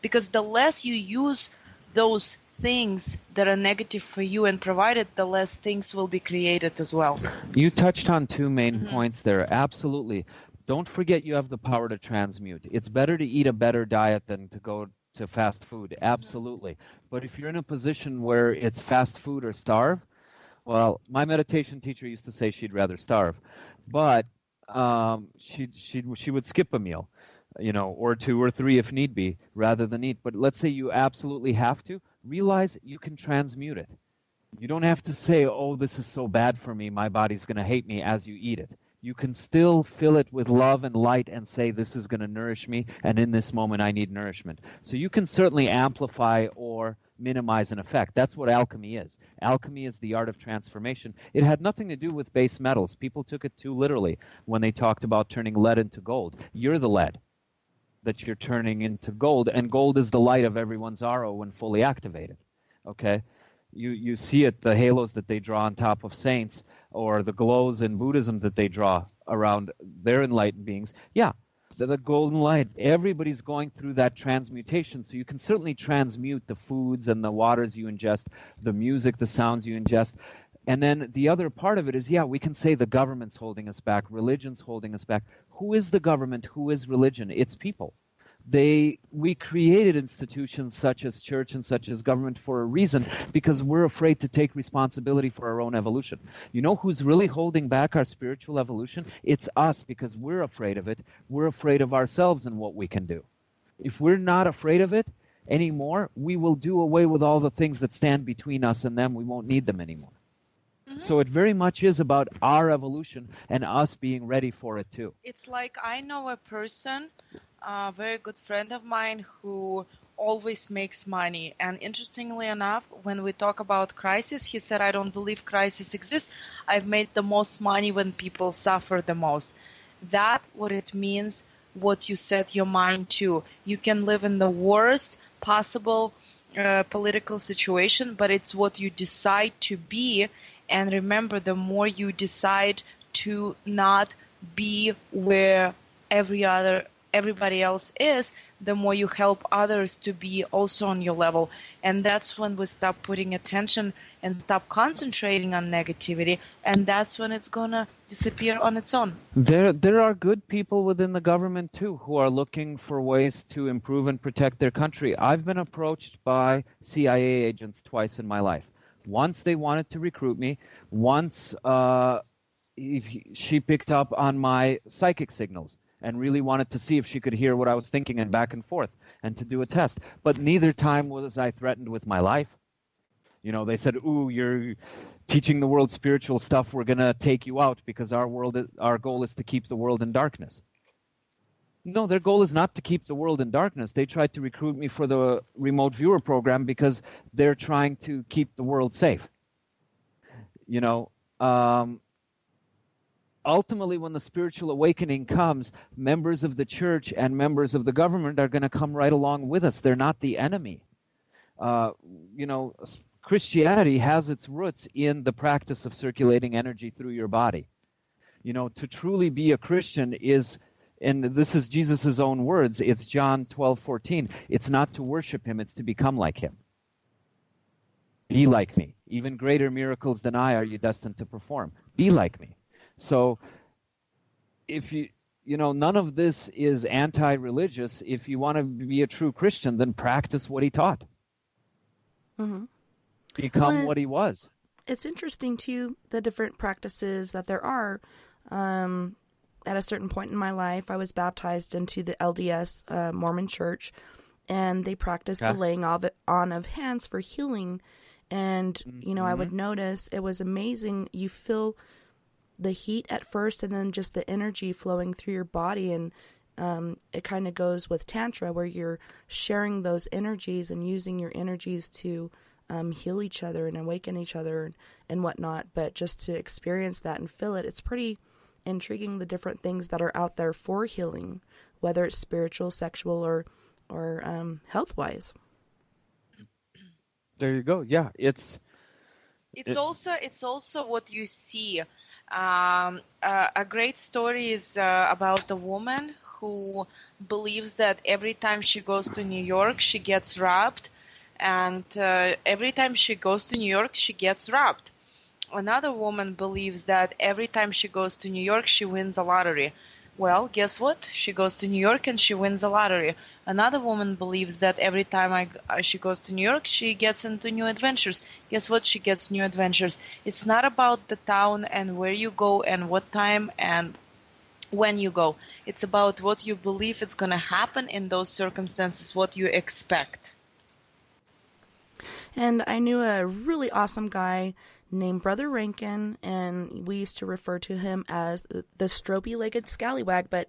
because the less you use those things that are negative for you and provided, the less things will be created as well. You touched on two main points there. Absolutely. Don't forget you have the power to transmute. It's better to eat a better diet than to go to fast food. Absolutely. But if you're in a position where it's fast food or starve, well, my meditation teacher used to say she'd rather starve, but she would skip a meal, or 2 or 3 if need be, rather than eat. But let's say you absolutely have to, realize you can transmute it. You don't have to say, oh, this is so bad for me, my body's going to hate me as you eat it. You can still fill it with love and light and say, this is going to nourish me, and in this moment I need nourishment. So you can certainly amplify or minimize an effect. That's what alchemy is. Alchemy is the art of transformation. It had nothing to do with base metals. People took it too literally when they talked about turning lead into gold. You're the lead that you're turning into gold, and gold is the light of everyone's aura when fully activated. Okay? You see it, the halos that they draw on top of saints, or the glows in Buddhism that they draw around their enlightened beings. Yeah, the golden light. Everybody's going through that transmutation, so you can certainly transmute the foods and the waters you ingest, the music, the sounds you ingest. And then the other part of it is, yeah, we can say the government's holding us back, religion's holding us back. Who is the government? Who is religion? It's people. We created institutions such as church and such as government for a reason, because we're afraid to take responsibility for our own evolution. You know who's really holding back our spiritual evolution? It's us, because we're afraid of it. We're afraid of ourselves and what we can do. If we're not afraid of it anymore, we will do away with all the things that stand between us and them. We won't need them anymore. So it very much is about our evolution and us being ready for it too. It's like I know a person, a very good friend of mine, who always makes money. And interestingly enough, when we talk about crisis, he said, I don't believe crisis exists. I've made the most money when people suffer the most. That's what it means, what you set your mind to. You can live in the worst possible political situation, but it's what you decide to be. And remember, the more you decide to not be where everybody else is, the more you help others to be also on your level. And that's when we stop putting attention and stop concentrating on negativity, and that's when it's gonna disappear on its own. There are good people within the government too who are looking for ways to improve and protect their country. I've been approached by CIA agents twice in my life. Once they wanted to recruit me. Once she picked up on my psychic signals and really wanted to see if she could hear what I was thinking and back and forth and to do a test. But neither time was I threatened with my life. You know, they said, ooh, you're teaching the world spiritual stuff. We're going to take you out because our goal is to keep the world in darkness. No, their goal is not to keep the world in darkness. They tried to recruit me for the remote viewer program because they're trying to keep the world safe. You know, ultimately, when the spiritual awakening comes, members of the church and members of the government are going to come right along with us. They're not the enemy. You know, Christianity has its roots in the practice of circulating energy through your body. You know, to truly be a Christian is... And this is Jesus' own words. It's John 12:14. It's not to worship him, it's to become like him. Be like me. Even greater miracles than I are you destined to perform. Be like me. So if you know, none of this is anti-religious. If you want to be a true Christian, then practice what he taught. Mm-hmm. Become what he was. It's interesting, too, the different practices that there are. At a certain point in my life, I was baptized into the LDS Mormon Church, and they practiced the laying on of hands for healing. And, you know, I would notice it was amazing. You feel the heat at first and then just the energy flowing through your body. And it kind of goes with Tantra, where you're sharing those energies and using your energies to heal each other and awaken each other and whatnot. But just to experience that and feel it, it's pretty intriguing, the different things that are out there for healing, whether it's spiritual, sexual, or health-wise. There you go. Yeah, it's also what you see. A great story is about a woman who believes that every time she goes to New York, she gets robbed, and every time she goes to New York, she gets robbed. Another woman believes that every time she goes to New York, she wins a lottery. Well, guess what? She goes to New York and she wins a lottery. Another woman believes that every time she goes to New York, she gets into new adventures. Guess what? She gets new adventures. It's not about the town and where you go and what time and when you go. It's about what you believe is going to happen in those circumstances, what you expect. And I knew a really awesome guy named Brother Rankin, and we used to refer to him as the stropey-legged scallywag, but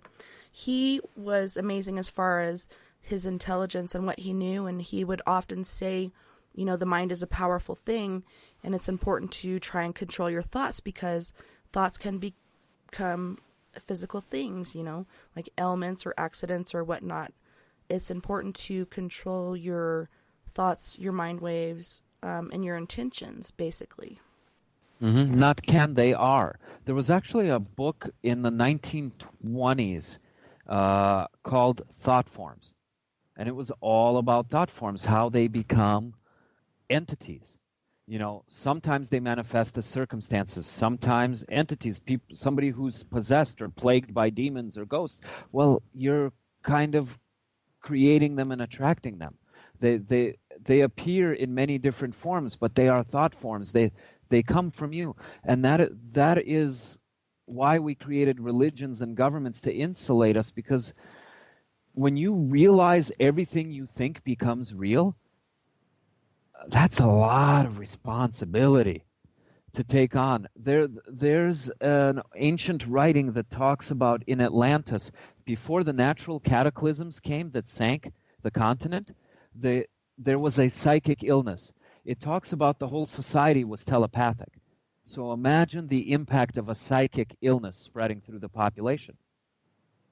he was amazing as far as his intelligence and what he knew, and he would often say the mind is a powerful thing, and it's important to try and control your thoughts, because thoughts can become physical things, like ailments or accidents or whatnot. It's important to control your thoughts, your mind waves, and your intentions, basically. Not can, they are. There was actually a book in the 1920s called Thought Forms. And it was all about thought forms, how they become entities. Sometimes they manifest as circumstances, sometimes entities, somebody who's possessed or plagued by demons or ghosts. Well, you're kind of creating them and attracting them. They appear in many different forms, but they are thought forms. They come from you. And that is why we created religions and governments, to insulate us, because when you realize everything you think becomes real, that's a lot of responsibility to take on. There's an ancient writing that talks about in Atlantis, before the natural cataclysms came that sank the continent, there was a psychic illness. It talks about the whole society was telepathic. So imagine the impact of a psychic illness spreading through the population.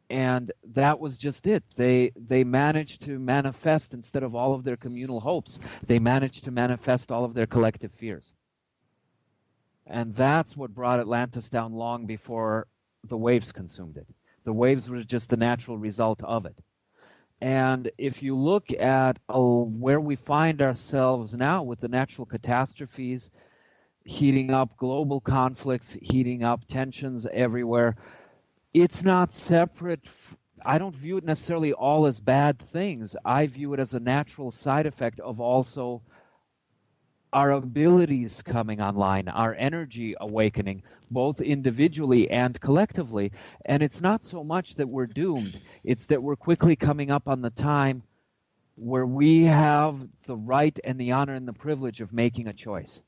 And that was just it. They managed to manifest, instead of all of their communal hopes, they managed to manifest all of their collective fears. And that's what brought Atlantis down long before the waves consumed it. The waves were just the natural result of it. And if you look at where we find ourselves now with the natural catastrophes, heating up, global conflicts, heating up, tensions everywhere, it's not separate. I don't view it necessarily all as bad things. I view it as a natural side effect of also our abilities coming online, our energy awakening, both individually and collectively. And it's not so much that we're doomed. It's that we're quickly coming up on the time where we have the right and the honor and the privilege of making a choice.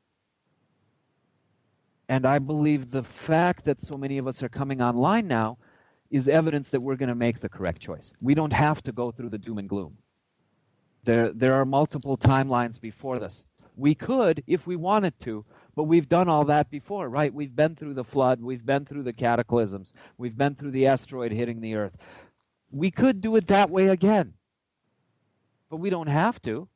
And I believe the fact that so many of us are coming online now is evidence that we're going to make the correct choice. We don't have to go through the doom and gloom. There are multiple timelines before this. We could if we wanted to, but we've done all that before, right? We've been through the flood. We've been through the cataclysms. We've been through the asteroid hitting the Earth. We could do it that way again, but we don't have to.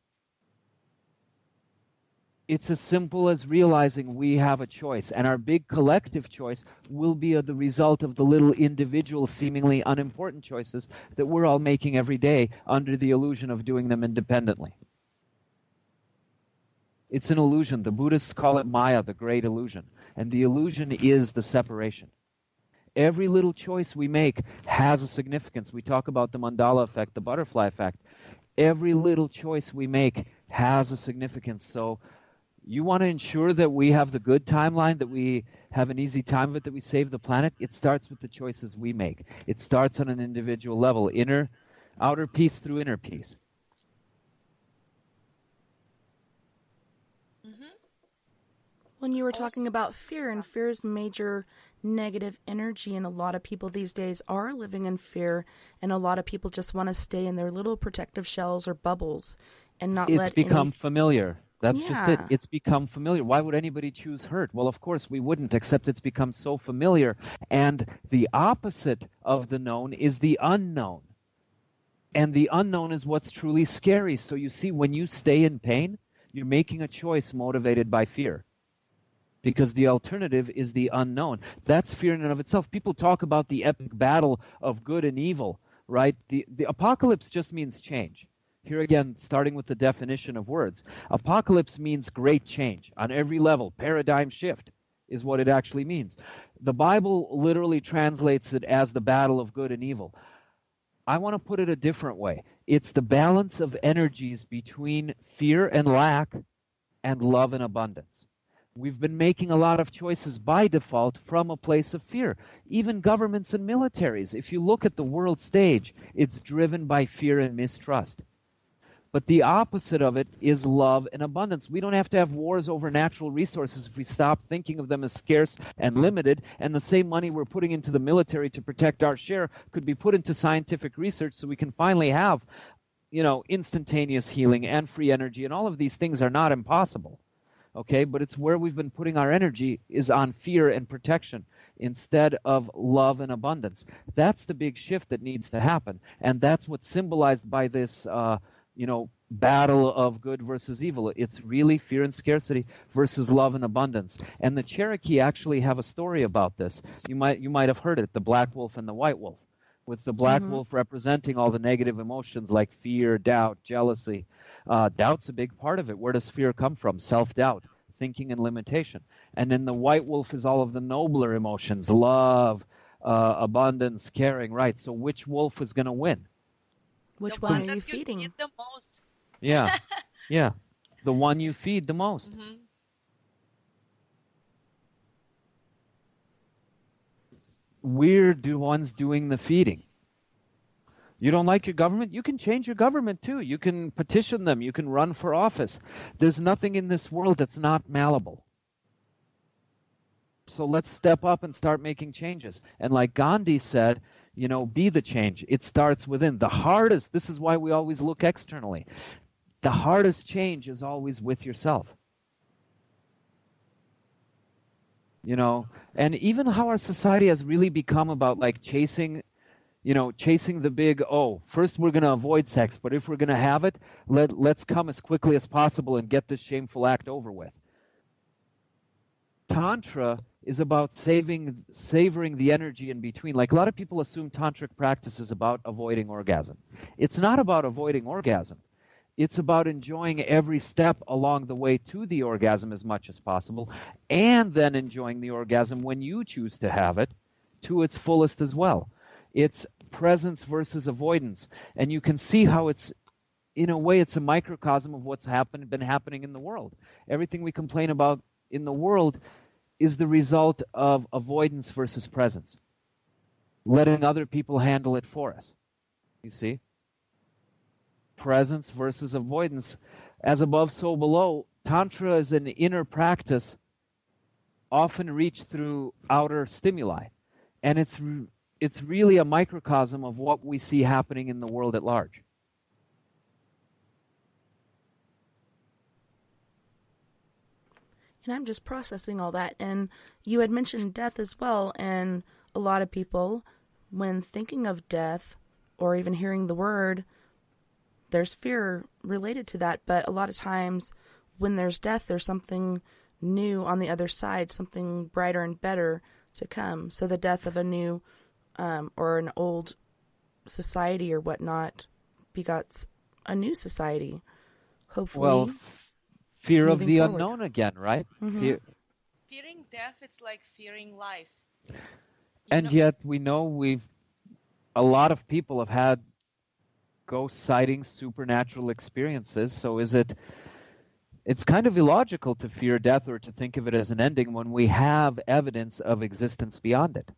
It's as simple as realizing we have a choice, and our big collective choice will be the result of the little individual, seemingly unimportant choices that we're all making every day under the illusion of doing them independently. It's an illusion. The Buddhists call it Maya, the great illusion, and the illusion is the separation. Every little choice we make has a significance. We talk about the mandala effect, the butterfly effect. Every little choice we make has a significance. So you want to ensure that we have the good timeline, that we have an easy time of it, that we save the planet? It starts with the choices we make. It starts on an individual level, outer peace through inner peace. When you were talking about fear, and fear is major negative energy, and a lot of people these days are living in fear, and a lot of people just want to stay in their little protective shells or bubbles and not let It's become familiar. That's just it. Yeah. It's become familiar. Why would anybody choose hurt? Well, of course we wouldn't, except it's become so familiar. And the opposite of the known is the unknown. And the unknown is what's truly scary. So you see, when you stay in pain, you're making a choice motivated by fear. Because the alternative is the unknown. That's fear in and of itself. People talk about the epic battle of good and evil, right? The apocalypse just means change. Here again, starting with the definition of words. Apocalypse means great change on every level. Paradigm shift is what it actually means. The Bible literally translates it as the battle of good and evil. I want to put it a different way. It's the balance of energies between fear and lack and love and abundance. We've been making a lot of choices by default from a place of fear. Even governments and militaries, if you look at the world stage, it's driven by fear and mistrust. But the opposite of it is love and abundance. We don't have to have wars over natural resources if we stop thinking of them as scarce and limited, and the same money we're putting into the military to protect our share could be put into scientific research so we can finally have instantaneous healing and free energy, and all of these things are not impossible. Okay, but it's where we've been putting our energy is on fear and protection instead of love and abundance. That's the big shift that needs to happen, and that's what's symbolized by this battle of good versus evil. It's really fear and scarcity versus love and abundance. And the Cherokee actually have a story about this. You might have heard it, the black wolf and the white wolf, with the black wolf representing all the negative emotions like fear, doubt, jealousy. Doubt's a big part of it. Where does fear come from? Self-doubt, thinking, and limitation. And then the white wolf is all of the nobler emotions, love, abundance, caring, right? So which wolf is going to win? Which one are you feeding? Eat the most. Yeah, yeah. The one you feed the most. Mm-hmm. We're the ones doing the feeding. You don't like your government? You can change your government too. You can petition them. You can run for office. There's nothing in this world that's not malleable. So let's step up and start making changes. And like Gandhi said, be the change. It starts within. This is why we always look externally. The hardest change is always with yourself. And even how our society has really become about like chasing the big, first we're going to avoid sex, but if we're going to have it, let's come as quickly as possible and get this shameful act over with. Tantra is about savoring the energy in between. Like a lot of people assume tantric practice is about avoiding orgasm. It's not about avoiding orgasm. It's about enjoying every step along the way to the orgasm as much as possible, and then enjoying the orgasm when you choose to have it to its fullest as well. It's presence versus avoidance. And you can see how it's, in a way, it's a microcosm of what's been happening in the world. Everything we complain about in the world is the result of avoidance versus presence. Letting other people handle it for us. You see? Presence versus avoidance. As above, so below. Tantra is an inner practice often reached through outer stimuli. And it's really a microcosm of what we see happening in the world at large. And I'm just processing all that. And you had mentioned death as well. And a lot of people, when thinking of death or even hearing the word, there's fear related to that. But a lot of times when there's death, there's something new on the other side, something brighter and better to come. So the death of a new or an old society or whatnot begots a new society, hopefully. Well, fear of the forward. unknown again, right? Mm-hmm. Fearing death, it's like fearing life. And yet we know a lot of people have had ghost sightings, supernatural experiences. So it's kind of illogical to fear death or to think of it as an ending when we have evidence of existence beyond it.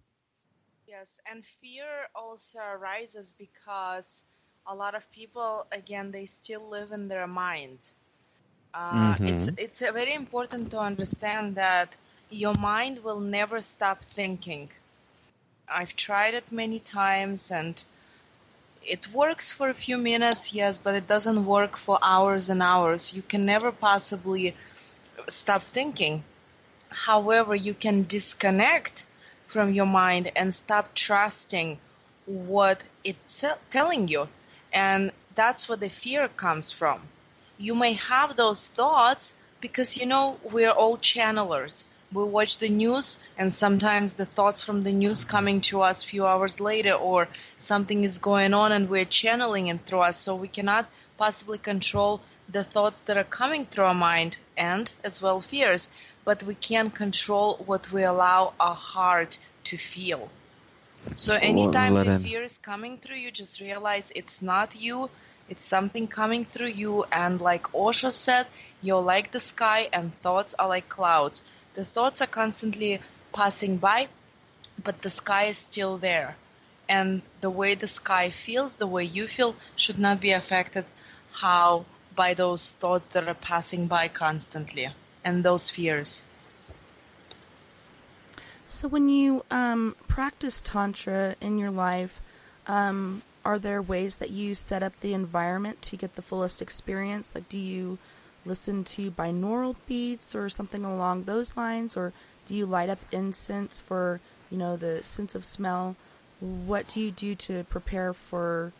Yes, and fear also arises because a lot of people, again, they still live in their mind. It's very important to understand that your mind will never stop thinking. I've tried it many times and it works for a few minutes, yes, but it doesn't work for hours and hours. You can never possibly stop thinking. However, you can disconnect from your mind and stop trusting what it's telling you. And that's where the fear comes from. You may have those thoughts because, we're all channelers. We watch the news and sometimes the thoughts from the news coming to us a few hours later, or something is going on and we're channeling it through us. So we cannot possibly control the thoughts that are coming through our mind and as well fears, but we can control what we allow our heart to feel. So anytime the fear is coming through you, just realize it's not you, it's something coming through you. And like Osho said, you're like the sky and thoughts are like clouds. The thoughts are constantly passing by, but the sky is still there. And the way the sky feels, the way you feel, should not be affected by those thoughts that are passing by constantly and those fears. So when you practice Tantra in your life, are there ways that you set up the environment to get the fullest experience? Like, do you listen to binaural beats or something along those lines, or do you light up incense for, the sense of smell? What do you do to prepare for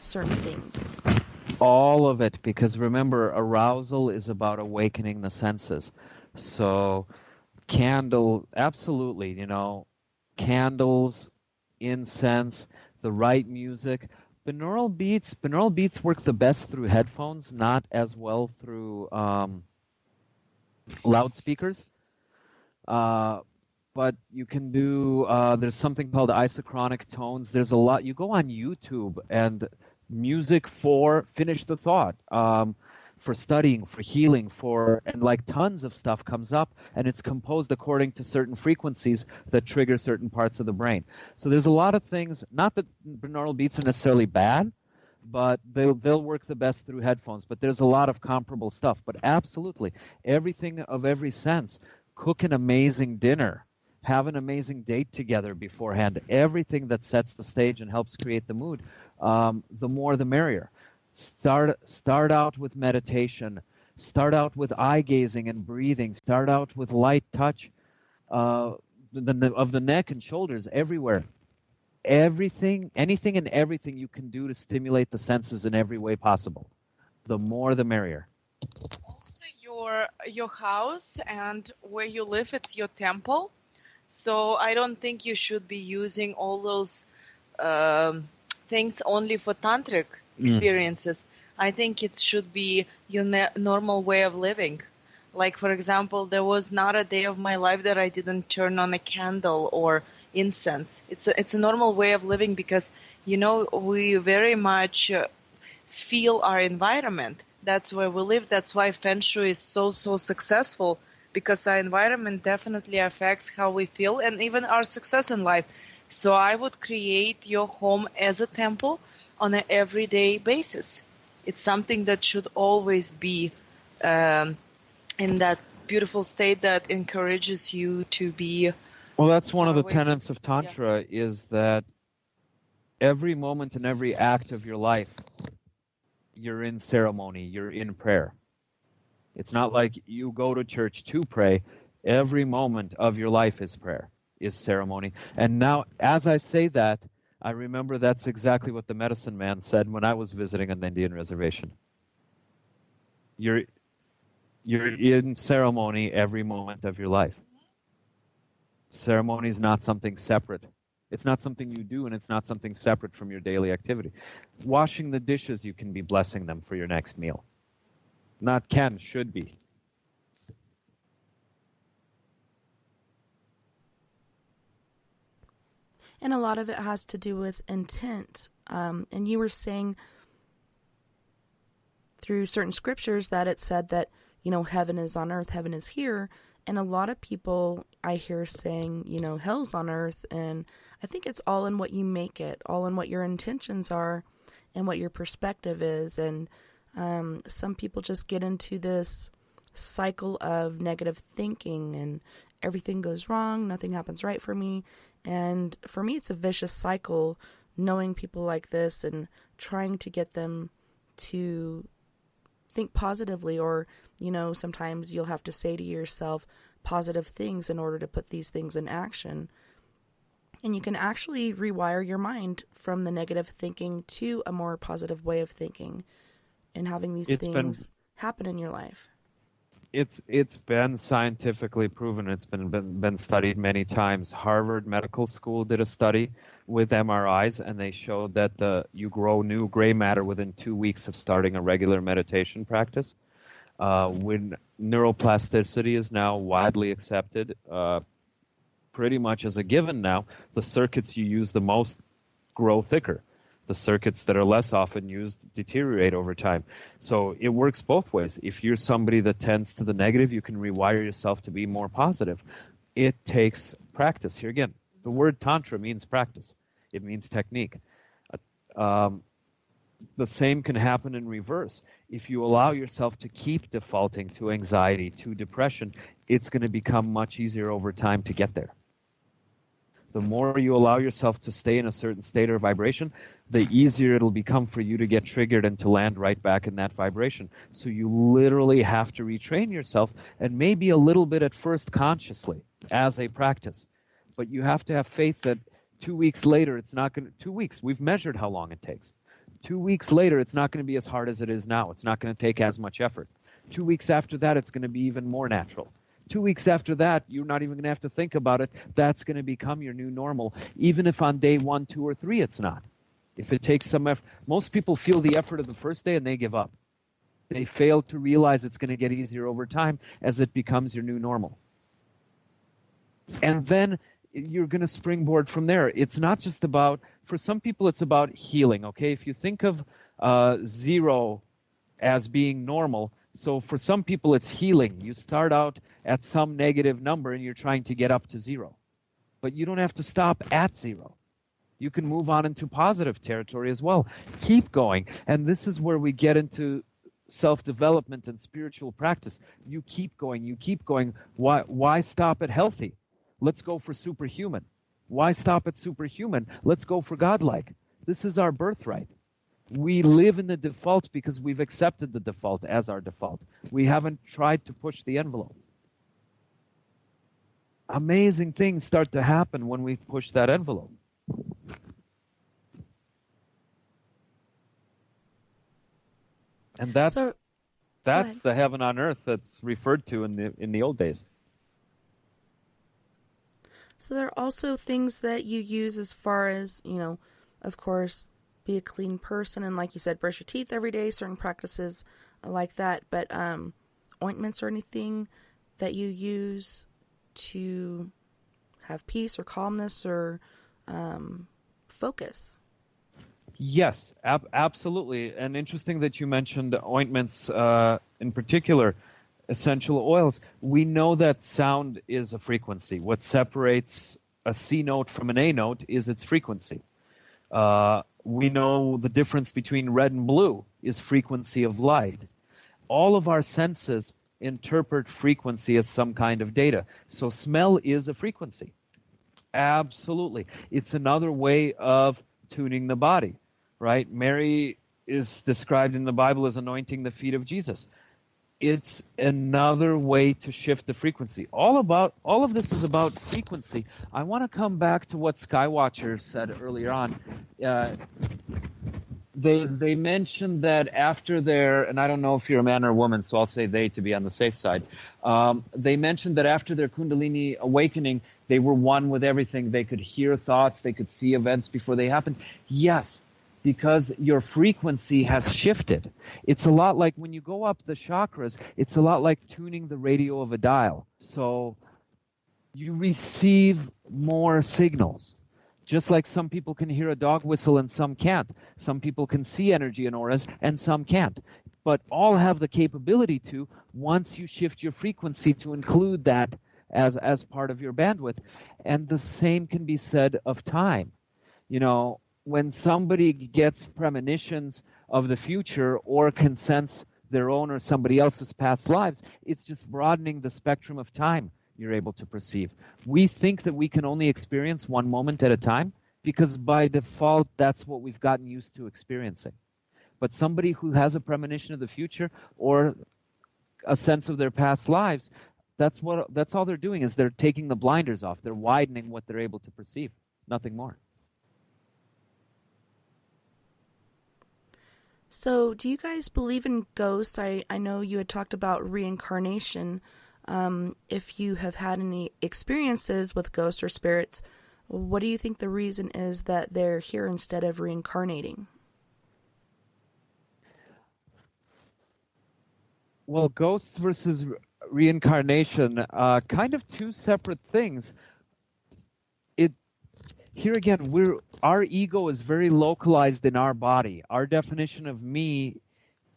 certain things? All of it, because remember, arousal is about awakening the senses. So candle, absolutely, candles, incense, the right music. Binaural beats work the best through headphones, not as well through loudspeakers. But you can do, there's something called isochronic tones. There's a lot. You go on YouTube and music for, finish the thought, for studying, for healing, and like tons of stuff comes up, and it's composed according to certain frequencies that trigger certain parts of the brain. So there's a lot of things, not that binaural beats are necessarily bad, but they'll work the best through headphones. But there's a lot of comparable stuff. But absolutely, everything of every sense. Cook an amazing dinner. Have an amazing date together beforehand. Everything that sets the stage and helps create the mood, the more the merrier. Start out with meditation. Start out with eye gazing and breathing. Start out with light touch of the neck and shoulders everywhere. Anything and everything you can do to stimulate the senses in every way possible. The more the merrier. Also, your house and where you live, it's your temple. So I don't think you should be using all those things only for tantric experiences. I think it should be your normal way of living. Like, for example, there was not a day of my life that I didn't turn on a candle or incense. It's a normal way of living because, we very much feel our environment. That's where we live. That's why Feng Shui is so successful, because our environment definitely affects how we feel and even our success in life. So I would create your home as a temple on an everyday basis. It's something that should always be in that beautiful state that encourages you to be. Well, that's one of the tenets of Tantra, is that every moment and every act of your life, you're in ceremony, you're in prayer. It's not like you go to church to pray. Every moment of your life is prayer, is ceremony. And now, as I say that, I remember that's exactly what the medicine man said when I was visiting an Indian reservation. You're in ceremony every moment of your life. Ceremony is not something separate. It's not something you do, and it's not something separate from your daily activity. Washing the dishes, you can be blessing them for your next meal. Not can, should be. And a lot of it has to do with intent. And you were saying through certain scriptures that it said that, heaven is on earth, heaven is here. And a lot of people I hear saying, hell's on earth. And I think it's all in what you make it, all in what your intentions are and what your perspective is. And some people just get into this cycle of negative thinking and everything goes wrong, nothing happens right for me. And for me, it's a vicious cycle, knowing people like this and trying to get them to think positively, or, sometimes you'll have to say to yourself positive things in order to put these things in action. And you can actually rewire your mind from the negative thinking to a more positive way of thinking and having these things happen in your life. It's been scientifically proven. It's been studied many times. Harvard Medical School did a study with MRIs, and they showed that you grow new gray matter within 2 weeks of starting a regular meditation practice. When neuroplasticity is now widely accepted, pretty much as a given now, the circuits you use the most grow thicker. The circuits that are less often used deteriorate over time. So it works both ways. If you're somebody that tends to the negative, you can rewire yourself to be more positive. It takes practice. Here again, the word Tantra means practice. It means technique. The same can happen in reverse. If you allow yourself to keep defaulting to anxiety, to depression, it's going to become much easier over time to get there. The more you allow yourself to stay in a certain state or vibration, the easier it'll become for you to get triggered and to land right back in that vibration. So you literally have to retrain yourself, and maybe a little bit at first consciously as a practice. But you have to have faith that 2 weeks later, it's not going to, 2 weeks, we've measured how long it takes. 2 weeks later, it's not going to be as hard as it is now. It's not going to take as much effort. 2 weeks after that, it's going to be even more natural. 2 weeks after that, you're not even going to have to think about it. That's going to become your new normal, even if on day 1, 2, or 3 it's not. If it takes some effort, most people feel the effort of the first day and they give up. They fail to realize it's going to get easier over time as it becomes your new normal. And then you're going to springboard from there. It's not just about, for some people, it's about healing, okay? If you think of 0 as being normal, so for some people it's healing. You start out at some negative number and you're trying to get up to 0. But you don't have to stop at 0. You can move on into positive territory as well. Keep going. And this is where we get into self-development and spiritual practice. You keep going. You keep going. Why stop at healthy? Let's go for superhuman. Why stop at superhuman? Let's go for godlike. This is our birthright. We live in the default because we've accepted the default as our default. We haven't tried to push the envelope. Amazing things start to happen when we push that envelope. And that's the heaven on earth that's referred to in the old days. So there are also things that you use as far as, of course, be a clean person. And like you said, brush your teeth every day, certain practices like that. But ointments or anything that you use to have peace or calmness or focus. Yes, absolutely. And interesting that you mentioned ointments in particular. Essential oils. We know that sound is a frequency. What separates a C note from an A note is its frequency. We know the difference between red and blue is frequency of light. All of our senses interpret frequency as some kind of data. So smell is a frequency. Absolutely. It's another way of tuning the body, right? Mary is described in the Bible as anointing the feet of Jesus. It's another way to shift the frequency. All of this is about frequency. I want to come back to what Skywatcher said earlier on. They mentioned that after their, and I don't know if you're a man or a woman, so I'll say they to be on the safe side. They mentioned that after their Kundalini awakening, they were one with everything. They could hear thoughts. They could see events before they happened. Yes. Because your frequency has shifted. It's a lot like when you go up the chakras, it's a lot like tuning the radio of a dial. So you receive more signals. Just like some people can hear a dog whistle and some can't. Some people can see energy and auras and some can't. But all have the capability to, once you shift your frequency, to include that as part of your bandwidth. And the same can be said of time. When somebody gets premonitions of the future or can sense their own or somebody else's past lives, it's just broadening the spectrum of time you're able to perceive. We think that we can only experience one moment at a time because by default, that's what we've gotten used to experiencing. But somebody who has a premonition of the future or a sense of their past lives, that's all they're doing is they're taking the blinders off. They're widening what they're able to perceive, nothing more. So do you guys believe in ghosts? I know you had talked about reincarnation. If you have had any experiences with ghosts or spirits, what do you think the reason is that they're here instead of reincarnating? Well, ghosts versus reincarnation, kind of two separate things. Here again, our ego is very localized in our body. Our definition of me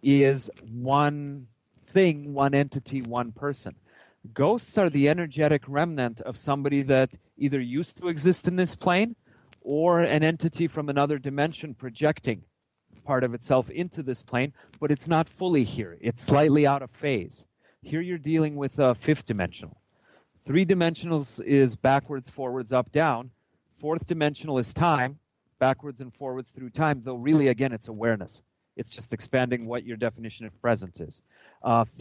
is one thing, one entity, one person. Ghosts are the energetic remnant of somebody that either used to exist in this plane or an entity from another dimension projecting part of itself into this plane, but it's not fully here. It's slightly out of phase. Here you're dealing with a fifth dimensional. 3 dimensionals is backwards, forwards, up, down. 4th dimensional is time, backwards and forwards through time, though really, again, it's awareness. It's just expanding what your definition of presence is.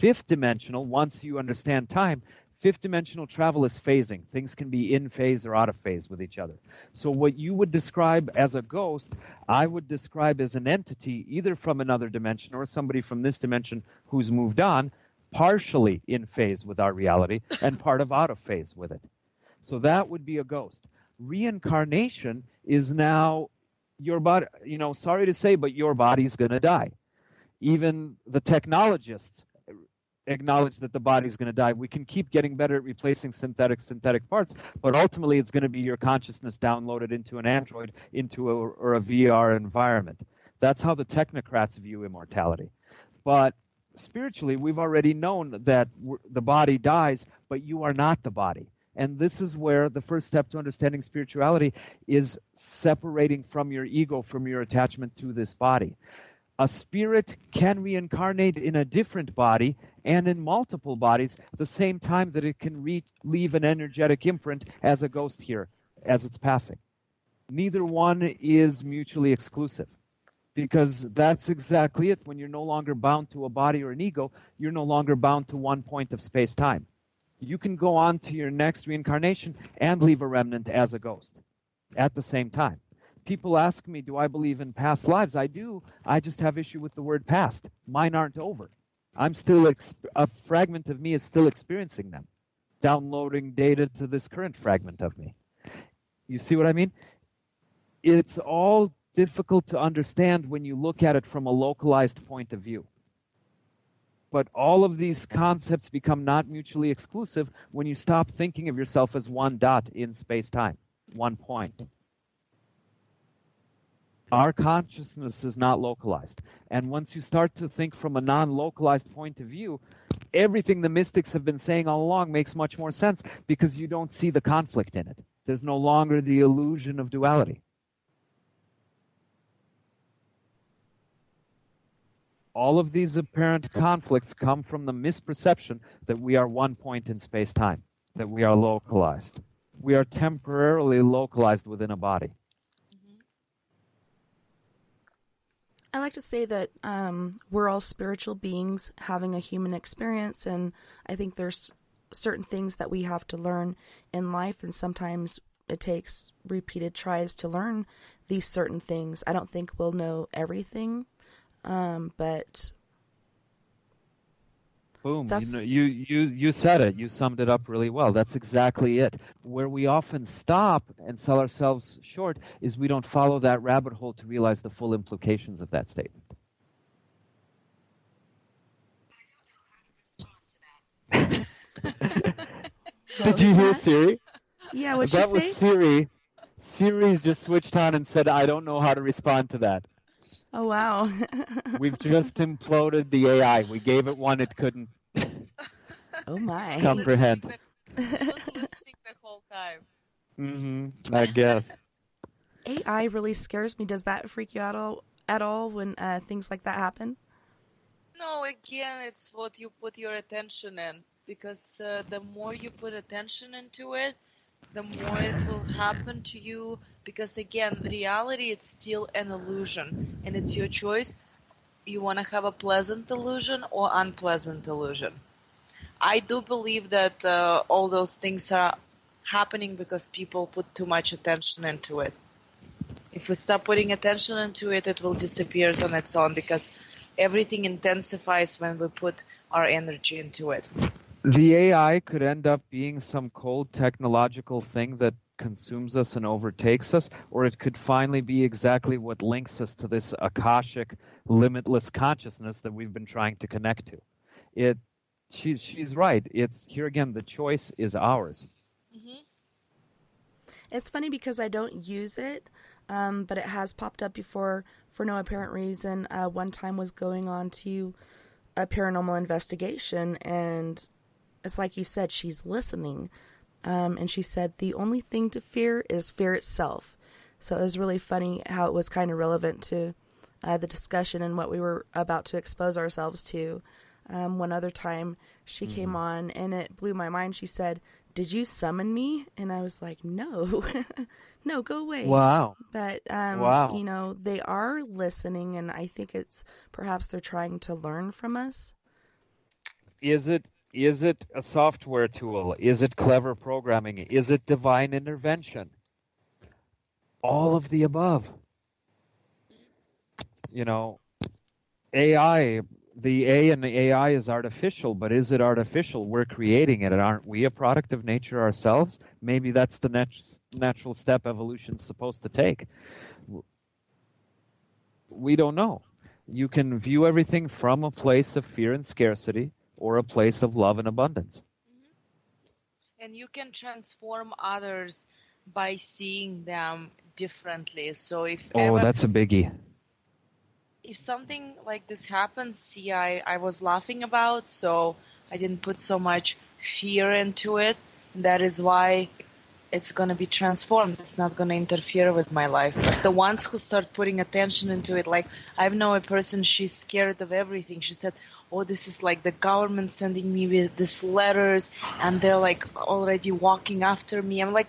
Fifth dimensional, once you understand time, fifth dimensional travel is phasing. Things can be in phase or out of phase with each other. So what you would describe as a ghost, I would describe as an entity either from another dimension or somebody from this dimension who's moved on, partially in phase with our reality and part of out of phase with it. So that would be a ghost. Reincarnation is now your body, sorry to say, but your body's going to die. Even the technologists acknowledge that the body's going to die. We can keep getting better at replacing synthetic parts, but ultimately it's going to be your consciousness downloaded into an android, into a VR environment. That's how the technocrats view immortality. But spiritually, we've already known that the body dies, but you are not the body. And this is where the first step to understanding spirituality is separating from your ego, from your attachment to this body. A spirit can reincarnate in a different body and in multiple bodies at the same time that it can leave an energetic imprint as a ghost here, as it's passing. Neither one is mutually exclusive, because that's exactly it. When you're no longer bound to a body or an ego, you're no longer bound to one point of space-time. You can go on to your next reincarnation and leave a remnant as a ghost at the same time. People ask me, do I believe in past lives? I do. I just have issue with the word past. Mine aren't over. I'm still, a fragment of me is still experiencing them, downloading data to this current fragment of me. You see what I mean? It's all difficult to understand when you look at it from a localized point of view. But all of these concepts become not mutually exclusive when you stop thinking of yourself as one dot in space-time, one point. Our consciousness is not localized. And once you start to think from a non-localized point of view, everything the mystics have been saying all along makes much more sense, because you don't see the conflict in it. There's no longer the illusion of duality. All of these apparent conflicts come from the misperception that we are one point in space-time, that we are localized. We are temporarily localized within a body. I like to say that we're all spiritual beings having a human experience, and I think there's certain things that we have to learn in life, and sometimes it takes repeated tries to learn these certain things. I don't think we'll know everything, but boom, you said it. You summed it up really well. That's exactly it. Where we often stop and sell ourselves short is we don't follow that rabbit hole to realize the full implications of that statement. Did you hear Siri? Yeah, what'd she say? That was Siri. Siri just switched on and said, I don't know how to respond to that. Oh, wow. We've just imploded the AI. We gave it one it couldn't oh my comprehend. It was listening the whole time. I guess. AI really scares me. Does that freak you out at all when things like that happen? No, again, it's what you put your attention in. Because the more you put attention into it, the more it will happen to you. Because again, reality, it's still an illusion. And it's your choice. You want to have a pleasant illusion or unpleasant illusion. I do believe that all those things are happening because people put too much attention into it. If we stop putting attention into it, it will disappear on its own, because everything intensifies when we put our energy into it. The AI could end up being some cold technological thing that consumes us and overtakes us, or it could finally be exactly what links us to this Akashic, limitless consciousness that we've been trying to connect to. She's right. It's here again, the choice is ours. It's funny because I don't use it, but it has popped up before for no apparent reason. One time was going on to a paranormal investigation, and it's like you said, she's listening. And she said, the only thing to fear is fear itself. So it was really funny how it was kind of relevant to the discussion and what we were about to expose ourselves to. One other time she came on, and it blew my mind. She said, did you summon me? And I was like, no, no, go away. Wow. But, Wow. you know, they are listening, and I think it's perhaps they're trying to learn from us. Is it a software tool? Is it clever programming? Is it divine intervention? All of the above. You know, AI, the A in the AI is artificial, but is it artificial? We're creating it, and aren't we a product of nature ourselves? Maybe that's the natural step evolution's supposed to take. We don't know. You can view everything from a place of fear and scarcity or a place of love and abundance. And you can transform others by seeing them differently. So if That's a biggie. if something like this happens, see, I was laughing about, so I didn't put so much fear into it. That is why it's going to be transformed. It's not going to interfere with my life. But the ones who start putting attention into it, like I know a person, she's scared of everything. She said, oh, this is like the government sending me with these letters, and they're like already walking after me. I'm like,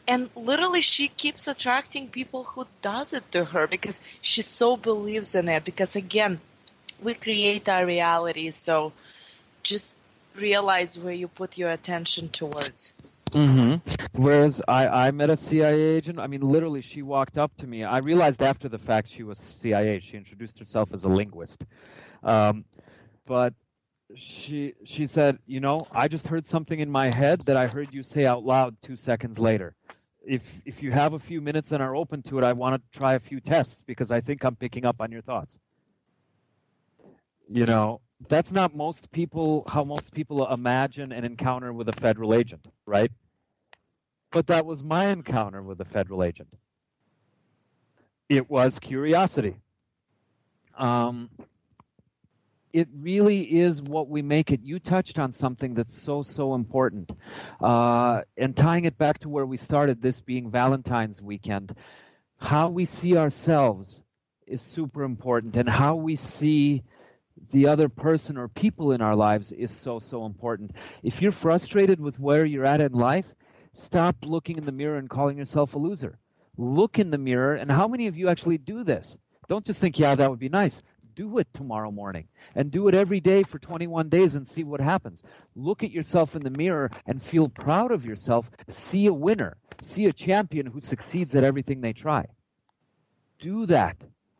and literally she keeps attracting people who does it to her because she so believes in it. Because again, we create our reality. So just realize where you put your attention towards. Mm-hmm. Whereas I met a CIA agent. I mean, literally, she walked up to me. I realized after the fact she was CIA. She introduced herself as a linguist. But she said, you know, I just heard something in my head that I heard you say out loud 2 seconds later. If you have a few minutes and are open to it, I want to try a few tests because I think I'm picking up on your thoughts. You know, that's not how most people imagine an encounter with a federal agent, right? But that was my encounter with a federal agent. It was curiosity. It really is what we make it. You touched on something that's so important. And tying it back to where we started, this being Valentine's weekend, how we see ourselves is super important, and how we see the other person or people in our lives is so important. If you're frustrated with where you're at in life, stop looking in the mirror and calling yourself a loser. Look in the mirror, and how many of you actually do this? Don't just think, yeah, that would be nice. Do it tomorrow morning, and do it every day for 21 days and see what happens. Look at yourself in the mirror and feel proud of yourself. See a winner. See a champion who succeeds at everything they try. Do that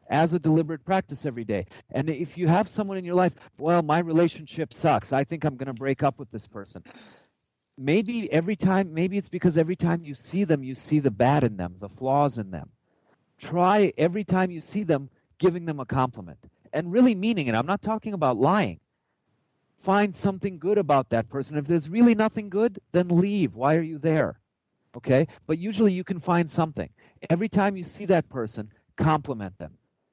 as a deliberate practice every day. And if you have someone in your life, well, my relationship sucks. I think I'm going to break up with this person. Maybe it's because every time you see them, you see the bad in them, the flaws in them. Try every time you see them, giving them a compliment and really meaning it. I'm not talking about lying. Find something good about that person. If there's really nothing good, then leave. Why are you there? Okay? But usually you can find something. Every time you see that person, compliment them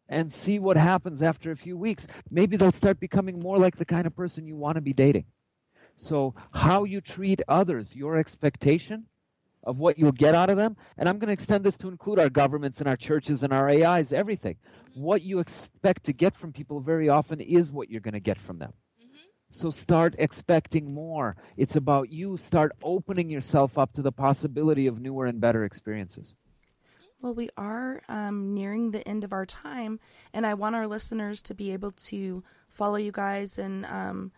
and see what happens after a few weeks. Maybe they'll start becoming more like the kind of person you want to be dating. So how you treat others, your expectation of what you'll get out of them, and I'm going to extend this to include our governments and our churches and our AIs, everything. What you expect to get from people very often is what you're going to get from them. So start expecting more. It's about you. Start opening yourself up to the possibility of newer and better experiences. Well, we are nearing the end of our time, and I want our listeners to be able to follow you guys and,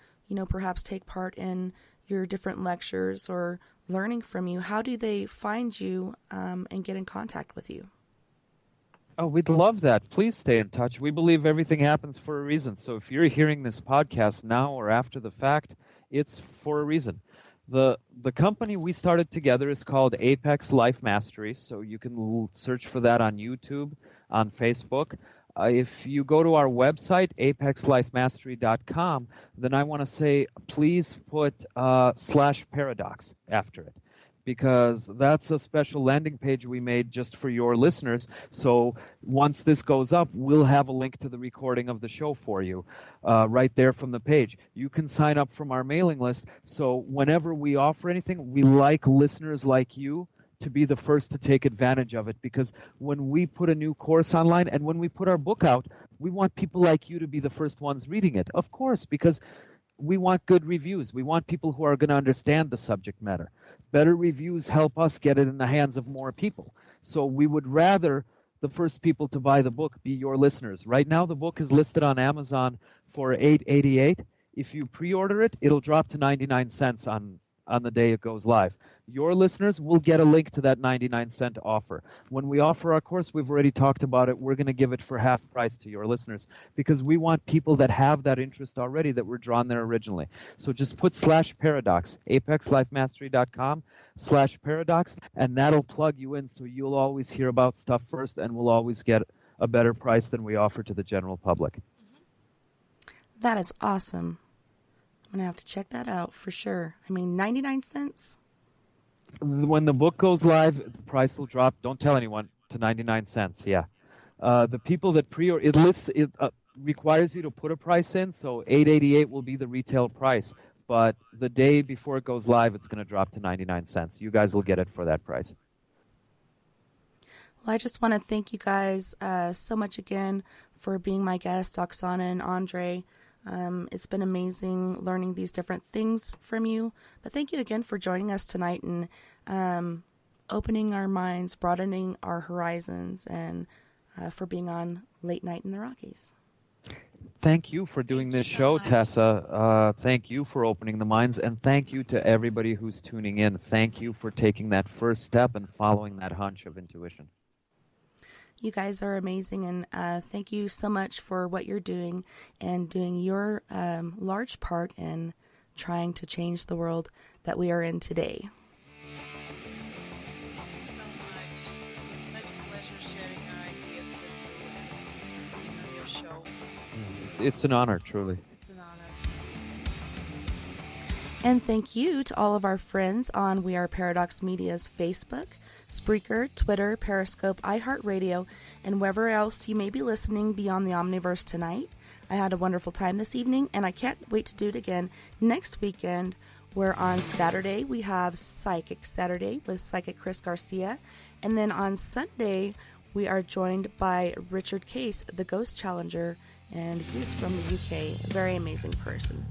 perhaps take part in your different lectures or learning from you. How do they find you and get in contact with you? Oh, we'd love that. Please stay in touch. We believe everything happens for a reason. So if you're hearing this podcast now or after the fact, it's for a reason. The company we started together is called Apex Life Mastery, so you can search for that on YouTube, on Facebook. If you go to our website, apexlifemastery.com, then I want to say please put /paradox after it, because that's a special landing page we made just for your listeners. So once this goes up, we'll have a link to the recording of the show for you right there from the page. You can sign up from our mailing list. So whenever we offer anything, we like listeners like you to be the first to take advantage of it, because when we put a new course online and when we put our book out, we want people like you to be the first ones reading it. Of course, because we want good reviews. We want people who are going to understand the subject matter. Better reviews help us get it in the hands of more people. So we would rather the first people to buy the book be your listeners. Right now, the book is listed on Amazon for $8.88. If you pre-order it, it'll drop to 99 cents on the day it goes live. Your listeners will get a link to that 99-cent offer. When we offer our course, we've already talked about it. We're going to give it for half price to your listeners because we want people that have that interest already that were drawn there originally. So just put /paradox, apexlifemastery.com/paradox, and that'll plug you in so you'll always hear about stuff first and we'll always get a better price than we offer to the general public. That is awesome. I'm going to have to check that out for sure. I mean, 99 cents? When the book goes live, the price will drop, don't tell anyone, to 99 cents, yeah. The people that pre-order, it requires you to put a price in, so $8.88 will be the retail price. But the day before it goes live, it's going to drop to 99 cents. You guys will get it for that price. Well, I just want to thank you guys so much again for being my guests, Oxana and Andrei. It's been amazing learning these different things from you. But thank you again for joining us tonight and opening our minds, broadening our horizons, and for being on Late Night in the Rockies. Thank you for doing this show, Tessa. Thank you for opening the minds, and thank you to everybody who's tuning in. Thank you for taking that first step and following that hunch of intuition. You guys are amazing, and thank you so much for what you're doing and doing your large part in trying to change the world that we are in today. Thank you so much. It was such a pleasure sharing our ideas with you and on your show. It's an honor, truly. It's an honor. And thank you to all of our friends on We Are Paradox Media's Facebook, Spreaker, Twitter, Periscope, iHeartRadio, and wherever else you may be listening beyond the Omniverse tonight. I had a wonderful time this evening, and I can't wait to do it again next weekend, where on Saturday we have Psychic Saturday with Psychic Chris Garcia, and then on Sunday we are joined by Richard Case, the Ghost Challenger, and he's from the UK, a very amazing person.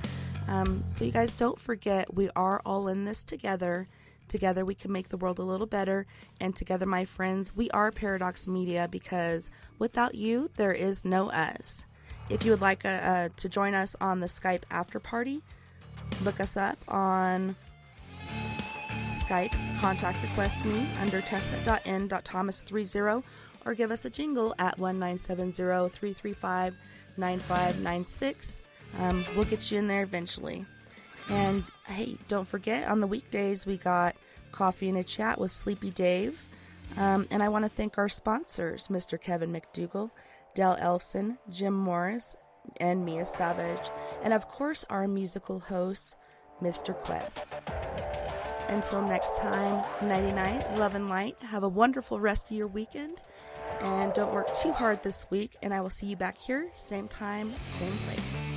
So you guys don't forget, we are all in this together. Together we can make the world a little better, and together, my friends, we are Paradox Media, because without you, there is no us. If you would like to join us on the Skype after party, look us up on Skype, contact request me under tessa.n.thomas30, or give us a jingle at 1970-335-9596. We'll get you in there eventually. And hey, don't forget, on the weekdays we got Coffee and a Chat with Sleepy Dave. And I want to thank our sponsors, Mr. Kevin McDougall, Dell Elson, Jim Morris, and Mia Savage. And of course, our musical host, Mr. Quest. Until next time, nighty-night, love and light. Have a wonderful rest of your weekend. And don't work too hard this week. And I will see you back here, same time, same place.